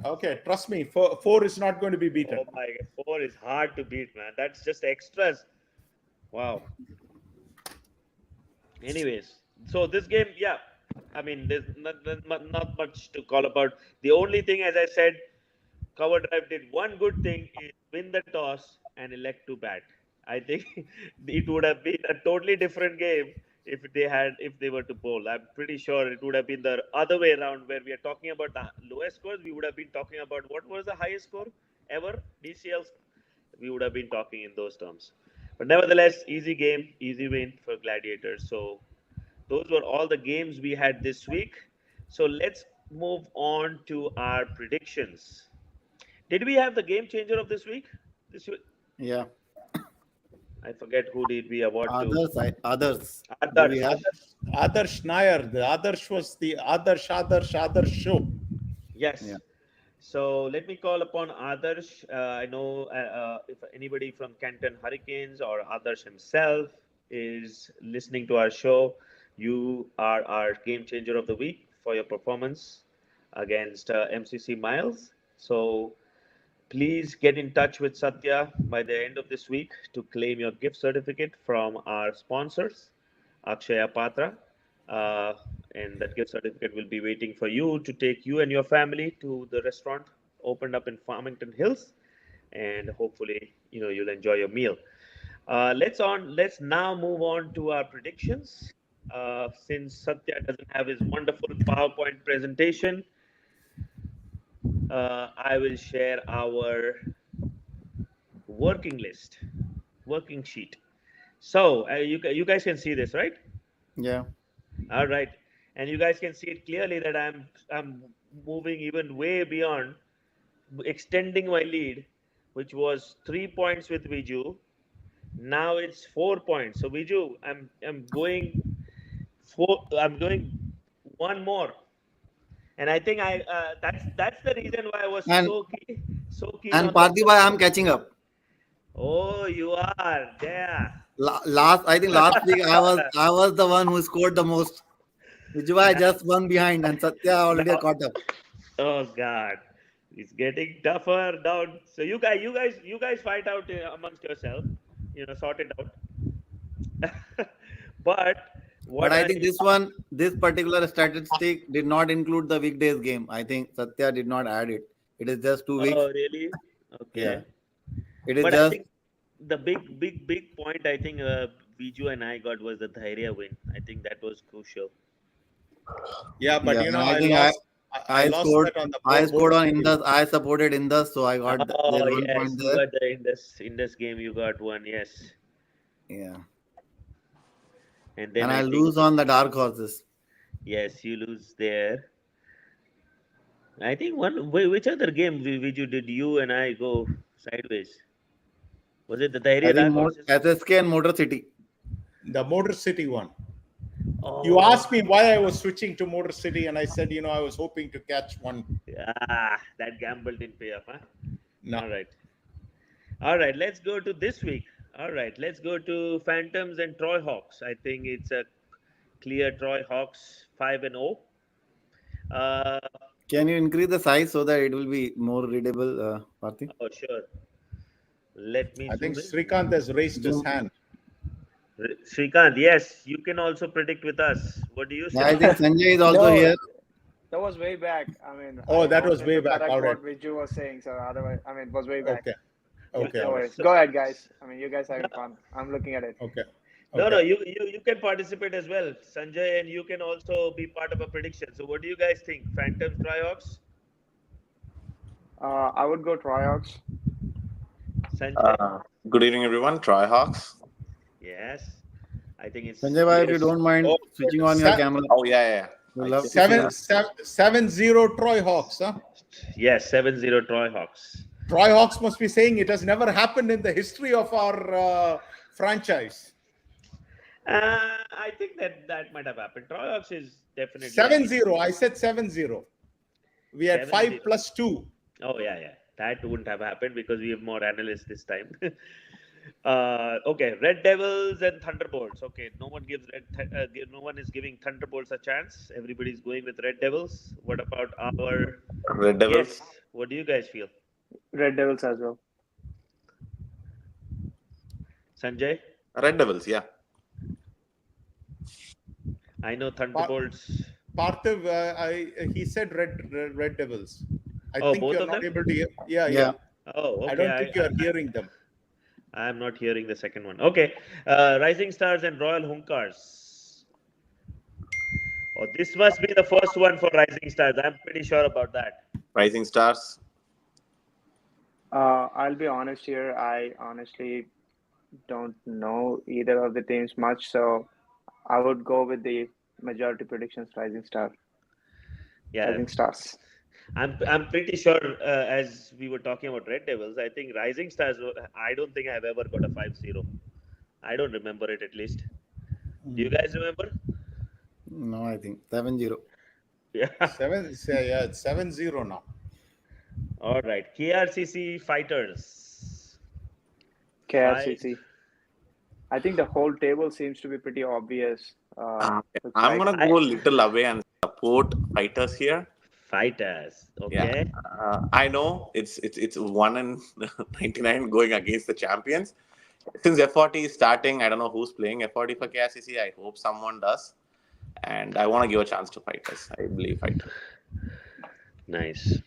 Okay, trust me, 4 is not going to be beaten. Oh my God, 4 is hard to beat, man. That's just extras. Wow. Anyways, so this game, yeah, I mean, there's not much to call about. The only thing, as I said, Cover Drive did one good thing is win the toss and elect to bat. I think it would have been a totally different game if they were to bowl. I'm pretty sure it would have been the other way around, where we are talking about the lowest scores. We would have been talking about what was the highest score ever, DCL. We would have been talking in those terms. But nevertheless, easy game, easy win for Gladiators. So those were all the games we had this week. So let's move on to our predictions. Did we have the game changer of this week? Yeah. I forget who did we award to. Others. Adarsh Nair. The Adarsh was the Adarsh show. Yes. Yeah. So let me call upon Adarsh. I know if anybody from Canton Hurricanes or Adarsh himself is listening to our show, you are our game changer of the week for your performance against MCC Miles. So please get in touch with Satya by the end of this week to claim your gift certificate from our sponsors, Akshaya Patra. And that gift certificate will be waiting for you to take you and your family to the restaurant opened up in Farmington Hills, and hopefully you'll enjoy your meal. Let's now move on to our predictions. Since Satya doesn't have his wonderful PowerPoint presentation, I will share our working list. working sheet. So you guys can see this, right? Yeah. All right, and you guys can see it clearly that I'm moving even way beyond, extending my lead, which was 3 points with Viju. Now it's 4 points. So Viju, I'm going I'm going one more, and I think that's the reason why I was And so keen and on the. Parthiba, I'm catching up. Oh, you are there. I think last week I was the one who scored the most. Vijay just one behind, and Satya already Now, caught up. oh God, it's getting tougher down. So you guys fight out amongst yourself, sort it out. But But what I I think this particular statistic did not include the weekdays game. I think Satya did not add it. It is just 2 weeks. oh really? Yeah. Okay. It is But I just think the big point I think Viju and I got was the Dhairya win. I think that was crucial. Yeah, but yeah. And I I think lost. I I lost scored that on the I scored Motor on City Indus. one. I supported Indus, so I got Oh there's 1 point yes, you there. got the Indus game. You got one, yes. Yeah. And then And I I think lose on the dark horses. yes, you lose there. I think which other game Viju did you and I go sideways? Was it the I Dhairya think Dark Horses? SSK and Motor City. The Motor City one. You Oh, asked me why I was switching to Motor City, and I said, I was hoping to catch one. that gamble didn't pay off, huh? No. All right. Let's go to this week. All right, let's go to Phantoms and Troy Hawks. I think it's a clear Troy Hawks 5-0. Can you increase the size so that it will be more readable, Parthi? Oh, sure. Let me I think zoom in. Srikanth has raised his hand. Srikanth, yes, you can also predict with us. What do you say? I think Sanjay is also No, here. that was way back. I mean, That was wanted way to back. correct All right. what Viju was saying. So otherwise, it was way back. Okay. Yeah, Okay. No all right. worries. Go ahead, guys. You guys are having fun. I'm looking at it. Okay. No, Okay. you can participate as well, Sanjay, and you can also be part of a prediction. So, what do you guys think? Phantoms, Troy Hawks? I would go Troy Hawks. Sanjay? Good evening, everyone. Troy Hawks. Yes. I think it's Sanjay, bhai, if you don't mind Oh, switching on your camera, Oh, yeah. we'd love to see that. 7-0 Troy Hawks, huh? yes, 7-0 Troy Hawks. Troy Hawks must be saying it has never happened in the history of our franchise. I think that might have happened. Troy Hawks is definitely 7-0. I said 7-0. We had 5 7-0. plus 2. Oh yeah. That wouldn't have happened because we have more analysts this time. Okay, Red Devils and Thunderbolts. Okay, no one is giving Thunderbolts a chance. Everybody's going with Red Devils. What about our Red Devils. Yes. What do you guys feel? Red Devils as well. Sanjay? Red Devils, yeah. I know Thunderbolts. Parthiv, he said Red Devils. I think both you're of not them? able to hear. Yeah. Oh, okay. I don't think you're hearing them. I'm not hearing the second one. Okay. Rising Stars and Royal Hunkars. Oh, this must be the first one for Rising Stars. I'm pretty sure about that. Rising Stars. I'll be honest here. I honestly don't know either of the teams much, so I would go with the majority predictions. Rising Stars. I'm pretty sure, as we were talking about Red Devils, I think Rising Stars, I don't think I've ever got a 5-0. I don't remember it at least. Do you guys remember? No, I think 7-0. Yeah. It's 7-0 now. All right. KRCC Fighters. KRCC. I think the whole table seems to be pretty obvious. I'm going to go a little away and support Fighters here. Fighters. Okay. Yeah. I know it's 1-99 going against the champions. Since F40 is starting, I don't know who's playing F40 for KRCC. I hope someone does. And I want to give a chance to Fighters. I believe Fighters. Nice.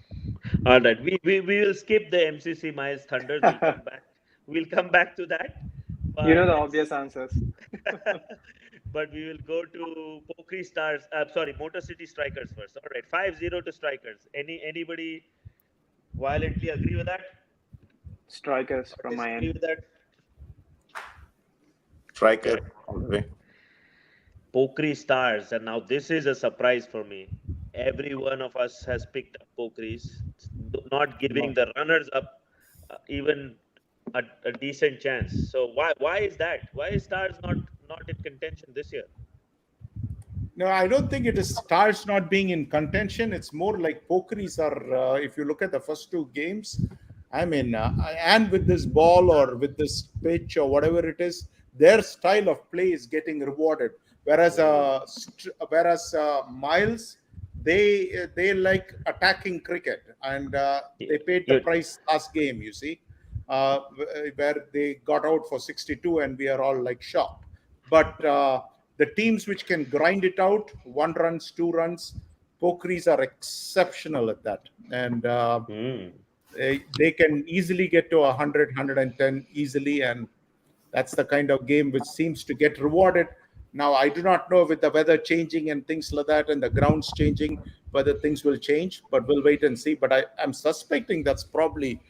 All right. We will skip the MCC Miles Thunders. We'll come back. We'll come back to that. But you know the obvious answers. But we will go to Pokri Stars. Motor City Strikers first. All right, 5-0 to Strikers. Anybody violently agree with that? Strikers from my Agree end. with that? Striker all the way. Pokri Stars, and now this is a surprise for me. Every one of us has picked up Pokris, not giving the runners up even a decent chance. So why is that? Why is Stars not in contention this year? No, I don't think it is Stars not being in contention. It's more like Pokeries are, if you look at the first two games, I mean, and with this ball or with this pitch or whatever it is, their style of play is getting rewarded. Whereas, Miles, they like attacking cricket, and they paid the price last game. You see, where they got out for 62, and we are all like shocked. But the teams which can grind it out, 1 runs, 2 runs, Pokeries are exceptional at that, and they can easily get to 100, 110 easily, and that's the kind of game which seems to get rewarded. Now, I do not know with the weather changing and things like that and the grounds changing, whether things will change, but we'll wait and see. But I'm suspecting that's probably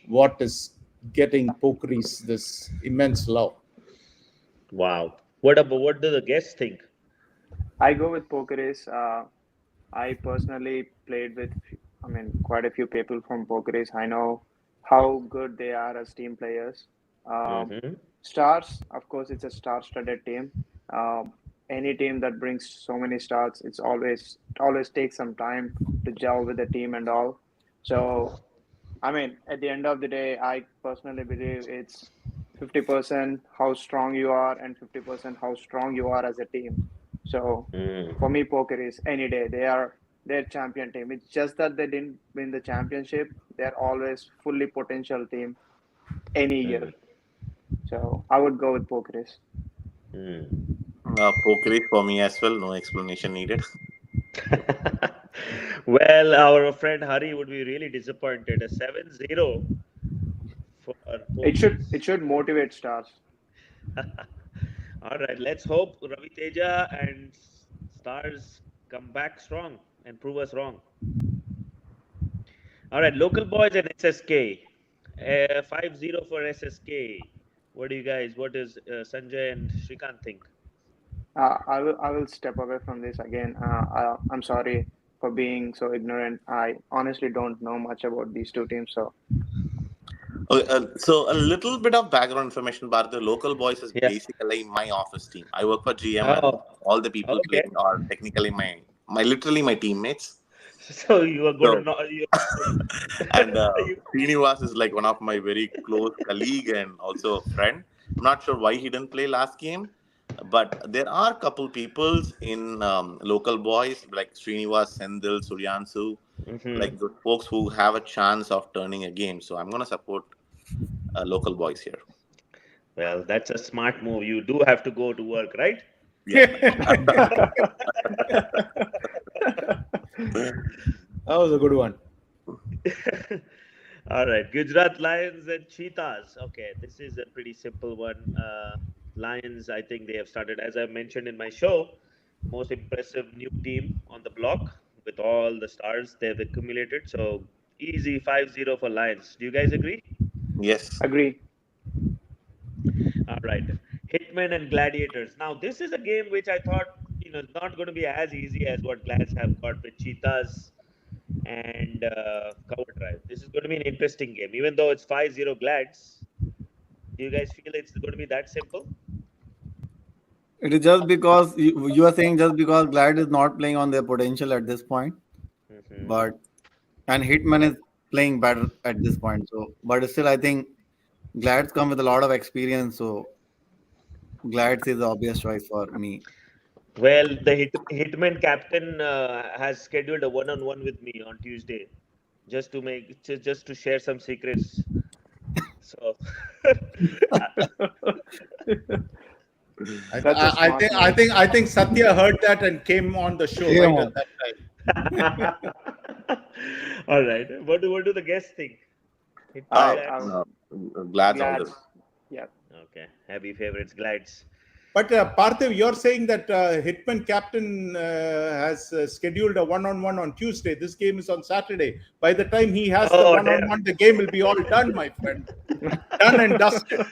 what is getting Pokeries this immense love. Wow. What do the guests think? I go with Pokeries. I personally played with, quite a few people from Pokeries. I know how good they are as team players. Stars, of course, it's a star-studded team. Any team that brings so many stars, it always takes some time to gel with the team and all. So, at the end of the day, I personally believe it's 50% how strong you are and 50% how strong you are as a team. So, for me, Pokeries any day. They are their champion team. It's just that they didn't win the championship. They're always fully potential team any year. So I would go with Pokeries. Pokeries for me as well. No explanation needed. Well, our friend Hari would be really disappointed. A 7-0 for Pokeries. It should motivate Stars. All right, let's hope Ravi Teja and Stars come back strong and prove us wrong. All right, local boys and SSK. 5-0 for SSK. What does Sanjay and Srikanth think? I will step away from this again. I'm sorry for being so ignorant. I honestly don't know much about these two teams. So, so a little bit of background information about the local boys is basically my office team. I work for GM, and all the people playing are technically my literally my teammates. So you are good. And Srinivas is like one of my very close colleague and also a friend. I'm not sure why he didn't play last game, but there are a couple people in local boys like Srinivas, Sendil, Suryansu, like good folks who have a chance of turning a game. So I'm going to support local boys here. Well, that's a smart move. You do have to go to work, right? Yeah. That was a good one. All right, Gujarat Lions and Cheetahs. Okay, this is a pretty simple one. Lions, I think they have started, as I mentioned in my show, most impressive new team on the block with all the stars they've accumulated. So easy 5-0 for Lions. Do you guys agree? Yes. Agree. All right. Hitmen and Gladiators. Now, this is a game which I thought, not going to be as easy as what Glads have got with Cheetahs and Cover Drive. This is going to be an interesting game. Even though it's 5-0 Glads, do you guys feel it's going to be that simple? It is just because you are saying just because Glad is not playing on their potential at this point, and Hitman is playing better at this point. So, but still, I think Glads come with a lot of experience. So, Glads is the obvious choice for me. Well, the Hitman captain has scheduled a one-on-one with me on Tuesday, just to share some secrets. So, I think Satya heard that and came on the show right at that time. All right, what do the guests think? Glads. Yeah. Okay, heavy favorites, Glads. But Parthiv, you're saying that Hitman captain has scheduled a one-on-one on Tuesday. This game is on Saturday. By the time he has the one-on-one, the game will be all done, my friend. Done and dusted.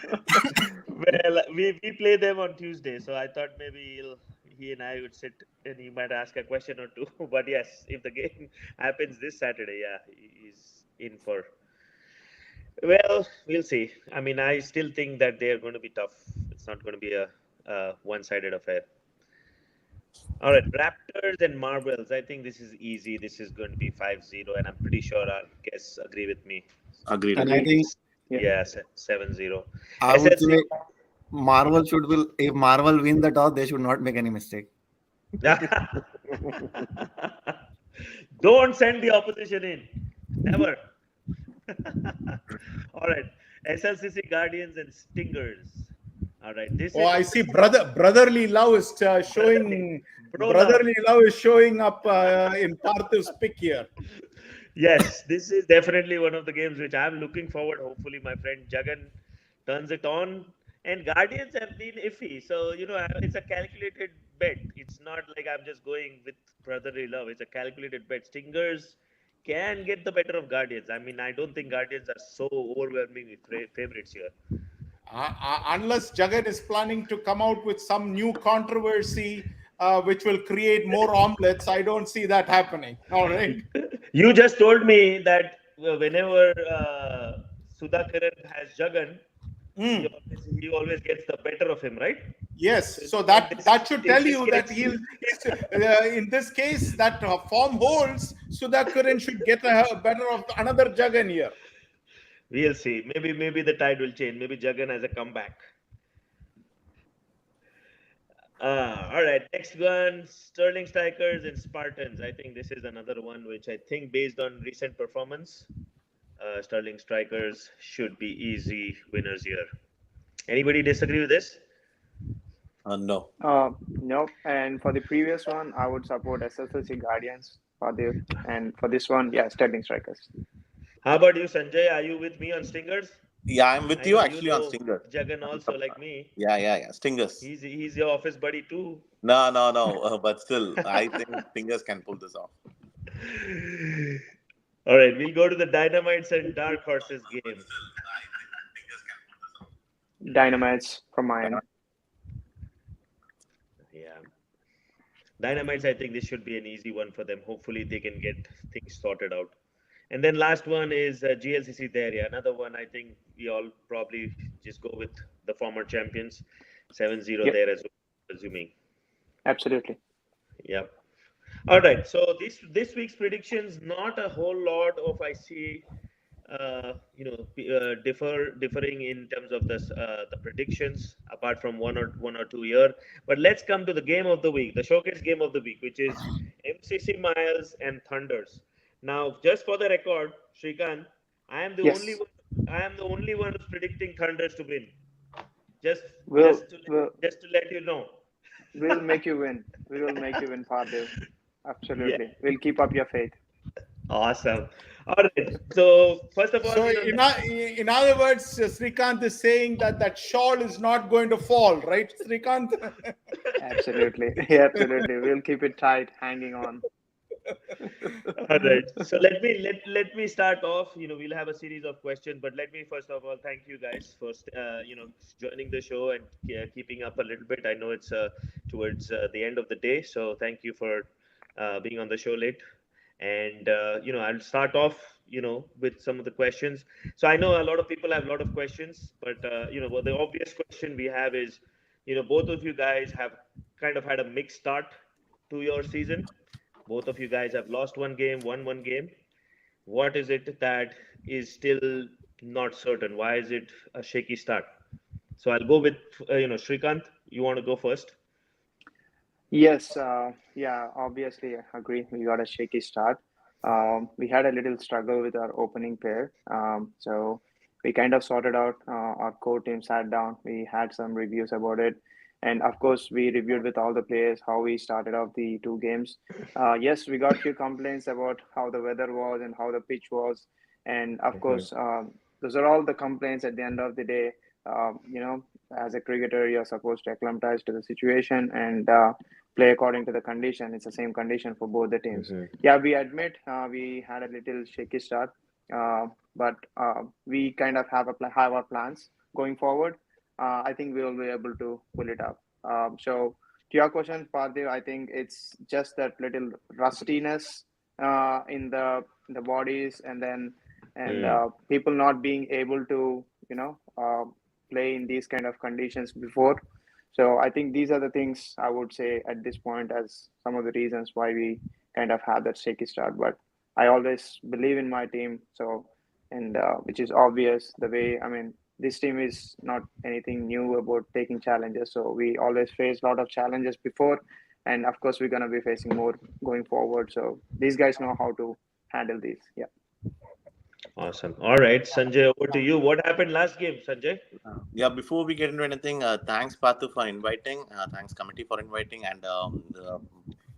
Well, we play them on Tuesday, so I thought maybe he and I would sit and he might ask a question or two. But yes, if the game happens this Saturday, yeah, he's in for. Well, we'll see. I mean, I still think that they are going to be tough. It's not going to be a one-sided affair. All right, Raptors and Marvels. I think this is easy. This is going to be 5-0, and I'm pretty sure our guests agree with me. Agreed. And I think Yeah, 7-0. I would SLC. say Marvel should will if Marvel win the toss, they should not make any mistake. Don't send the opposition in. Never. All right. SLCC Guardians and Stingers. All right. This Oh, is I see. Brotherly love is showing. Bro Brotherly love is showing up in Parthiv's pick here. Yes, this is definitely one of the games which I'm looking forward. Hopefully, my friend Jagan turns it on. And Guardians have been iffy. So, it's a calculated bet. It's not like I'm just going with brotherly love. It's a calculated bet. Stingers can get the better of Guardians. I mean, I don't think Guardians are so overwhelmingly favorites here. Unless Jagan is planning to come out with some new controversy which will create more omelets, I don't see that happening. All right. You just told me that whenever Sudhakaran has Jagan, he always gets the better of him, right? Yes. So that should tell you that he'll, in this case, that form holds. Sudhakaran should get a better of another Jagan here. We'll see. Maybe the tide will change. Maybe Jagan has a comeback. All right. Next one, Sterling Strikers and Spartans. I think this is another one which I think based on recent performance, Sterling Strikers should be easy winners here. Anybody disagree with this? No. No. And for the previous one, I would support SSLC Guardians and for this one, yeah, Sterling Strikers. How about you, Sanjay? Are you with me on Stingers? Yeah, I'm with you actually on Stingers. Jagan also like me. Yeah. Stingers. He's your office buddy too. No. But still, I think Stingers can pull this off. All right, we'll go to the Dynamites and Dark Horses game. Dynamites from my end. Yeah. Dynamites, I think this should be an easy one for them. Hopefully they can get things sorted out. And then last one is GLCC there. Yeah, another one. I think we all probably just go with the former champions. 7-0 there as well, assuming. Absolutely. Yeah. All right. So this week's predictions, not a whole lot of I see, differing in terms of the predictions, apart from one or two here. But let's come to the game of the week, the showcase game of the week, which is MCC Miles and Thunders. Now, just for the record, Srikanth, I am the only one who's predicting Thunders to win. Just to let you know. We'll make you win. We will make you win, Parthiv. Absolutely. Yeah. We'll keep up your faith. Awesome. All right. So first of all, so in other words, Srikanth is saying that shawl is not going to fall, right, Srikanth? Absolutely. Yeah, absolutely. We'll keep it tight, hanging on. All right. So let me start off. We'll have a series of questions, but let me first of all thank you guys for joining the show and keeping up a little bit. I know it's towards the end of the day, so thank you for being on the show late. And I'll start off with some of the questions. So I know a lot of people have a lot of questions, but the obvious question we have is both of you guys have kind of had a mixed start to your season. Both of you guys have lost one game, won one game. What is it that is still not certain? Why is it a shaky start? So I'll go with Srikanth. You want to go first? Yes. Obviously, I agree. We got a shaky start. We had a little struggle with our opening pair. So we kind of sorted out. Our core team sat down. We had some reviews about it. And of course, we reviewed with all the players how we started off the two games. Yes, we got a few complaints about how the weather was and how the pitch was. And of course, those are all the complaints at the end of the day. As a cricketer, you're supposed to acclimatize to the situation and play according to the condition. It's the same condition for both the teams. Yeah, we admit we had a little shaky start, but we kind of have our plans going forward. I think we will be able to pull it up. So to your question, Parthiv, I think it's just that little rustiness in the bodies, and then people not being able to play in these kind of conditions before. So I think these are the things I would say at this point as some of the reasons why we kind of had that shaky start. But I always believe in my team, so and which is obvious the way. I mean, this team is not anything new about taking challenges. So we always face a lot of challenges before, and of course we're gonna be facing more going forward. So these guys know how to handle these. Yeah. Awesome. All right, Sanjay, over to you. What happened last game, Sanjay? Yeah, before we get into anything, thanks Patu for inviting. Thanks committee for inviting, and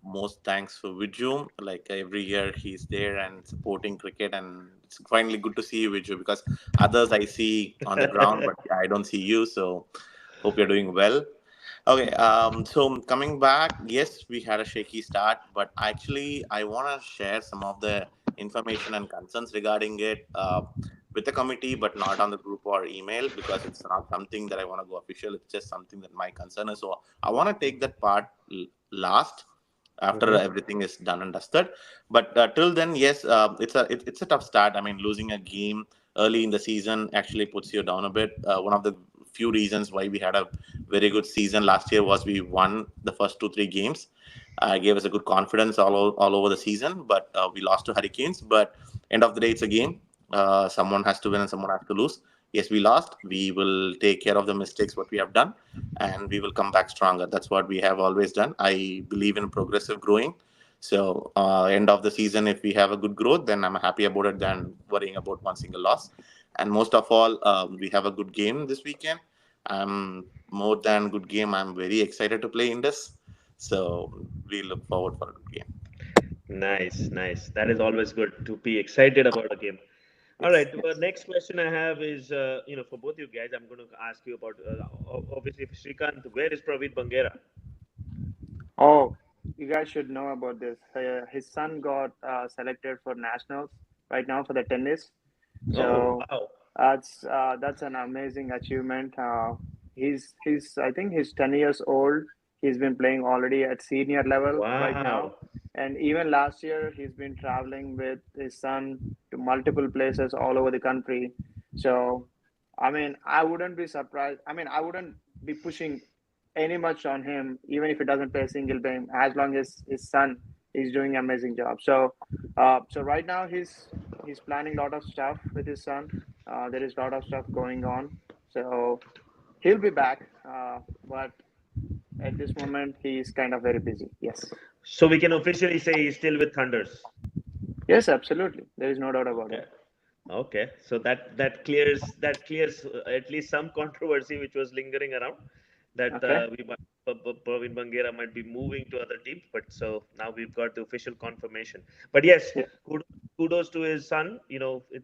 most thanks for Viju. Like every year, he's there and supporting cricket, and it's finally good to see you, Viju. Because others I see on the ground, but I don't see you. So hope you're doing well. Okay, so coming back, yes, we had a shaky start, but actually, I want to share some of the information and concerns regarding it with the committee, but not on the group or email because it's not something that I want to go official. It's just something that my concern is. So I want to take that part last after everything is done and dusted. But till then, yes, it's a tough start. I mean, losing a game early in the season actually puts you down a bit. One of the few reasons why we had a very good season last year was we won the first 2-3 games. Gave us a good confidence all over the season, but we lost to Hurricanes. But end of the day, it's a game. Someone has to win and someone has to lose. Yes, we lost. We will take care of the mistakes what we have done, and we will come back stronger. That's what we have always done. I believe in progressive growing. So end of the season, if we have a good growth, then I'm happy about it than worrying about one single loss. And most of all, we have a good game this weekend. More than good game. I'm very excited to play Indus. So we look forward for a good game. Nice, nice. That is always good to be excited about a game. All Yes. right. The next question I have is, for both you guys, I'm going to ask you about, obviously, Srikanth, where is Praveen Bangera? Oh, you guys should know about this. His son got selected for nationals right now for the tennis. Oh, So wow. that's an amazing achievement. He's I think he's 10 years old. He's been playing already at senior level right now, Wow. and even last year he's been traveling with his son to multiple places all over the country. So, I mean, I wouldn't be surprised. I mean, I wouldn't be pushing any much on him, even if he doesn't play a single game, as long as his son is doing an amazing job. So, so right now he's planning a lot of stuff with his son. There is a lot of stuff going on, so he'll be back. But at this moment, he's kind of very busy. Yes, So we can officially say he's still with Thunders. yes, absolutely. There is no doubt about Okay. it. Okay. So that clears at least some controversy which was lingering around that Okay, Praveen Bangera might be moving to other teams. But so now we've got the official confirmation. But yes, yeah, kudos to his son.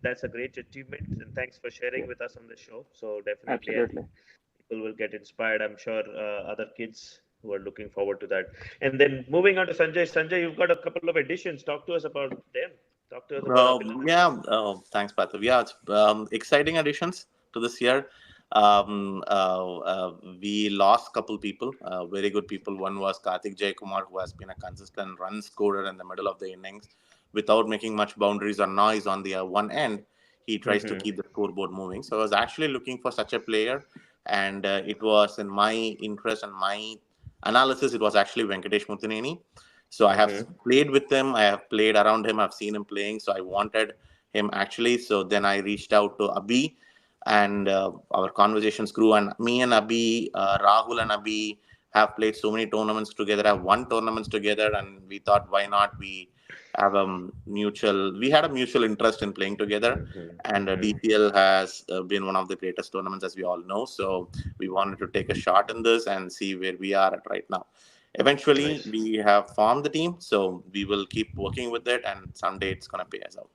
That's a great achievement, and thanks for sharing yeah, with us on the show. So definitely, I think absolutely. people will get inspired. I'm sure other kids who are looking forward to that. And then moving on to Sanjay. Sanjay, you've got a couple of additions. Talk to us about them. Talk to us about our beloved. Yeah, thanks, Pathav. Yeah, it's exciting additions to this year. We lost a couple people, very good people. One was Karthik Jayakumar, who has been a consistent run scorer in the middle of the innings without making much boundaries or noise on the one end. He tries to keep the scoreboard moving. So I was actually looking for such a player, and it was in my interest and my analysis. It was actually Venkatesh Muthineni. So I have played with him. I have played around him. I've seen him playing. So I wanted him actually. So then I reached out to Abhi, and our conversations grew. And me and Abhi, Rahul and Abhi have played so many tournaments together. Have won tournaments together, and we thought, why not? We had a mutual interest in playing together. And DCL has been one of the greatest tournaments, as we all know. So we wanted to take a shot in this and see where we are at right now. Eventually, Nice. we have formed the team, so we will keep working with it, and someday it's going to pay us out.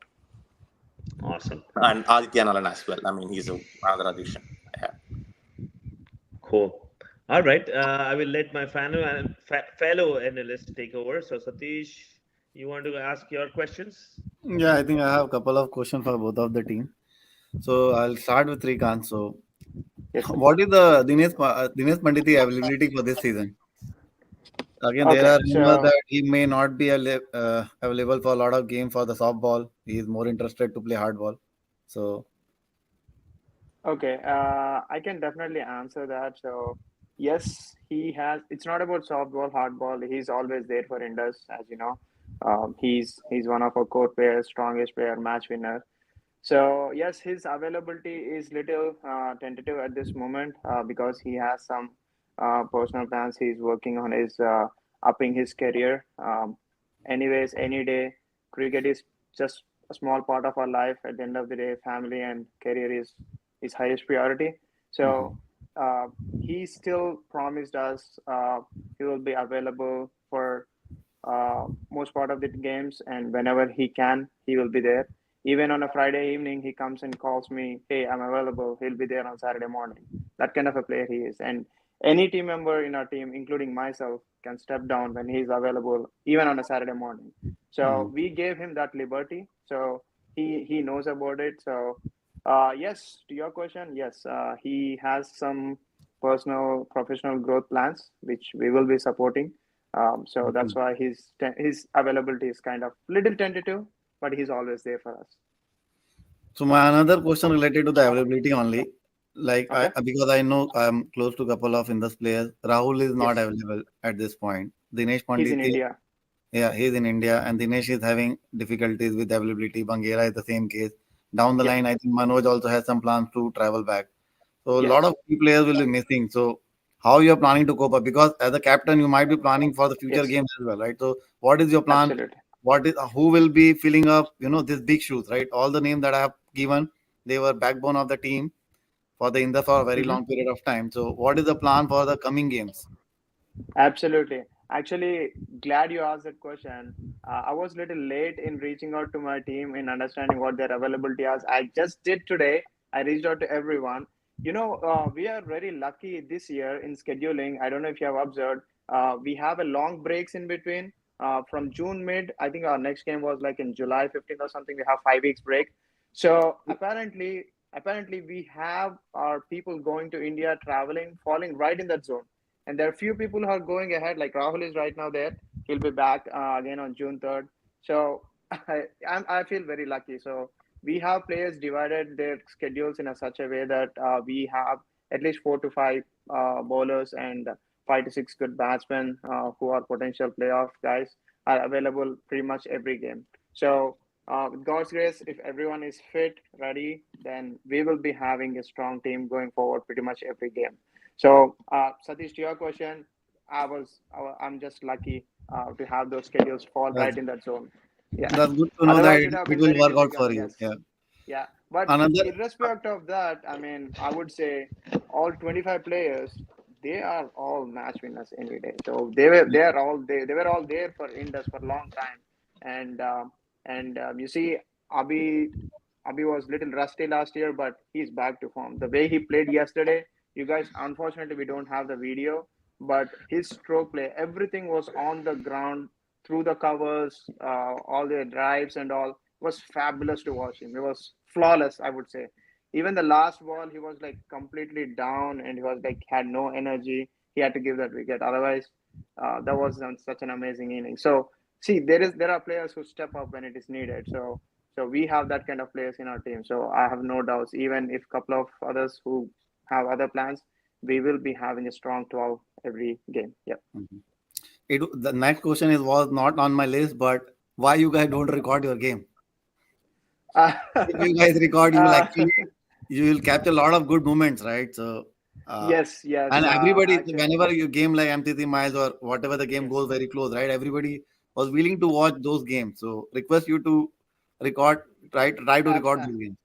Awesome. And Aditya Nalan as well. I mean, he's another addition I have. Cool. All right. I will let my fellow analyst take over. So, Satish, you want to ask your questions? Yeah, I think I have a couple of questions for both of the team. So I'll start with Srikanth. So Yes, Satish. What is the Dinesh Panditi availability for this season? Again, there Okay, are rumors so that he may not be available for a lot of games for the softball. He is more interested to play hardball. So, okay, I can definitely answer that. So yes, he has. It's not about softball, hardball. He's always there for Indus, as you know. He's one of our core players, strongest player, match winner. So yes, his availability is little tentative at this moment because he has some personal plans. He's working on his upping his career. Anyways, any day, cricket is just a small part of our life. At the end of the day, family and career is his highest priority. So mhm, uh, he still promised us he will be available for most part of the games, and whenever he can, he will be there. Even on a Friday evening, he comes and calls me, "Hey, I'm available." He'll be there on Saturday morning. That kind of a player he is, and any team member in our team, including myself, can step down when he's available, even on a Saturday morning. So mhm. we gave him that liberty. So he knows about it. So yes, to your question, yes, he has some personal professional growth plans, which we will be supporting. So that's Okay. why his availability is kind of little tentative, but he's always there for us. So my another question related to the availability only, like Okay. because I know I'm close to a couple of Indus players. Rahul is not Yes, available at this point. Dinesh he's in Panditi, India. yeah, he's in India, and Dinesh is having difficulties with availability. Bangera is the same case. Down the Yep. line, I think Manoj also has some plans to travel back. So a lot Yes. of key players will be missing. So how you are planning to cope up? Because as a captain, you might be planning for the future Yes. games as well, right? So what is your plan? Absolutely. What is who will be filling up? These big shoes, right? All the names that I have given, they were backbone of the team for the Indus for a very Hmm. long period of time. So what is the plan for the coming games? Absolutely. Actually, glad you asked that question. I was a little late in reaching out to my team in understanding what their availability is. I just did today. I reached out to everyone. We are very lucky this year in scheduling. I don't know if you have observed. We have a long breaks in between. From June mid, I think our next game was like in July 15th or something. We have 5 weeks break. So apparently we have our people going to India, traveling, falling right in that zone, and there are few people who are going ahead. Like Rahul is right now there. He'll be back again on June 3rd. So I feel very lucky. So we have players divided their schedules in such a way that we have at least 4 to 5 bowlers and 5 to 6 good batsmen who are potential playoff guys are available pretty much every game. So with God's grace, if everyone is fit, ready, then we will be having a strong team going forward pretty much every game. So, Satish, to your question, I'm just lucky to have those schedules fall right That's in that zone. Yeah. that's good to know that Otherwise, it it, would have it been will very work out difficult. for you. Yes. Yeah. Yeah. But Another. irrespective of that, I mean, I would say all 25 players, they are all match winners any day. So they were all there for Indus for a long time, and you see, Abhi Abhi was little rusty last year, but he's back to form. The way he played yesterday, you guys, unfortunately, we don't have the video, but his stroke play, everything was on the ground, through the covers, all the drives and all was fabulous to watch him. It was flawless, I would say. Even the last ball, he was like completely down and he was like had no energy. He had to give that wicket. Otherwise, that was such an amazing inning. So see, there are players who step up when it is needed. So we have that kind of players in our team. So I have no doubts. Even if a couple of others who have other plans, we will be having a strong 12 every game. Yep. Mhm. The next question was not on my list, but why you guys don't record your game? If you guys record, uh, you will capture a lot of good moments, right? So, uh, yes, yes. and everybody, Actually, whenever you game like MTC Miles or whatever the game yes. goes very close, right? Everybody was willing to watch those games. So, request you to record, try to Ab- record uh, those games.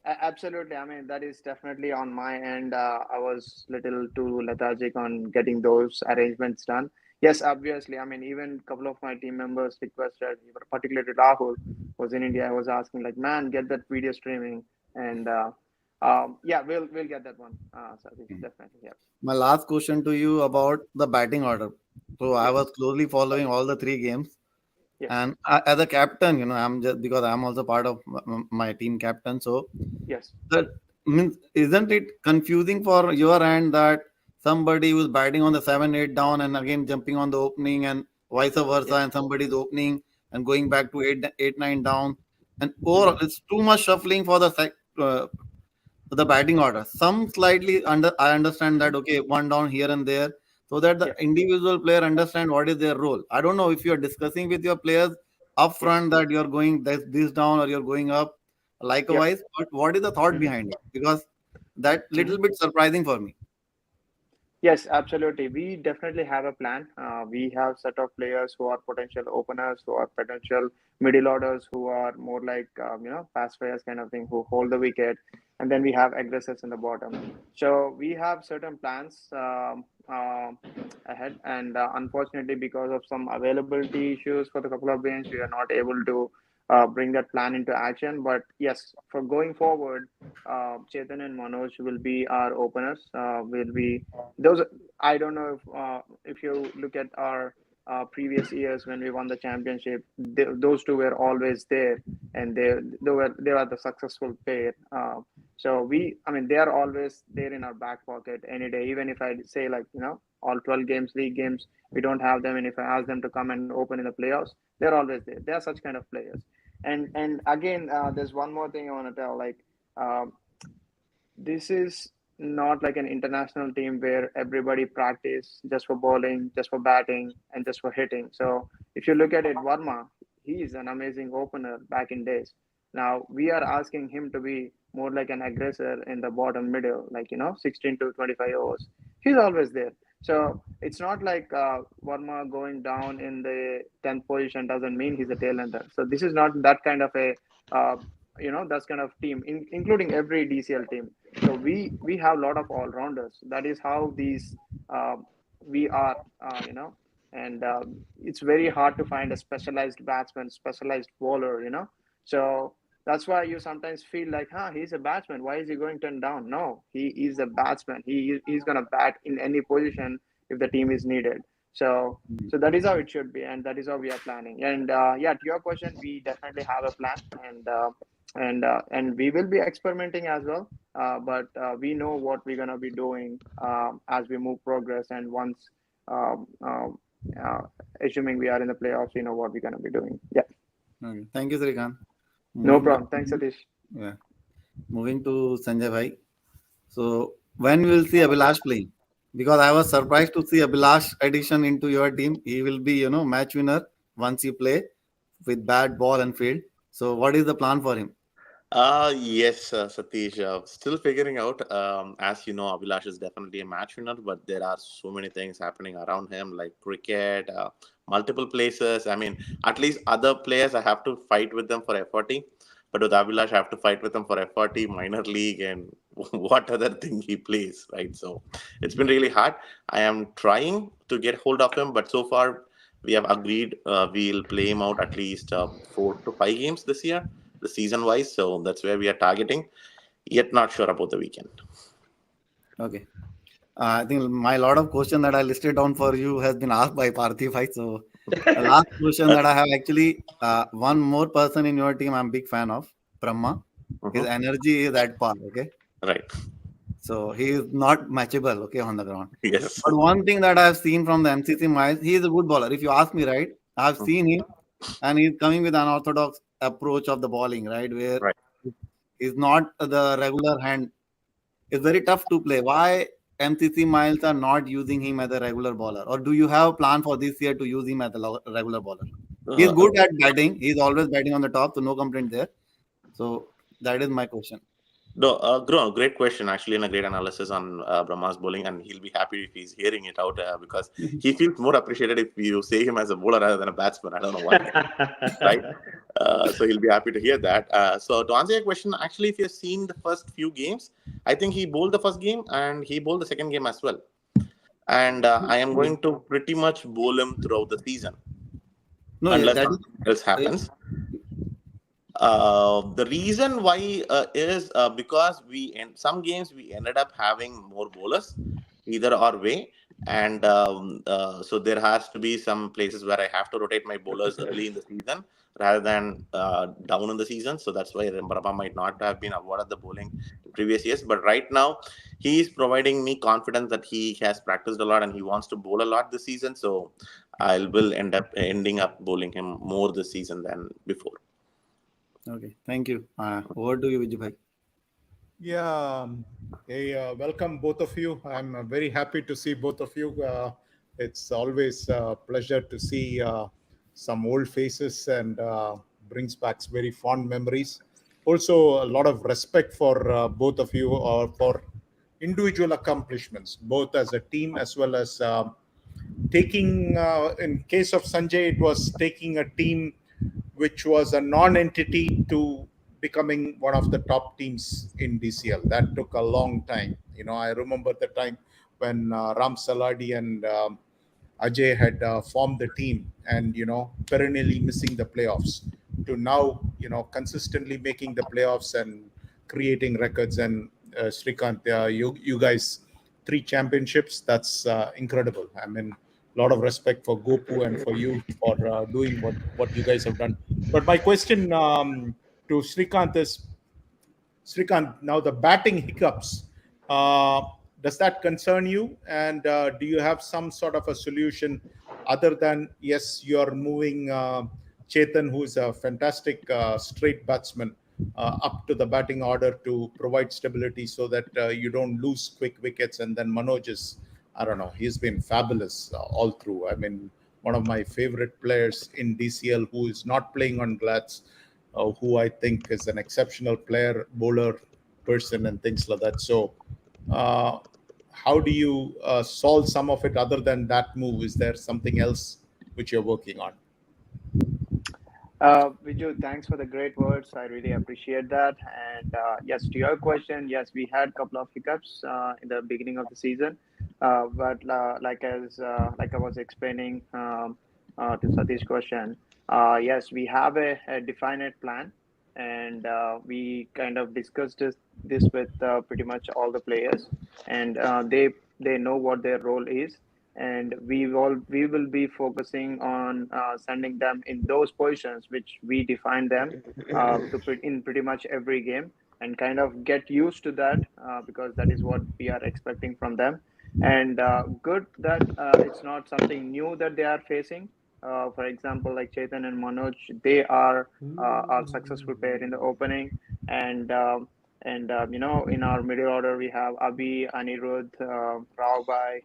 Absolutely. I mean, that is definitely on my end. I was little too lethargic on getting those arrangements done. Yes, obviously. I mean, even a couple of my team members requested, particularly Rahul was in India. I was asking, like, man, get that video streaming, and yeah, we'll get that one. Satish, definitely. Yeah. My last question to you about the batting order. So, I was Yes. closely following all the three games. Yes. And as a captain, I'm just because I'm also part of my team captain. So Yes. means isn't it confusing for your end that somebody who's batting on the 7-8 down and again jumping on the opening and vice versa, Yeah. and somebody's opening and going back to 8-9 down, and overall Mhm. it's too much shuffling for the batting order. Some slightly I understand that, okay, one down here and there, so that the Yeah. individual player understand what is their role. I don't know if you're discussing with your players up Yes. front that you're going this down or you're going up Yep. likewise, but what is the thought Mhm. behind it? Because that little Mhm. bit surprising for me. Yes, absolutely. We definitely have a plan. We have set of players who are potential openers, who are potential middle orders, who are more like pass players kind of thing, who hold the wicket, and then we have aggressors in the bottom. So we have certain plans ahead, and unfortunately, because of some availability issues for the couple of games, we are not able to bring that plan into action. But yes, for going forward, Chetan and Manoj will be our openers. Will be those. I don't know if you look at our previous years when we won the championship, those two were always there, and they were the successful pair. So I mean, they are always there in our back pocket any day. Even if I say like all 12 games, league games, we don't have them, and if I ask them to come and open in the playoffs, they're always there. They are such kind of players. And again, there's one more thing I want to tell. Like, um, this is not like an international team where everybody practice just for bowling, just for batting, and just for hitting. So if you look at it, Varma, he is an amazing opener back in days. Now we are asking him to be more like an aggressor in the bottom middle, like 16 to 25 overs. He's always there. So it's not like Varma going down in the 10th position doesn't mean he's a tail ender. So this is not that kind of a uh, that's kind of team, including every DCL team. So we have a lot of all rounders. That is how these uh, we are, and it's very hard to find a specialized batsman, specialized bowler. So that's why you sometimes feel like, he's a batsman. Why is he going turn down? No, he is a batsman. He's gonna bat in any position if the team is needed. So that is how it should be, and that is how we are planning. And yeah, to your question, we definitely have a plan, and we will be experimenting as well. But we know what we're gonna be doing as we move progress, and once um, um, uh, assuming we are in the playoffs, we know what we're gonna be doing. Yeah, Okay. Thank you, Srikanth. no Moving problem. to Thanks, Satish. yeah, moving to Sanjay bhai. So when we will see Abhilash playing? Because I was surprised to see Abhilash addition into your team. He will be, match winner once you play with bat, ball, and field. So what is the plan for him? Yes, Satish. Still figuring out. As you know, Abhilash is definitely a match winner, but there are so many things happening around him, like cricket, multiple places. I mean, at least other players, I have to fight with them for FRT, but with Abhilash, I have to fight with him for FRT, minor league, and what other thing he plays, right? So it's been really hard. I am trying to get hold of him, but so far we have agreed we'll play him out at least 4 to 5 games this year, the season wise. So that's where we are targeting. Yet not sure about the weekend. Okay. I think my lot of question that I listed down for you has been asked by Parthiv bhai. So the last question that I have actually, one more person in your team I'm big fan of, Brahma. His Mhm. energy is at par. Okay. Right. So he is not matchable, okay, on the ground. Yes. But one thing that I've seen from the MCC miles, he is a good bowler. If you ask me, right, I've seen him and he's coming with an orthodox approach of the bowling, right, where Right. he's not the regular hand. It's very tough to play. Why MCC miles are not using him as a regular bowler? Or do you have a plan for this year to use him as a regular bowler? He's Uh, good at batting. He's always batting on the top, so no complaint there. So that is my question. No, great question actually, and a great analysis on Brahma's bowling, and he'll be happy if he's hearing it out because he feels more appreciated if you say him as a bowler rather than a batsman. I don't know why, right? So he'll be happy to hear that. So to answer your question, actually, if you've seen the first few games, I think he bowled the first game and he bowled the second game as well. And I am going to pretty much bowl him throughout the season No, yeah, unless that something else is. happens. The reason why is because some games we ended up having more bowlers, either our way, and so there has to be some places where I have to rotate my bowlers early in the season rather than down in the season. So that's why Rembarama might not have been awarded the bowling in previous years. But right now, he is providing me confidence that he has practiced a lot and he wants to bowl a lot this season. So I will ending up bowling him more this season than before. Okay, thank you. Over to you, Vijay bhai. Yeah, hey, welcome both of you. I'm very happy to see both of you. It's always a pleasure to see some old faces and brings back very fond memories. Also, a lot of respect for both of you or for individual accomplishments, both as a team as well as taking, in case of Sanjay, it was taking a team which was a non-entity to becoming one of the top teams in DCL. That took a long time. I remember the time when Ram Saladi and Ajay had formed the team and, perennially missing the playoffs to now, consistently making the playoffs and creating records. And Srikanth, you guys, 3 championships, that's incredible. I mean, a lot of respect for Gopu and for you for doing what you guys have done. But my question to Srikanth is, Srikanth, now the batting hiccups, uh, does that concern you? And do you have some sort of a solution other than, yes, you're moving Chetan, who is a fantastic straight batsman, up to the batting order to provide stability so that you don't lose quick wickets. And then Manoj is, I don't know, he's been fabulous all through. I mean, one of my favorite players in DCL who is not playing on Glads, who I think is an exceptional player, bowler, person, and things like that. So, how do you solve some of it other than that move? Is there something else which you're working on? Viju, thanks for the great words. I really appreciate that. And yes, to your question, yes, we had a couple of hiccups in the beginning of the season, but like I was explaining to Satish's question, yes, we have a definite plan, and we kind of discussed this with pretty much all the players, and they know what their role is, and we will be focusing on sending them in those positions which we define them in pretty much every game, and kind of get used to that because that is what we are expecting from them. And good that it's not something new that they are facing. For example, like Chetan and Manoj, they are successful player in the opening, and in our middle order we have Abhi, Anirudh, Rao Bhai,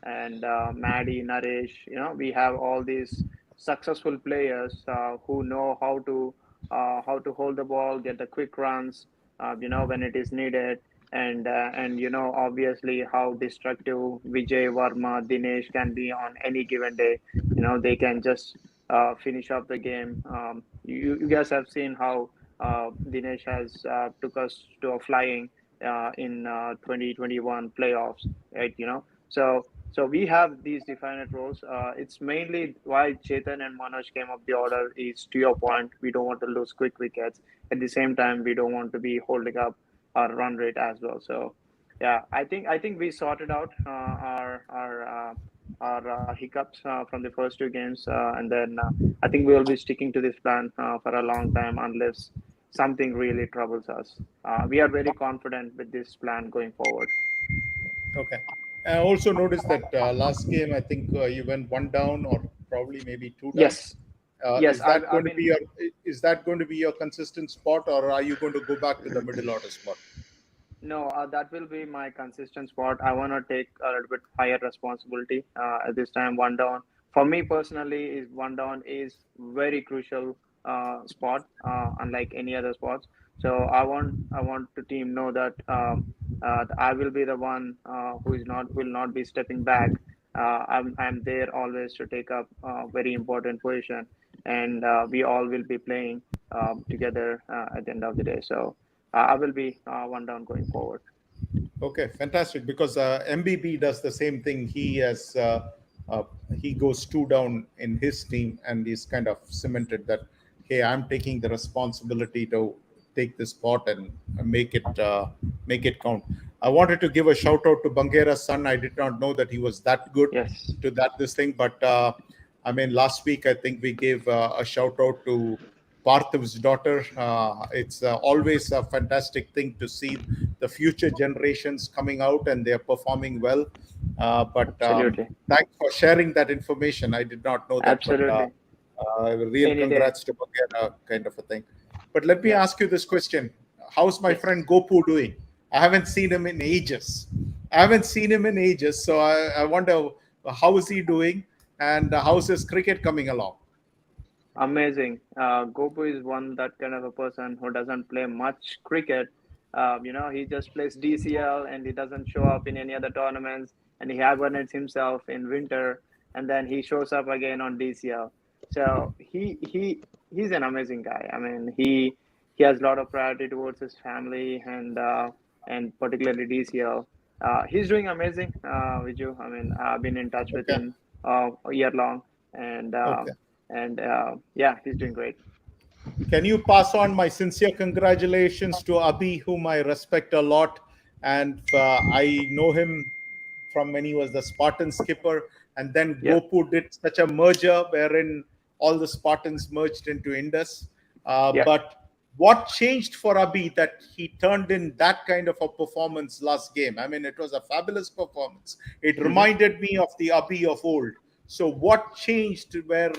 and Maddie, Naresh. We have all these successful players who know how to hold the ball, get the quick runs, when it is needed, and obviously how destructive Vijay, Varma, Dinesh can be on any given day. They can just finish up the game. You guys have seen how Dinesh has took us to a flying in 2021 playoffs, right? So we have these definite roles. It's mainly why Chetan and Manoj came up the order is, to your point, we don't want to lose quick wickets. At the same time, we don't want to be holding up our run rate as well. So yeah, I think we sorted out our hiccups from the first 2 games, and then I think we will be sticking to this plan for a long time unless something really troubles us. We are very confident with this plan going forward. Okay. I also noticed that last game, I think you went one down or probably maybe two down. Yes, yes, Is that I've going to been. be your consistent spot, or are you going to go back to the middle order spot? No, that will be my consistent spot. I want to take a little bit higher responsibility at this time. One down for me personally is one down is very crucial spot, unlike any other spots. So I want the team know that I will be the one who is not will not be stepping back. I'm there always to take up very important position, and we all will be playing together at the end of the day. So. I will be one down going forward. Okay, fantastic. Because MBB does the same thing. Uh, he goes two down in his team, and he's kind of cemented that, hey, I'm taking the responsibility to take this spot and make it count. I wanted to give a shout out to Bangera's son. I did not know that he was that good Yes. to this thing. But I mean, last week, I think we gave a shout out to Parthiv's daughter. It's always a fantastic thing to see the future generations coming out and they're performing well. But Absolutely. thanks for sharing that information. I did not know that. But Absolutely. real Any day. congrats to Bangera, kind of a thing. But let me Yeah. ask you this question. How's my Yes. friend Gopu doing? I haven't seen him in ages. So I wonder how is he doing and how's his cricket coming along? Amazing. Gopu is one that kind of a person who doesn't play much cricket. He just plays DCL and he doesn't show up in any other tournaments. And he hibernates himself in winter, and then he shows up again on DCL. So he's an amazing guy. I mean, he has a lot of priority towards his family and particularly DCL. He's doing amazing, Viju. I mean, I've been in touch with Okay. him a year long, and Okay. yeah, he's doing great. Can you pass on my sincere congratulations to Abhi, whom I respect a lot, and I know him from when he was the Spartan skipper, and then Yeah. Gopu did such a merger wherein all the Spartans merged into Indus. Yeah. But what changed for Abhi that he turned in that kind of a performance last game? I mean, it was a fabulous performance. It reminded me of the Abhi of old. So what changed where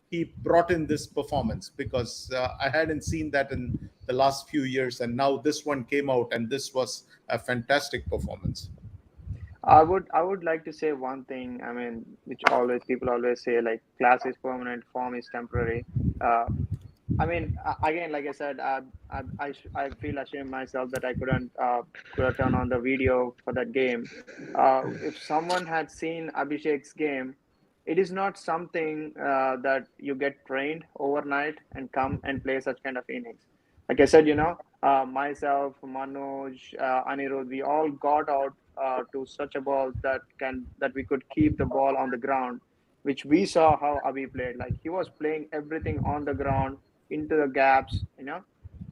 he brought in this performance? Because I hadn't seen that in the last few years, and now this one came out, and this was a fantastic performance. I would like to say one thing. I mean, which always people always say, like, class is permanent, form is temporary. Uh, I mean, again, like I said, I feel ashamed myself that I could have turned on the video for that game. If someone had seen Abhishek's game, it is not something that you get trained overnight and come and play such kind of innings. Like I said, myself, Manoj, Anirudh, we all got out to such a ball that we could keep the ball on the ground, which we saw how Abhi played. Like, he was playing everything on the ground into the gaps.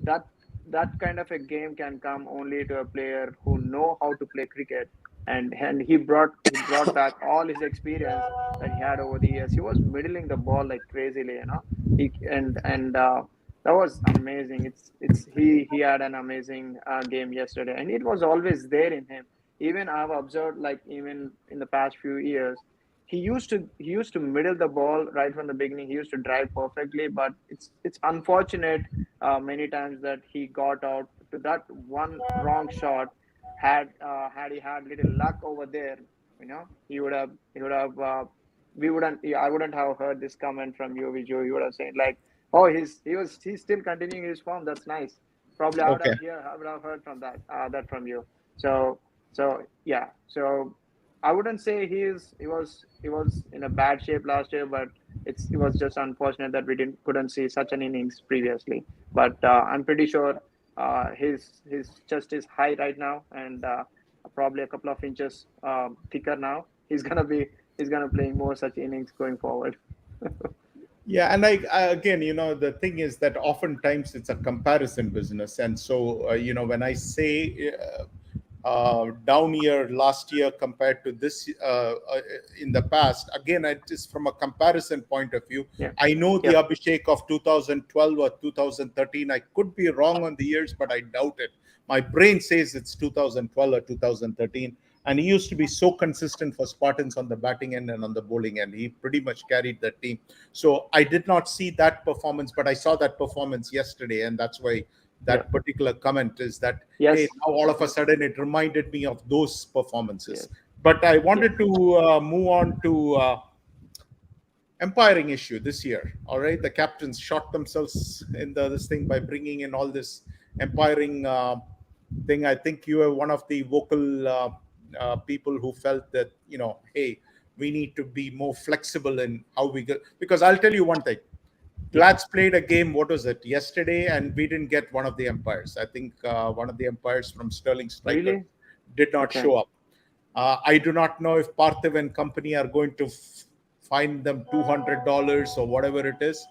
That that kind of a game can come only to a player who know how to play cricket, and he brought back all his experience that he had over the years. He was middling the ball like crazily. He and That was amazing. He had an amazing game yesterday, and it was always there in him. Even I've observed, like, even in the past few years, he used to middle the ball right from the beginning. He used to drive perfectly, but it's unfortunate many times that he got out to that one wrong shot. Had he had little luck over there, he would have we wouldn't I wouldn't have heard this comment from you, Viju. You would have said, like, oh, he's still continuing his form. That's nice. Probably Okay. I would have heard from that from you. So yeah. So I wouldn't say he was in a bad shape last year, but it was just unfortunate that we couldn't see such an innings previously. But I'm pretty sure his chest is high right now, and probably a couple of inches thicker now. He's gonna play more such innings going forward. Yeah, and again, the thing is that oftentimes it's a comparison business, and so when I say down year last year compared to this in the past, again, it is from a comparison point of view. Yeah. I know the Yeah. Abhishek of 2012 or 2013. I could be wrong on the years, but I doubt it. My brain says it's 2012 or 2013. And he used to be so consistent for Spartans on the batting end and on the bowling end. He pretty much carried the team. So I did not see that performance, but I saw that performance yesterday. And that's why that particular comment is that, Yes. hey, now all of a sudden it reminded me of those performances. But I wanted to move on to umpiring issue this year. All right. The captains shot themselves in this thing by bringing in all this umpiring thing. I think you are one of the vocal people who felt that, hey, we need to be more flexible in how we go. Because I'll tell you one thing. Glads played a game, what was it, yesterday, and we didn't get one of the umpires. I think one of the umpires from Sterling Striker Really? did not Okay. show up. I do not know if Parthiv and company are going to fine them $200 or whatever it is.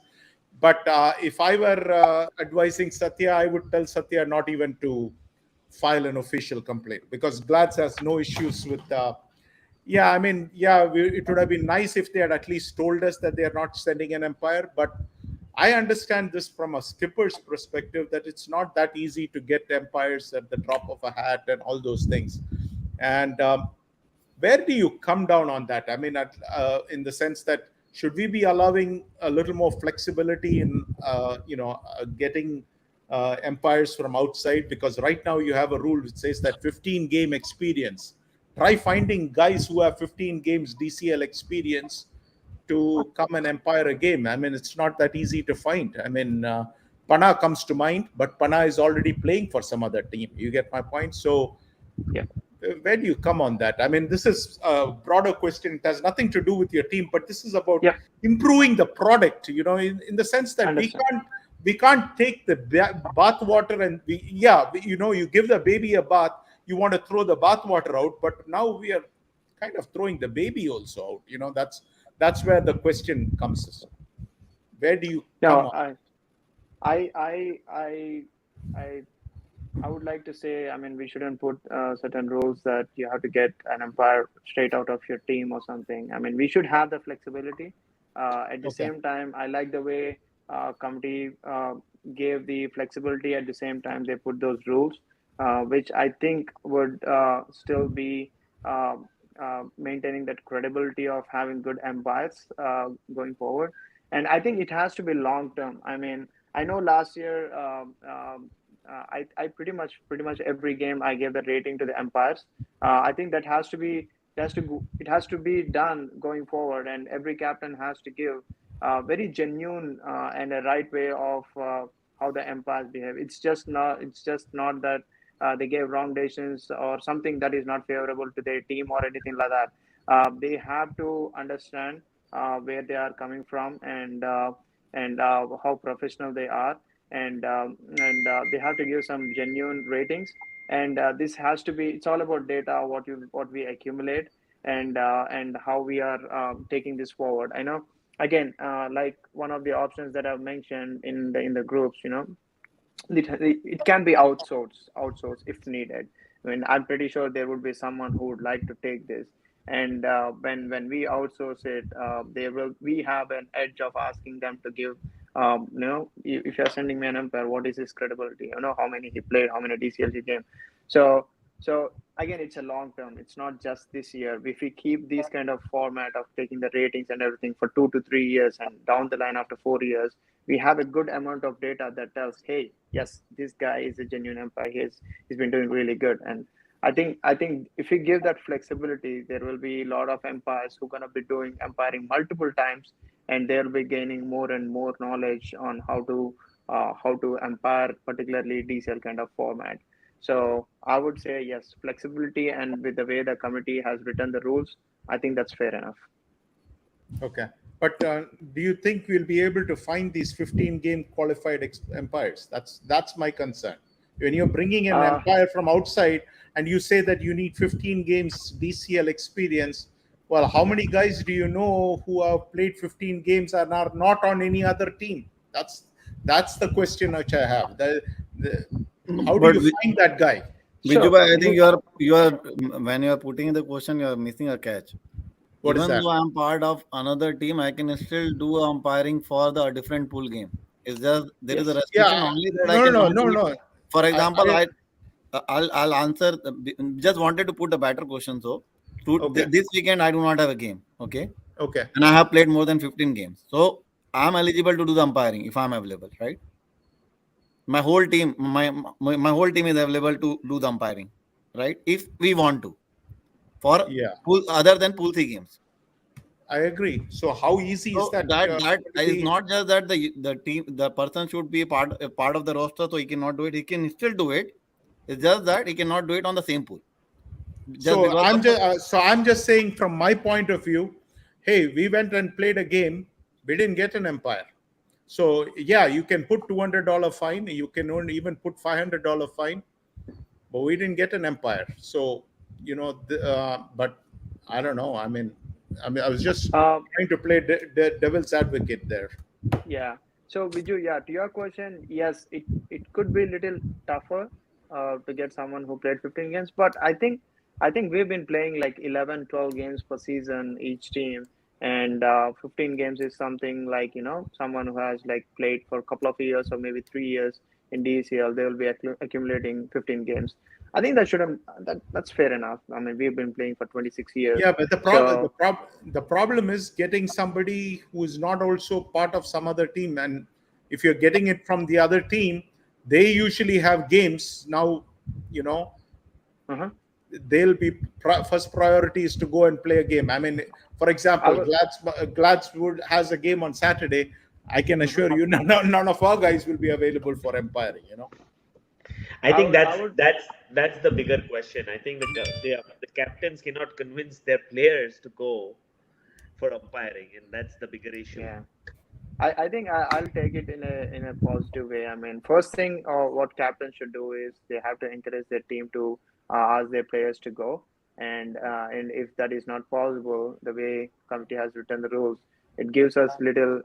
But if I were advising Satya, I would tell Satya not even to file an official complaint, because Glads has no issues with. It would have been nice if they had at least told us that they are not sending an umpire. But I understand this from a skipper's perspective, that it's not that easy to get umpires at the drop of a hat and all those things. And where do you come down on that? I mean, in the sense that, should we be allowing a little more flexibility in, getting umpires from outside? Because right now you have a rule which says that 15 game experience. Try finding guys who have 15 games DCL experience to come and umpire a game. I mean, it's not that easy to find. I mean, Pana comes to mind, but Pana is already playing for some other team. You get my point? So, yeah. Where do you come on that? I mean, this is a broader question. It has nothing to do with your team, but this is about improving the product, in the sense that we can't take the bath water and you give the baby a bath, you want to throw the bath water out, but now we are kind of throwing the baby also out. That's where the question comes. Where do you come on? I would like to say, I mean, we shouldn't put certain rules that you have to get an umpire straight out of your team or something. I mean, we should have the flexibility. At the same time, I like the way committee gave the flexibility. At the same time, they put those rules, which I think would still be maintaining that credibility of having good umpires going forward. And I think it has to be long term. I mean, I know last year I pretty much every game I gave the rating to the umpires. I think that it has to be done going forward, and every captain has to give very genuine and a right way of how the umpires behave. It's just not that they gave wrong decisions or something that is not favorable to their team or anything like that. They have to understand where they are coming from and how professional they are. And they have to give some genuine ratings, and this has to be, it's all about data, what we accumulate, and how we are taking this forward. I know, again, like one of the options that I've mentioned in the groups, it can be outsourced if needed. I mean, I'm pretty sure there would be someone who would like to take this, and when we outsource it, we have an edge of asking them to give. If you're sending me an umpire, what is his credibility? How many he played, how many DCLs he came. So again, it's a long term. It's not just this year. If we keep this kind of format of taking the ratings and everything for 2 to 3 years, and down the line after 4 years, we have a good amount of data that tells, hey, yes, this guy is a genuine umpire. He's been doing really good. And I think if we give that flexibility, there will be a lot of umpires who are going to be doing umpiring multiple times, and they'll be gaining more and more knowledge on how to umpire, particularly DCL kind of format. So I would say yes, flexibility, and with the way the committee has written the rules, I think that's fair enough. Okay, but do you think we'll be able to find these 15 game qualified umpires? That's my concern. When you're bringing an umpire from outside and you say that you need 15 games DCL experience, well, how many guys do you know who have played 15 games and are not on any other team? That's the question which I have. How do you find that guy? Vijuba, I think you are when you are putting in the question, you are missing a catch. What Even is that? though I'm part of another team, I can still do umpiring for the different pool game. It's just there is a restriction only that I can. No. For example, I'll answer. Just wanted to put a better question. So this weekend I do not have a game. Okay. And I have played more than 15 games. So I'm eligible to do the umpiring if I'm available, right? My whole team, my whole team is available to do the umpiring, right? If we want to, for pool, other than pool C games. I agree. So how easy is that? That is not just that the person should be a part of the roster, so he cannot do it. He can still do it. It's just that he cannot do it on the same pool. I'm just saying, from my point of view, hey, we went and played a game. We didn't get an umpire. So yeah, you can put $200 fine. You can even put $500 fine, but we didn't get an umpire. So but I don't know. I mean, I was just trying to play devil's advocate there. Yeah. So Viju, to your question, yes, it could be a little tougher to get someone who played 15 games. But I think we've been playing like 11, 12 games per season each team, and 15 games is something like someone who has like played for a couple of years or maybe 3 years in DCL, they will be accumulating 15 games. I think that shouldn't that's fair enough. I mean, we've been playing for 26 years, Yeah, but so the problem is getting somebody who is not also part of some other team. And if you're getting it from the other team, they usually have games. Now, you know, uh-huh. they'll be first priority is to go and play a game. I mean, for I example, would. Gladswood has a game on Saturday. I can assure you, none of our guys will be available for umpiring. I I think would. I would. that's the bigger question. I think the captains cannot convince their players to go for umpiring, and that's the bigger issue. Yeah. I think I'll take it in a positive way. I mean, first thing what captains should do is they have to encourage their team to ask their players to go, and if that is not possible, the way committee has written the rules, it gives us little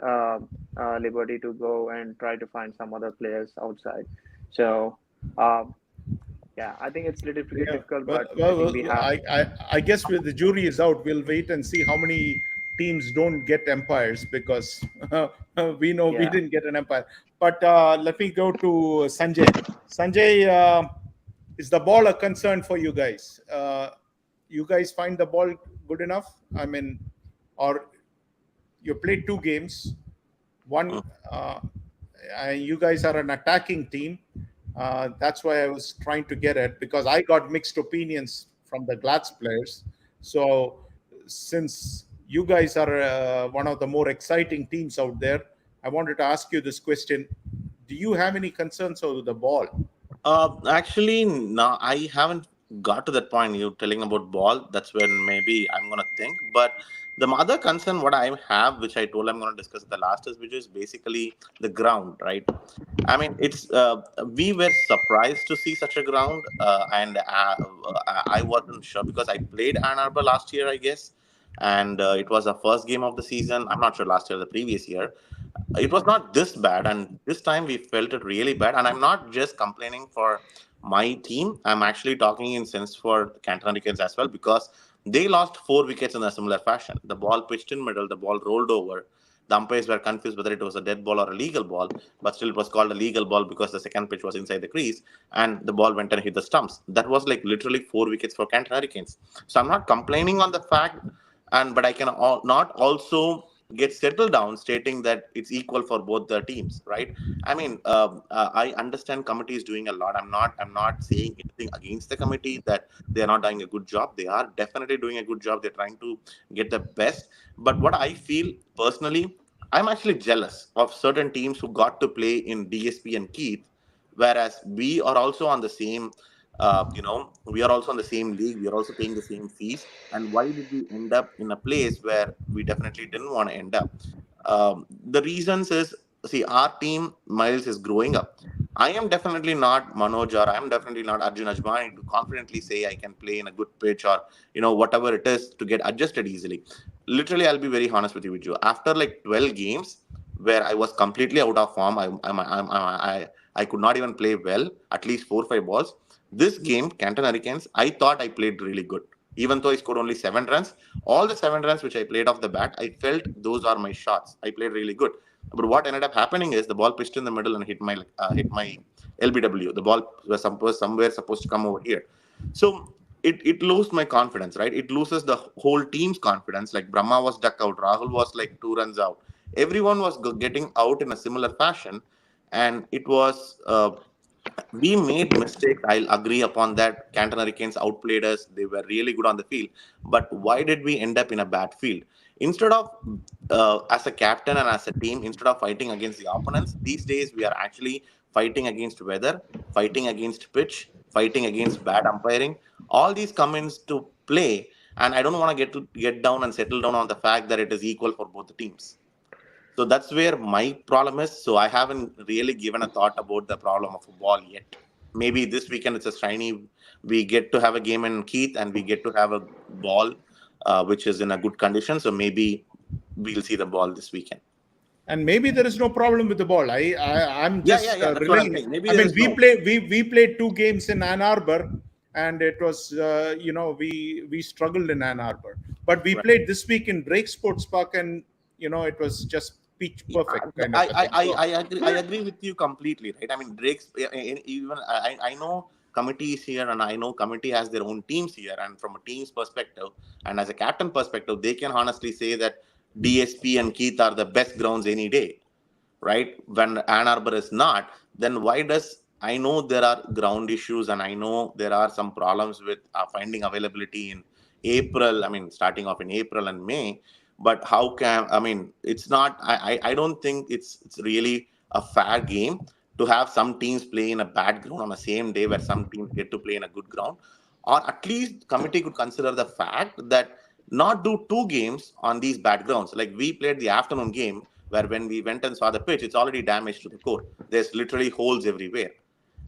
liberty to go and try to find some other players outside. So, um, yeah, I think it's a little bit Yeah, difficult, well, but I well, think we well, have. I guess with the jury is out, we'll wait and see how many teams don't get umpires because we know we Yeah. didn't get an umpire. But let me go to Sanjay. Sanjay, is the ball a concern for you guys? You guys find the ball good enough? I mean, or you played 2 games, one. You guys are an attacking team. That's why I was trying to get it because I got mixed opinions from the Glads players. So, since you guys are one of the more exciting teams out there, I wanted to ask you this question: do you have any concerns over the ball? Actually, no, I haven't got to that point. You telling about ball, that's when maybe I'm gonna think. But the other concern, what I have, which I told I'm gonna discuss at the last, is which is basically the ground, right? I mean, it's we were surprised to see such a ground, and I wasn't sure because I played Ann Arbor last year, I guess, and it was the first game of the season. I'm not sure last year, or the previous year. It was not this bad, and this time we felt it really bad. And I'm not just complaining for my team, I'm actually talking in sense for Canton Hurricanes as well, because they lost 4 wickets in a similar fashion. The ball pitched in middle, the ball rolled over. The umpires were confused whether it was a dead ball or a legal ball, but still it was called a legal ball because the second pitch was inside the crease and the ball went and hit the stumps. That was like literally 4 wickets for Canton Hurricanes. So I'm not complaining on the fact, and but I can not also get settled down stating that it's equal for both the teams, right? I mean, I understand committee is doing a lot. I'm not saying anything against the committee that they are not doing a good job. They are definitely doing a good job. They're trying to get the best. But what I feel personally, I'm actually jealous of certain teams who got to play in DSP and Keith, whereas we are also on the same we are also on the same league, we are also paying the same fees. And why did we end up in a place where we definitely didn't want to end up? The reasons is, see, our team Miles is growing up. I am definitely not Manoj, or I am definitely not Arjun Ajmani to confidently say I can play in a good pitch, or whatever it is, to get adjusted easily. Literally, I'll be very honest with you, Viju. After like 12 games where I was completely out of form, I could not even play well, at least 4 or 5 balls. This game, Canton Hurricanes, I thought I played really good. Even though I scored only 7 runs, all the 7 runs which I played off the bat, I felt those are my shots. I played really good. But what ended up happening is the ball pitched in the middle and hit my LBW. The ball was somewhere supposed to come over here. So it lost my confidence, right? It loses the whole team's confidence. Like Brahma was duck out, Rahul was like 2 runs out. Everyone was getting out in a similar fashion, and it was we made mistakes. I'll agree upon that. Canton Hurricanes outplayed us. They were really good on the field. But why did we end up in a bad field? Instead of, as a captain and as a team, instead of fighting against the opponents, these days we are actually fighting against weather, fighting against pitch, fighting against bad umpiring. All these come into play. And I don't want to get down and settle down on the fact that it is equal for both the teams. So that's where my problem is. So I haven't really given a thought about the problem of a ball yet. Maybe this weekend it's a shiny. We get to have a game in Keith, and we get to have a ball which is in a good condition. So maybe we'll see the ball this weekend. and maybe there is no problem with the ball. I'm just Yeah. That's what I'm relaying. saying. Maybe I there mean, is no. we played 2 games in Ann Arbor, and it was we struggled in Ann Arbor, but we Right. played this week in Drake Sports Park, and it was just pitch perfect kind of a thing. So I agree with you completely, right? I mean, Drake's even I know committee is here, and I know committee has their own teams here, and from a team's perspective, and as a captain perspective, they can honestly say that DSP and Keith are the best grounds any day, right? When Ann Arbor is not, then why does I know there are ground issues, and I know there are some problems with finding availability in April. I mean, starting off in April and May, but how can I mean? It's not. I don't think it's really a fair game to have some teams play in a bad ground on the same day where some teams get to play in a good ground, or at least committee could consider the fact that not do 2 games on these bad grounds. Like we played the afternoon game where when we went and saw the pitch, it's already damaged to the core. There's literally holes everywhere,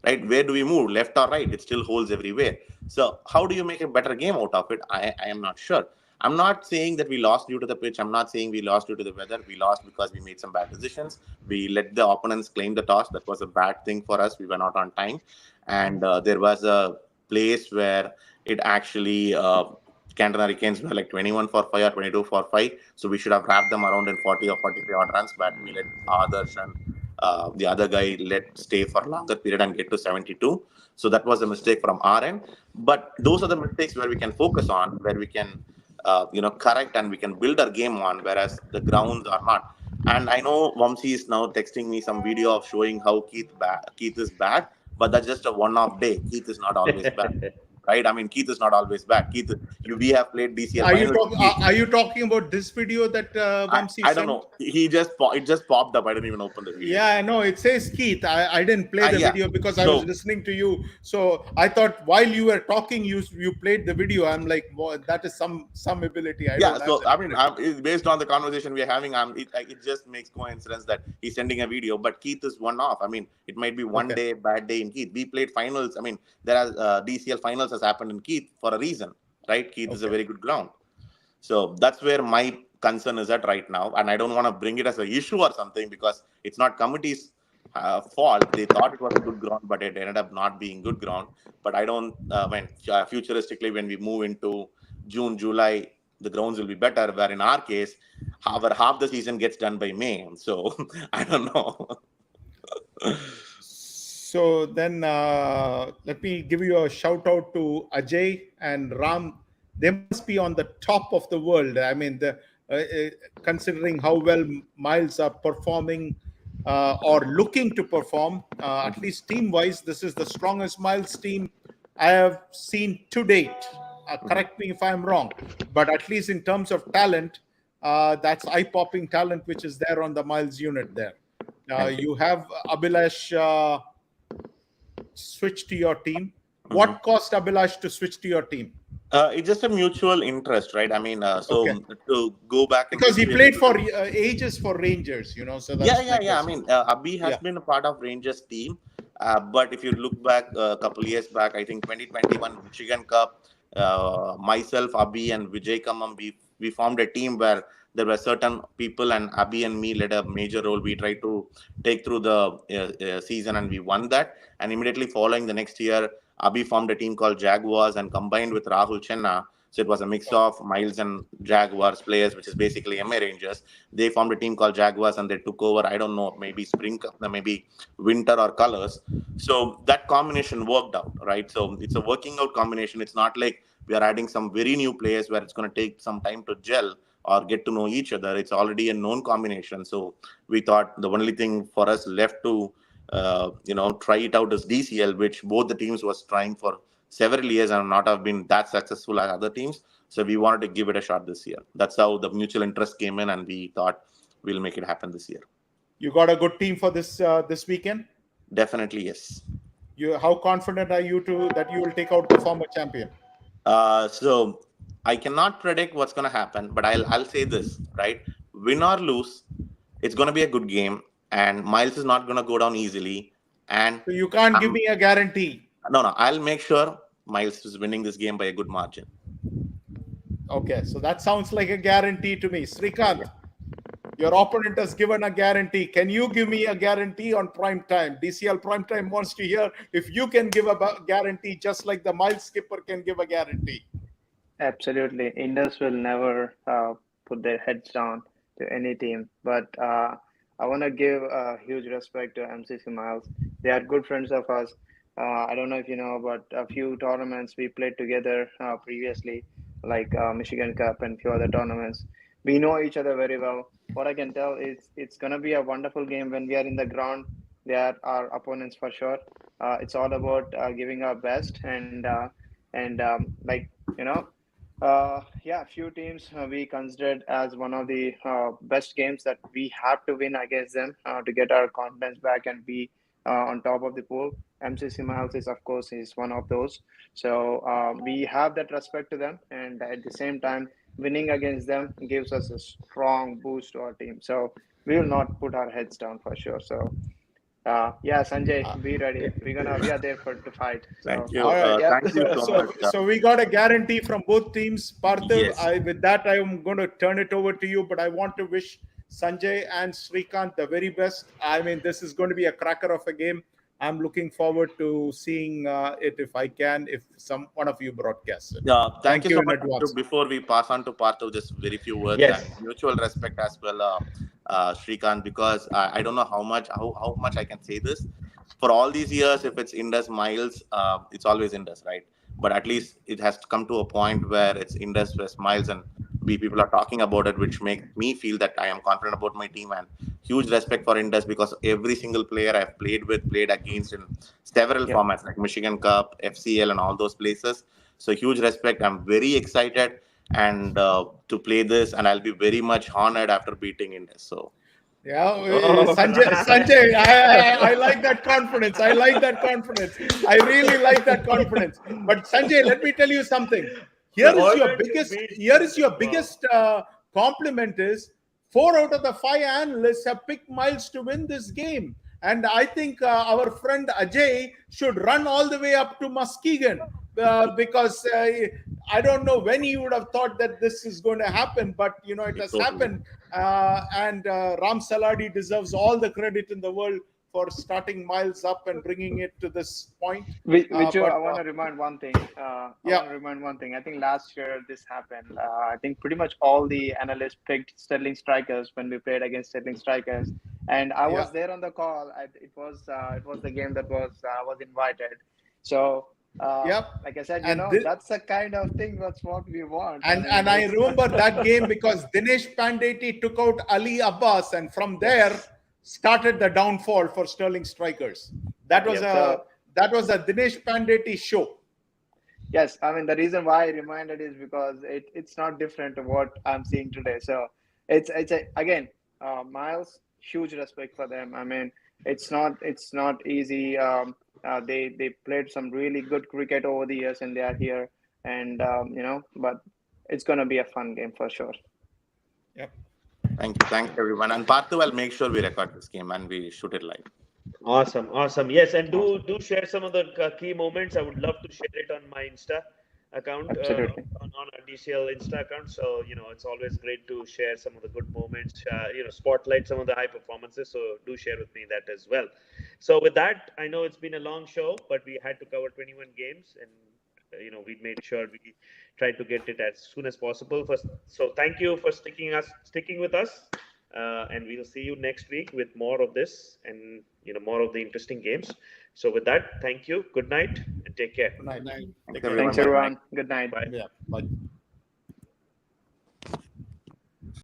right? Where do we move, left or right? It still holes everywhere. So how do you make a better game out of it? I am not sure. I'm not saying that we lost due to the pitch. I'm not saying we lost due to the weather. We lost because we made some bad decisions. We let the opponents claim the toss. That was a bad thing for us. We were not on time. And there was a place where it actually Canton Hurricanes were like 21 for 5 or 22 for 5. So we should have wrapped them around in 40 or 43 odd runs, but we let Adarsh and the other guy let stay for a longer period and get to 72. So that was a mistake from our end. But those are the mistakes where we can focus on, where we can correct and we can build our game on, whereas the grounds are not. And I know Vamsi is now texting me some video of showing how Keith is bad, but that's just a one-off day. Keith is not always bad, right? I mean, Keith is not always bad. We have played DCL finals. Are you talking about this video that Vamsi I sent? don't know. It just popped up. I didn't even open the video. Yeah, I know. It says Keith. I didn't play the video because I was listening to you. So I thought while you were talking, you played the video. I'm like, well, that is some ability. It's based on the conversation we're having, it just makes coincidence that he's sending a video. But Keith is one off. I mean, it might be one day bad day in Keith. We played finals. I mean, there are DCL finals has happened in Keith for a reason, right? Keith is a very good ground. So that's where my concern is at right now, and I don't want to bring it as an issue or something because it's not committee's fault. They thought it was a good ground, but it ended up not being good ground. But I don't. Futuristically, when we move into June, July, the grounds will be better. Where in our case, half the season gets done by May. So I don't know. So then, let me give you a shout out to Ajay and Ram. They must be on the top of the world. I mean, considering how well Miles are performing or looking to perform, at least team-wise, this is the strongest Miles team I have seen to date. Correct me if I'm wrong, but at least in terms of talent, that's eye-popping talent which is there on the Miles unit there. You have Abhilash switch to your team. What caused Abhilash to switch to your team? It's just a mutual interest, right? I mean, to go back because he played for ages for Rangers, So that's I mean, Abhi has been a part of Rangers team, but if you look back a couple years back, I think 2021 Michigan Cup, myself, Abhi, and Vijay Kamam, we formed a team where there were certain people, and Abhi and me led a major role. We tried to take through the season, and we won that. And immediately following the next year, Abhi formed a team called Jaguars and combined with Rahul Chenna. So it was a mix of Miles and Jaguars players, which is basically MA Rangers. They formed a team called Jaguars and they took over, I don't know, maybe spring, maybe winter or colors. So that combination worked out, right? So it's a working out combination. It's not like we are adding some very new players where it's going to take some time to gel or get to know each other. It's already a known combination. So we thought the only thing for us left to try it out as DCL, which both the teams was trying for several years and not have been that successful as other teams. So we wanted to give it a shot this year. That's how the mutual interest came in, and we thought we'll make it happen this year. You got a good team for this weekend? Definitely, yes. How confident are you that you will take out the former champion? So I cannot predict what's going to happen, but I'll say this, right? Win or lose, it's going to be a good game. And Miles is not going to go down easily. And so you can't give me a guarantee. No. I'll make sure Miles is winning this game by a good margin. Okay, so that sounds like a guarantee to me. Srikanth, Your opponent has given a guarantee. Can you give me a guarantee on prime time? DCL PrimeTime wants to hear if you can give a guarantee just like the Miles skipper can give a guarantee. Absolutely. Indus will never put their heads down to any team. But I want to give huge respect to MCC Miles. They are good friends of us. I don't know if you know, but a few tournaments we played together previously, like Michigan Cup and few other tournaments. We know each other very well. What I can tell is it's going to be a wonderful game when we are in the ground. They are our opponents for sure. It's all about giving our best and like you know yeah, few teams we considered as one of the best games that we have to win against them to get our confidence back and be on top of the pool. MCC Miles is, of course, is one of those. So we have that respect to them, and at the same time, winning against them gives us a strong boost to our team. So we will not put our heads down for sure. So yeah, Sanjay, be ready. We are there to fight. So Thank you. All right. yeah. Thank you so much. So we got a guarantee from both teams. Parthiv, Yes. with that, I am going to turn it over to you, but I want to wish Sanjay and Srikanth the very best. I mean, this is going to be a cracker of a game. I'm looking forward to seeing it if I can, if one of you broadcasts it. Yeah, thank you so in much. advance. Before we pass on to Partho, just very few words Yes. and mutual respect as well, Srikanth, because I don't know how much I can say this. For all these years, if it's Indus Miles, it's always Indus, right? But at least it has to come to a point where it's Indus versus Miles, and we people are talking about it, which makes me feel that I am confident about my team, and huge respect for Indus because every single player I've played against in several Yeah. formats like Michigan Cup, FCL, and all those places. So huge respect. I'm very excited and to play this, and I'll be very much honored after beating Indus. So Yeah, Oh, Sanjay, I like that confidence. I like that confidence. I really like that confidence. But Sanjay, let me tell you something. Here is your biggest compliment is 4 out of the 5 analysts have picked Miles to win this game. And I think our friend Ajay should run all the way up to Muskegon because I don't know when he would have thought that this is going to happen, but it has Totally. happened. And Ram Saladi deserves all the credit in the world for starting Miles up and bringing it to this point. I want to remind one thing. I think last year this happened. I think pretty much all the analysts picked Sterling Strikers when we played against Sterling Strikers, and I was there on the call. It was the game that was invited. So like I said, that's the kind of thing. That's what we want. And I remember that game because Dinesh Pandeti took out Ali Abbas, and from there started the downfall for Sterling Strikers. That was a Dinesh Pandeti show. Yes, I mean the reason why I reminded is because it's not different to what I'm seeing today. So again, Miles, huge respect for them. I mean it's not easy. They played some really good cricket over the years, and they are here. And but it's gonna be a fun game for sure. Yep. thanks everyone. And Partho, I'll make sure we record this game and we shoot it live. Awesome. Yes, and do share some of the key moments. I would love to share it on my Insta account, Absolutely. on our DCL Insta account. So it's always great to share some of the good moments. Spotlight some of the high performances. So do share with me that as well. So with that, I know it's been a long show, but we had to cover 21 games, and we made sure we tried to get it as soon as possible. So thank you for sticking with us. And we'll see you next week with more of this and more of the interesting games. So with that, thank you. Good night and take care. Good night. Thanks everyone. Good night. Bye. Yeah. Bye.